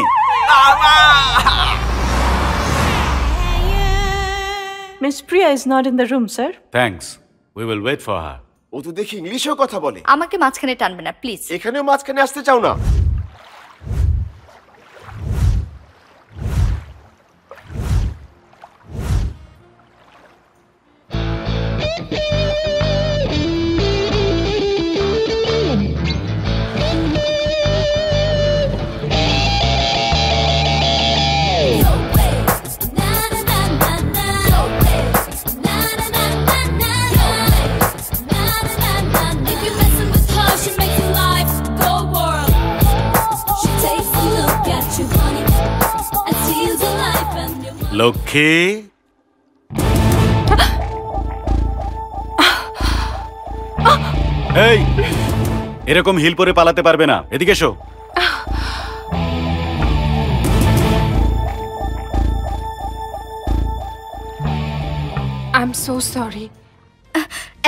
Miss Priya is not in the room, sir. Thanks, we will wait for her. ও তো দেখি ইংলিশেও কথা বলে। আমাকে মাঝখানে টানবে না প্লিজ। এখানেও মাঝখানে আসতে চাও না? লক্ষ্মী, এই এরকম হিল পরে পালাতে পারবে না, এদিকে এসো। I am so sorry.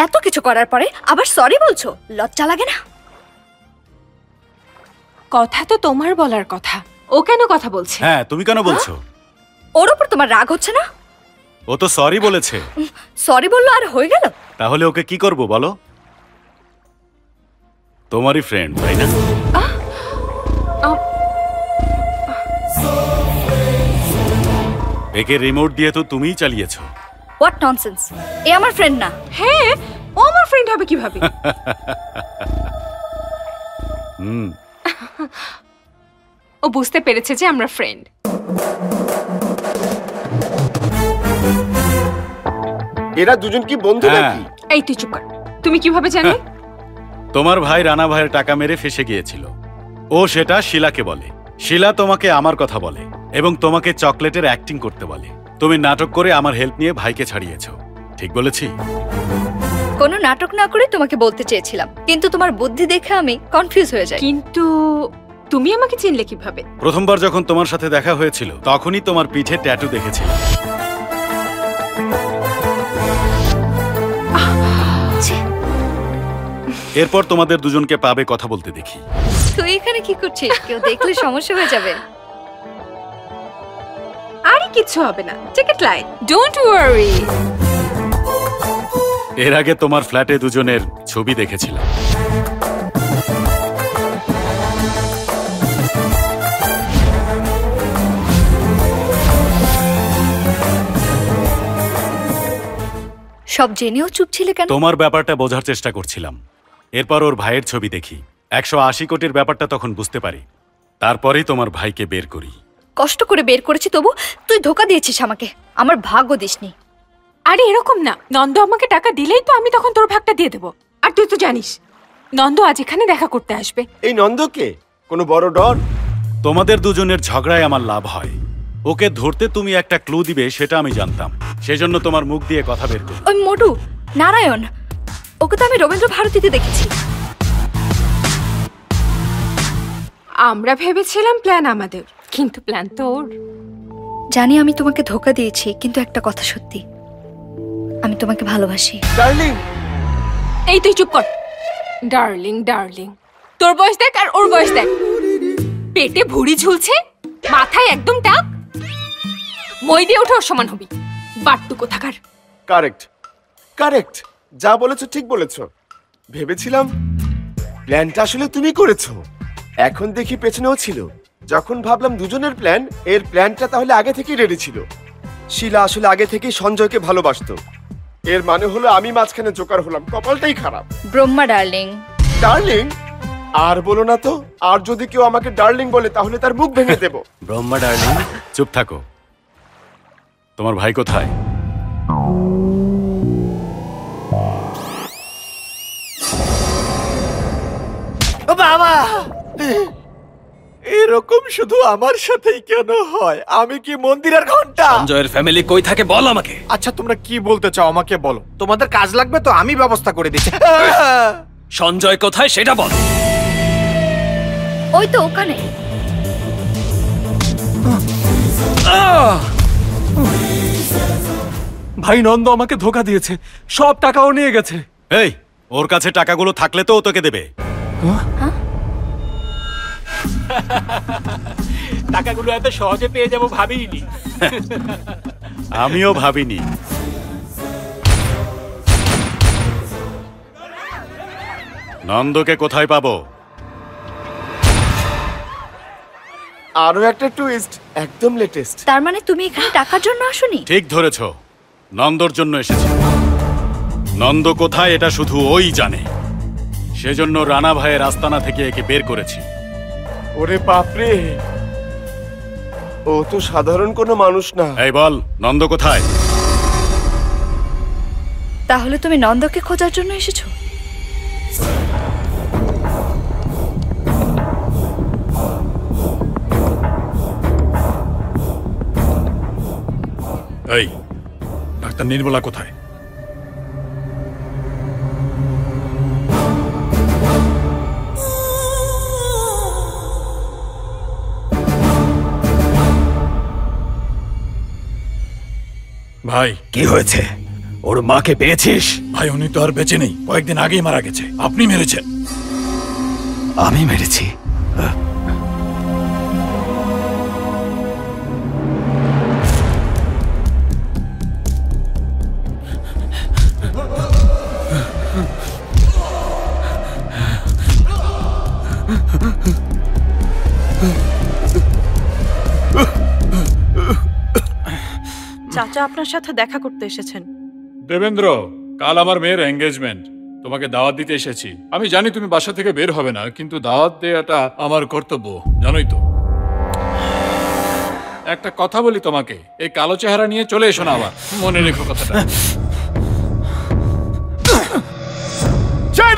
এত কিছু করার পরে আবার সরি বলছো? লজ্জা লাগে না? কথা তো তোমার বলার কথা, ও কেন কথা বলছে? হ্যাঁ, তুমি কেন বলছো? ওর উপর তোমার রাগ হচ্ছে না? ও তো সরি বলেছে। সরি বললো আর হয়ে গেল? তাহলে ওকে কি করব বলো? তোমারই ফ্রেন্ড, তাই না? একে রিমোট দিয়ে তো তুমিই চালিয়েছো। What nonsense! এ আমার ফ্রেন্ড না। হ্যাঁ, ও আমার ফ্রেন্ড হবে কিভাবে? ও বুঝতে পেরেছে যে আমরা ফ্রেন্ড। এরা দুজন কি বন্ধু নাকি? এই তুই চুপ কর। তুমি কিভাবে জানলে? তোমার ভাই রানা ভাইয়ের টাকা মেরে ফেসে গিয়েছিল, ও সেটা শিলাকে বলে। শিলা তোমাকে আমার কথা বলে এবং তোমাকে চকলেটের অ্যাক্টিং করতে বলে। তুমি নাটক করে আমার হেল্প নিয়ে ভাইকে ছাড়িয়েছো, ঠিক বলেছি? কোনো নাটক না করে তোমাকে বলতে চেয়েছিলাম, কিন্তু তোমার বুদ্ধি দেখে আমি কনফিউজ হয়ে যাই। কিন্তু তুমি আমাকে চিনলে কিভাবে? প্রথমবার যখন তোমার সাথে দেখা হয়েছিল তখনই তোমার পিঠে ট্যাটু দেখেছিলাম। এরপর তোমাদের দুজনকে পাবে কথা বলতে দেখি। তুই এখানে কি করছিস? কেউ দেখলে সমস্যা হয়ে যাবে। আরে কিছু হবে না, টিকেট লাইন, ডোন্ট ওয়ারি। এর আগে তোমার ফ্ল্যাটে দুজনের ছবি দেখেছিলাম। সব জেনেও চুপ ছিলে কেন? তোমার ব্যাপারটা বোঝার চেষ্টা করছিলাম। এরপর ওর ভাইয়ের ছবি দেখি, 180 কোটির ব্যাপারটা তখন বুঝতে পারি। তারপরেই তোমার ভাইকে বের করি। কষ্ট করে বের করেছি, তবু তুই ধোকা দিয়েছিস আমাকে। আমার ভাগ্য দিসনি। আরে এরকম না, নন্দ আমাকে টাকা দিলেই তো আমি তখন তোর ভাগটা দিয়ে দেবো। আর তুই তো জানিস নন্দ আজ এখানে দেখা করতে আসবে। এই নন্দকে কোনো বড় ডর? তোমাদের দুজনের ঝগড়ায় আমার লাভ হয়। ওকে ধরতে তুমি একটা ক্লু দিবে সেটা আমি জানতাম, সেজন্য তোমার মুখ দিয়ে কথা বের করি। ওই মোটু, নারায়ণ, ওকে তো আমি রবীন্দ্র ভারতীতে দেখেছি। আমরা ভেবেছিলাম প্ল্যান আমাদের, কিন্তু প্ল্যান তো ওর। জানি আমি তোমাকে ধোকা দিয়েছি, কিন্তু একটা কথা সত্যি, আমি তোমাকে ভালোবাসি। ডার্লিং। এই তুই চুপ কর। ডার্লিং ডার্লিং, তোর বয়স দেখ আর ওর বয়স দেখ। পেটে ভুঁড়ি ঝুলছে, মাথায় একদম টাক, মই দিয়ে ওঠে ওর সমান হবি। বাট্টু কোথাকার। কারেক্ট কারেক্ট, যা বলেছো ঠিক বলেছো। ভেবেছিলাম প্ল্যানটা আসলে তুমি করেছো, এখন দেখি পেছনেও ছিল। যখন ভাবলাম দুজনের প্ল্যান, এর প্ল্যানটা তাহলে আগে থেকেই রেডি ছিল। শিলা আসলে আগে থেকেই সঞ্জয়কে ভালোবাসতো। এর মানে হলো আমি মাঝখানে জোকার হলাম, কপালটাই খারাপ। ব্রহ্মা ডার্লিং। ডার্লিং? আর বলো না তো, আর যদি কেউ আমাকে ডার্লিং বলে তাহলে তার মুখ ভেঙে দেব। ব্রহ্মা ডার্লিং। চুপ থাকো। তোমার ভাই কোথায়? ও বাবা, এরকম শুধু আমার সাথেই কেন হয়? আমি কি মন্দিরের ঘন্টা? সঞ্জয়ের ফ্যামিলি কই থাকে বল আমাকে। আচ্ছা তোমরা কি বলতে চাও আমাকে বলো। তোমাদের কাজ লাগবে তো আমি ব্যবস্থা করে দিচ্ছি। সঞ্জয় কোথায় সেটা বল। ওই তো ওখানে। ভাই নন্দ আমাকে ধোকা দিয়েছে, সব টাকাও নিয়ে গেছে। এই, ওর কাছে টাকাগুলো থাকলে তো ও তোকে দেবে। টাকাগুলো এত সহজে পেয়ে যাবো ভাবিনি। আমিও ভাবিনি। নন্দকে কোথায় পাবো? আরো একটা টুইস্ট, একদম লেটেস্ট। তার মানে তুমি এখানে টাকার জন্য আসোনি? ঠিক ধরেছো, নন্দর জন্য এসেছি। নন্দ কোথায় এটা শুধু ওই জানে, সেজন্য রানা ভাইয়ের আস্তানা থেকে একে বের করেছি। ওরে বাপরে, ও তো সাধারণ কোনো মানুষ না। এই বল, নন্দ কোথায়? তাহলে তুমি নন্দকে খোঁজার জন্য এসেছো? এই, ডাক্তার নির্মলা কোথায়? ভাই কি হয়েছে? ওর মাকে পেয়েছিস? ভাই উনি তো আর বেঁচে নেই, কয়েকদিন আগেই মারা গেছে। আপনি মেরেছেন। আমি মেরেছি? চাচা আপনার সাথে দেখা করতে এসেছেন। দেবেন্দ্র, কাল আমার মেয়ের এঙ্গেজমেন্ট, তোমাকে দাওয়াত দিতে এসেছি। আমি জানি তুমি বাসা থেকে বের হবে না, কিন্তু দাওয়াত দেওয়াটা আমার কর্তব্য, জানোই তো। একটা কথা বলি তোমাকে, এই কালো চেহারা নিয়ে চলে এসো না আবার, মনে রেখো কথাটা।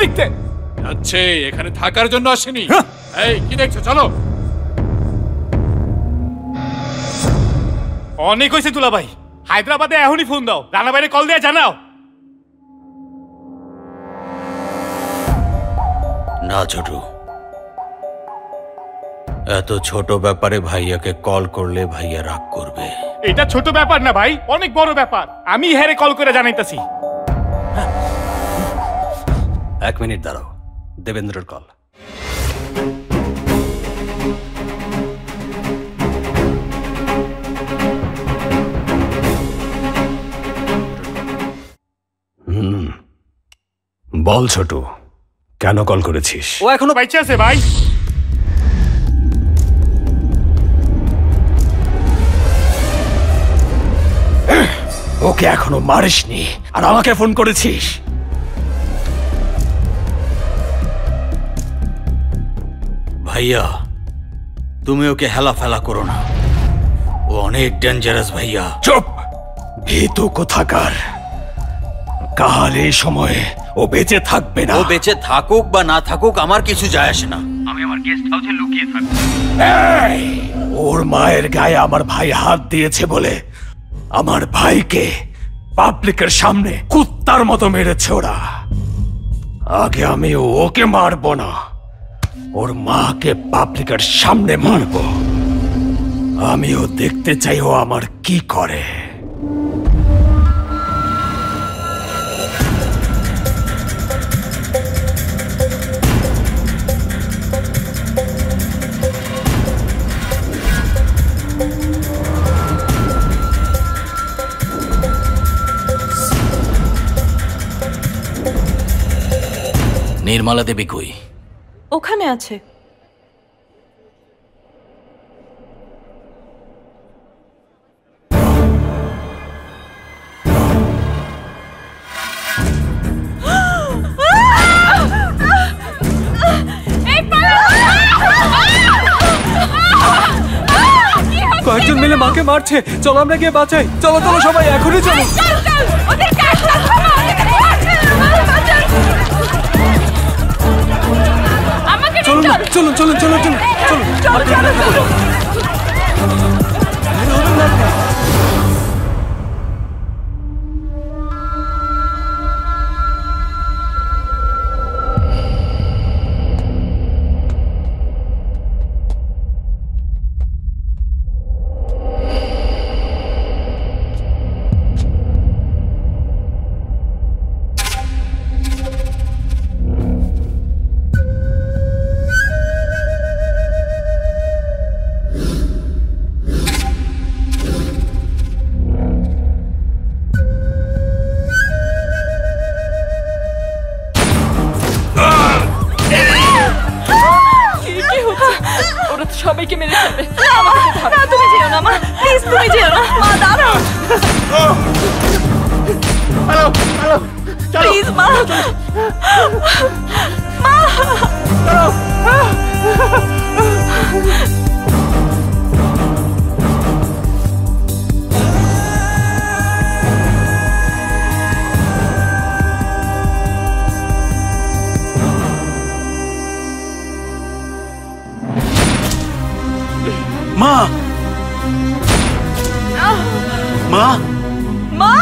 দেখতে আচ্ছা, এখানে থাকার জন্য আসেনি। এই কি দেখছো, চলো। অনেক হয়েছে তুলা ভাই, হায়দ্রাবাদে এখনই ফোন দাও, রানা বাইরে কল দিয়ে জানাও। না ছোটু, এত ছোট ব্যাপারে ভাইয়াকে কল করলে ভাইয়া রাগ করবে। এটা ছোট ব্যাপার না ভাই, অনেক বড় ব্যাপার। আমি হ্যারে কল করে জানাইতাছি। 1 মিনিট দাঁড়াও, দেবেন্দ্রর কল। বল ছোটু, কেন কল করেছিস? ও এখনো বাইচে আছে ভাই। ওকে এখনো মারিসনি আর আমাকে ফোন করেছিস? ভাইয়া তুমি ওকে হেলা ফেলা করো না, ও অনেক ডেঞ্জারাস ভাইয়া। চুপ, ভীতু কোথাকার। কাল এই সময়ে ও বেঁচে থাকবে না। ও বেঁচে থাকুক বা না থাকুক আমার কিছু যায় আসে না। আমি আমার গেস্ট হাউসে লুকিয়ে থাকবো। এই, ওর মায়ের গায়ে আমার ভাই হাত দিয়েছে বলে আমার ভাইকে পাবলিকের সামনে কুত্তার মতো মেরেছে ওরা। আগে আমি ওকে মারবো না, ওর মাকে পাবলিকের সামনে মারবো। আমিও দেখতে চাই ও আমার কি করে। নির্মলা দেবী কই? ওখানে আছে। কয়েকজন মিলে মাকে মারছে, চলো আমরা গিয়ে বাঁচাই। চলো চলো সবাই, এখনই চলো। চলুন চলুন চলুন চলুন চলুন। সবাইকে মেরে ফেলবে। না তুমি যেও না মা, প্লিজ তুমি যেও না মা, দাঁড়াও প্লিজ মা, মা মা মা মা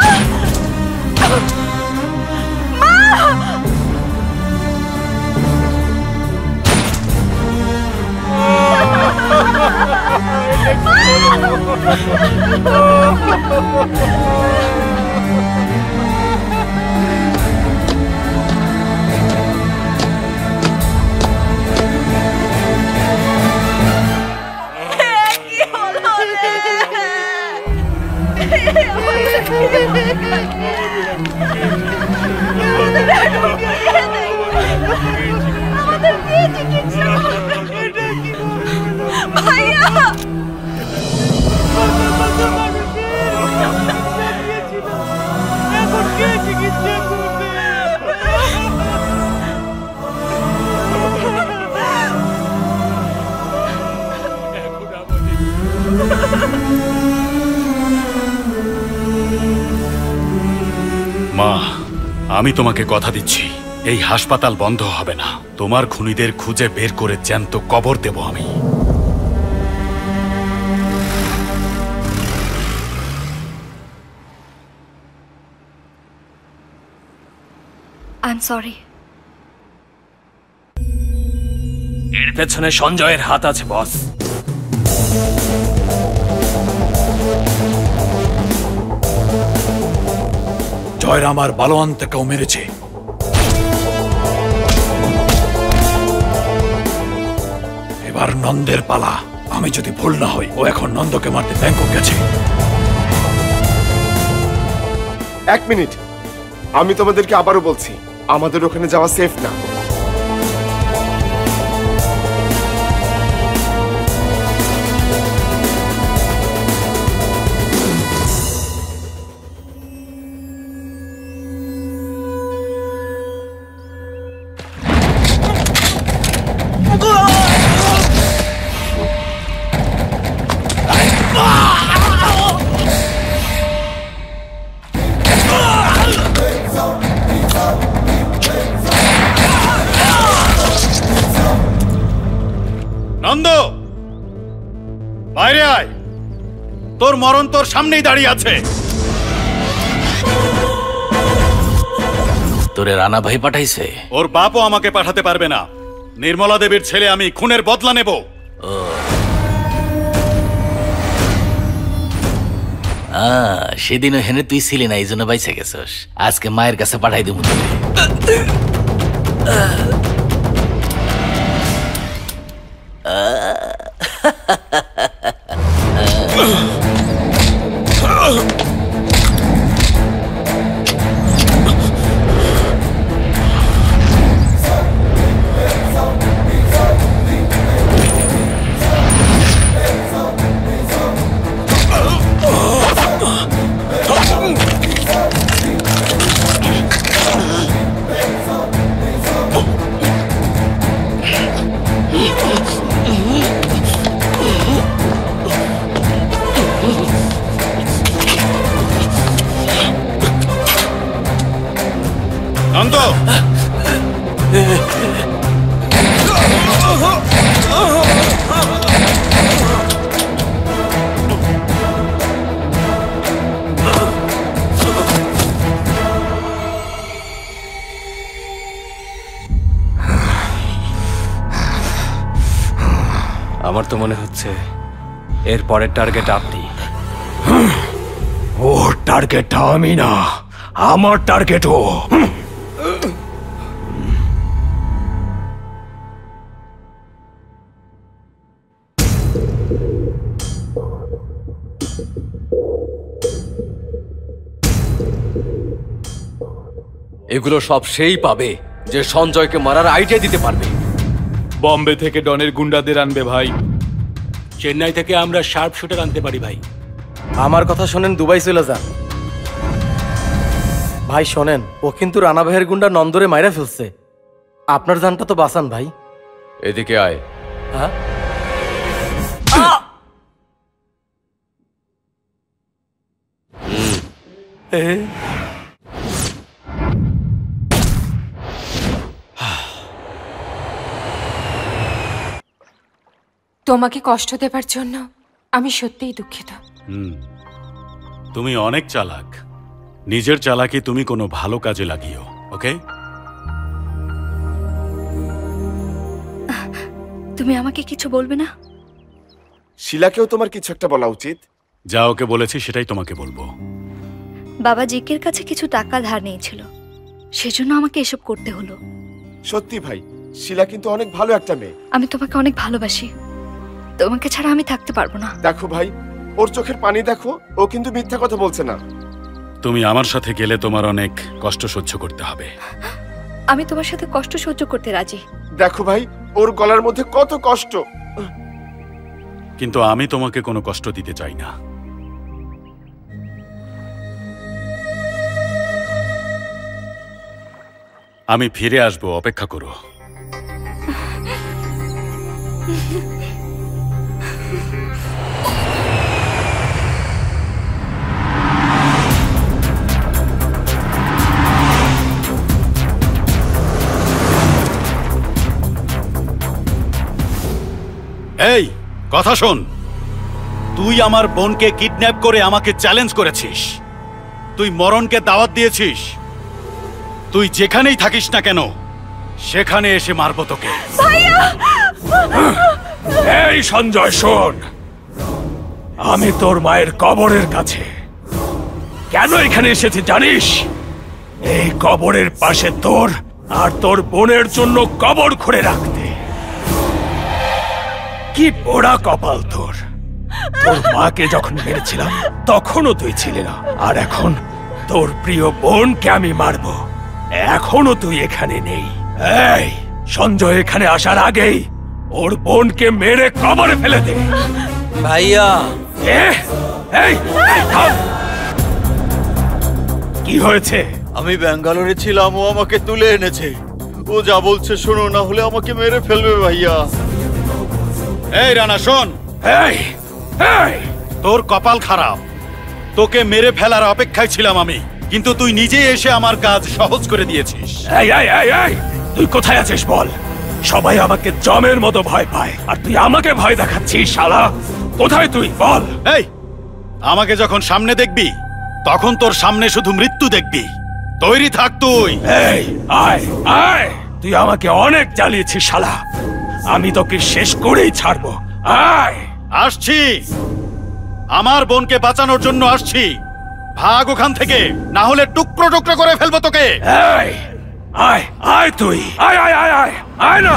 ভাইয়া মা, আমি তোমাকে কথা দিচ্ছি, এই হাসপাতাল বন্ধ হবে না। তোমার খুনিদের খুঁজে বের করে জ্যান্ত কবর দেব আমি। I am sorry. এর পেছনে সঞ্জয়ের হাত আছে বস। জয়রাম আর বালোয়ান্তকেও মেরেছে। এবার নন্দের পালা। আমি যদি ভুল না হই, ও এখন নন্দকে মারতে ব্যাংকক গেছে। এক মিনিট, আমি তোমাদেরকে আবারও বলছি, আমাদের ওখানে যাওয়া সেফ না। নন্দ, বাইরে আয়। তোর মরণ তোর সামনেই দাঁড়িয়ে আছে। তোরে রানা ভাই পাঠাইছে? ওর বাপও আমাকে পাঠাতে পারবে না। নির্মলা দেবীর ছেলে আমি, খুনের বদলা নেব। সেদিনও হেনে তুই ছিলি না, এই জন্য বাইসে গেছস। আজকে মায়ের কাছে পাঠাই দেবো তোকে। নন্দ, আমার তো মনে হচ্ছে এর পরের টার্গেট আপনি। ওর টার্গেটটা আমি না, আমার টার্গেট ও। এগুলো সব সেই পাবে যে সঞ্জয়কে মারার আইডিয়া দিতে পারবে। বম্বে থেকে ডনের গুন্ডাদের আনবে ভাই, চেন্নাই থেকে আমরা শার্প শুটার আনতে পারি ভাই। আমার কথা শোনেন, দুবাই চলে যান ভাই। শোনেন, ও কিন্তু রানা ভাইয়ের গুন্ডা নন্দরে মাইরা ফেলছে। আপনার জানটা তো বাঁচান ভাই। এদিকে আয়। হ্যাঁ, তোমাকে কষ্ট দেবার জন্য আমি সত্যিই দুঃখিত। তুমি অনেক চালাক। নিজের চালাকি তুমি কোনো ভালো কাজে লাগিও, ওকে? তুমি আমাকে কিছু বলবে না? শিলাকেও তোমার কিছু একটা বলা উচিত। যা ওকে বলেছি সেটাই তোমাকে বলবো। বাবা জিকের কাছে কিছু টাকা ধার নিয়েছিল, সেজন্য আমাকে এসব করতে হলো। সত্যি ভাই, শিলা কিন্তু অনেক ভালো একটা মেয়ে। আমি তোমাকে অনেক ভালোবাসি, তোমাকে ছাড়া আমি থাকতে পারবো না। দেখো ভাই, ওর চোখের পানি দেখো, ও কিন্তু মিথ্যা কথা বলছে না। তুমি আমার সাথে গেলে তোমার অনেক কষ্ট সহ্য করতে হবে। আমি তোমার সাথে কষ্ট সহ্য করতে রাজি। দেখো ভাই, ওর গলার মধ্যে কত কষ্ট। কিন্তু আমি তোমাকে কোনো কষ্ট দিতে চাই না। আমি ফিরে আসবো, অপেক্ষা করো। এই কথা শোন, তুই আমার বোনকে কিডন্যাপ করে আমাকে চ্যালেঞ্জ করেছিস। তুই মরণকে দাওয়াত দিয়েছিস। তুই যেখানেই থাকিস না কেন, সেখানে এসে মারবো তোকে। এই সঞ্জয় শোন, আমি তোর মায়ের কবরের কাছে। কেন এখানে এসেছি জানিস? এই কবরের পাশে তোর আর তোর বোনের জন্য কবর খুঁড়ে রাখতে। কি পোড়া কপাল তোর! তোর মাকে যখন মেরেছিলাম তখনও তুই ছিলি না, আর এখন তোর প্রিয় বোনকে আমি মারবো, এখনো তুই এখানে নেই। এই সঞ্জয় এখানে আসার আগেই ওর বোনকে মেরে কবরে ফেলে দে। ভাইয়া, এই থাম। কি হয়েছে? আমি ব্যাঙ্গালোরে ছিলাম, ও আমাকে তুলে এনেছে। ও যা বলছে শোনো, না হলে আমাকে মেরে ফেলবে ভাইয়া। এই রানা শোন, তোর কপাল খারাপ। তোকে মেরে ফেলার অপেক্ষায় ছিলাম আমি, কিন্তু তুই নিজেই এসে আমার কাজ সহজ করে দিয়েছিস। তুই কোথায় আছিস বল? সবাই আমাকে জমের মতো ভয় পায় আর তুই আমাকে ভয় দেখাচ্ছিস শালা। কোথায় তুই বল? এই আমাকে যখন সামনে দেখবি তখন তোর সামনে শুধু মৃত্যু দেখবি। তৈরি থাক তুই। এই আয় আয়, তুই আমাকে অনেক জ্বালিয়েছিস শালা, আমি তোকে শেষ করেই ছাড়বো। আয়। আসছি, আমার বোনকে বাঁচানোর জন্য আসছি। ভাগ ওখান থেকে, না হলে টুকরো টুকরো করে ফেলবো তোকে। এই আয় আয়, তুই আয় আয় আয় আয় আয় না।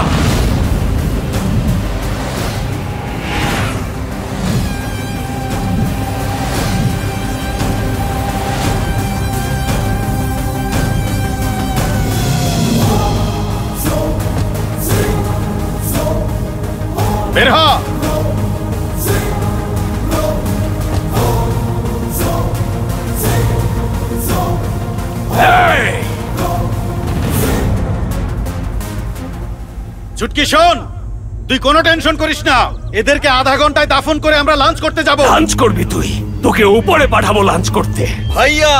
বের হ। চুটকি শোন, তুই কোনো টেনশন করিস না। এদেরকে আধা ঘন্টায় দাফন করে আমরা লাঞ্চ করতে যাব। লাঞ্চ করবি তুই? তোকে উপরে পাঠাবো লাঞ্চ করতে। ভাইয়া,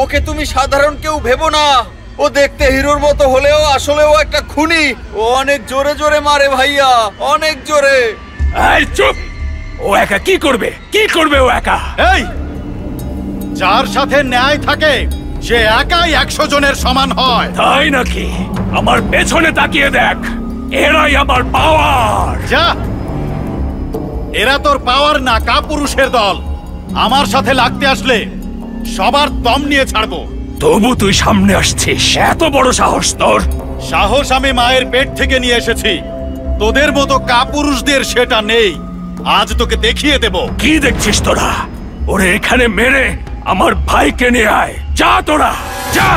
ওকে তুমি সাধারণ কেউ ভেবো না। ও দেখতে হিরোর মতো হলেও আসলে ও একটা খুনি। ও অনেক জোরে জোরে মারে ভাইয়া, অনেক জোরে। এই চুপ! ও একা কি করবে? কি করবে ও একা? এই, যার সাথে ন্যায় থাকে সে একাই 100 জনের সমান হয়। তাই নাকি? আমার পেছনে তাকিয়ে দেখ, এরাই আমার পাওয়ার। যা, এরা তোর পাওয়ার না, কাপুরুষের দল। আমার সাথে লাগতে আসলে সবার দম নিয়ে ছাড়বো। তবু তুই সামনে আসছিস, এত বড় সাহস তোর? সাহস আমি মায়ের পেট থেকে নিয়ে এসেছি, তোদের মতো কাপুরুষদের সেটা নেই। আজ তোকে দেখিয়ে দেব। কি দেখছিস তোরা? ওরে এখানে মেরে আমার ভাইকে নিয়ে আয়। যা তোরা, যা।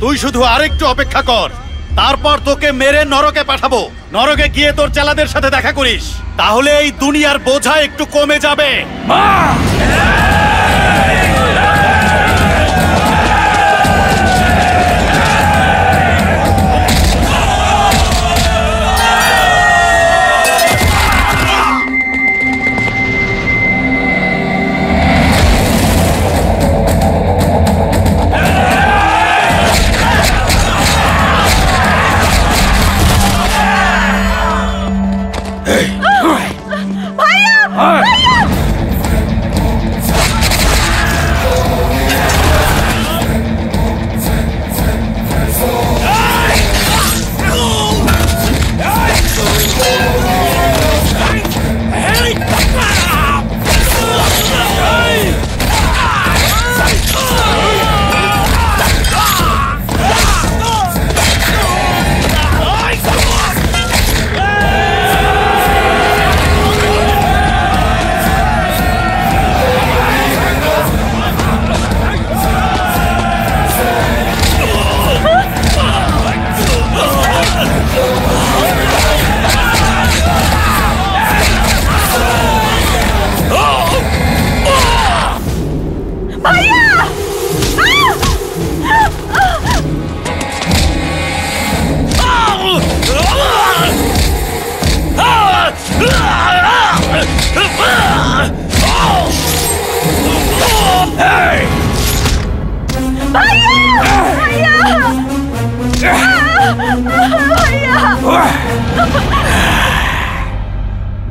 তুই শুধু আরেকটু অপেক্ষা কর, তারপর তোকে মেরে নরকে পাঠাবো। নরকে গিয়ে তোর চেলাদের সাথে দেখা করিস, তাহলে এই দুনিয়ার বোঝা একটু কমে যাবে। মা!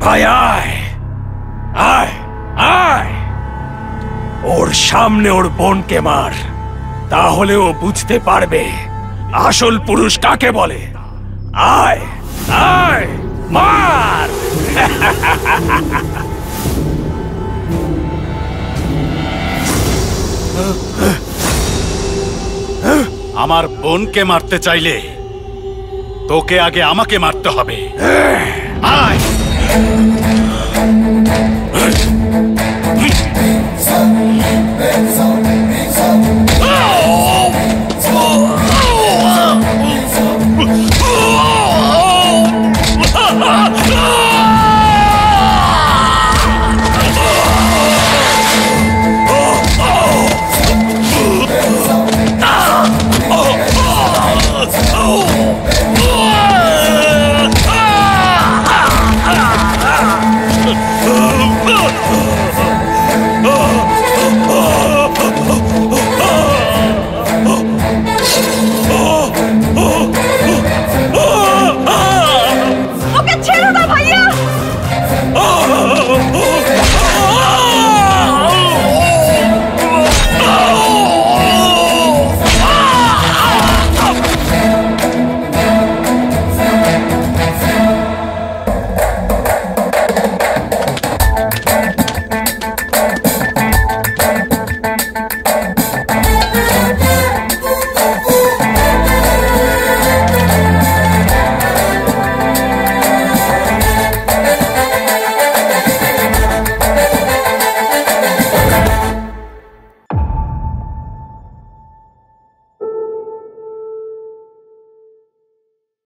ভাই আয় আয় আয়, ওর সামনে ওর বোনকে মার, তাহলে ও বুঝতে পারবে আসল পুরুষ কাকে বলে। আয় আয়, মার। আমার বোনকে মারতে চাইলে তোকে আগে আমাকে মারতে হবে। আয়।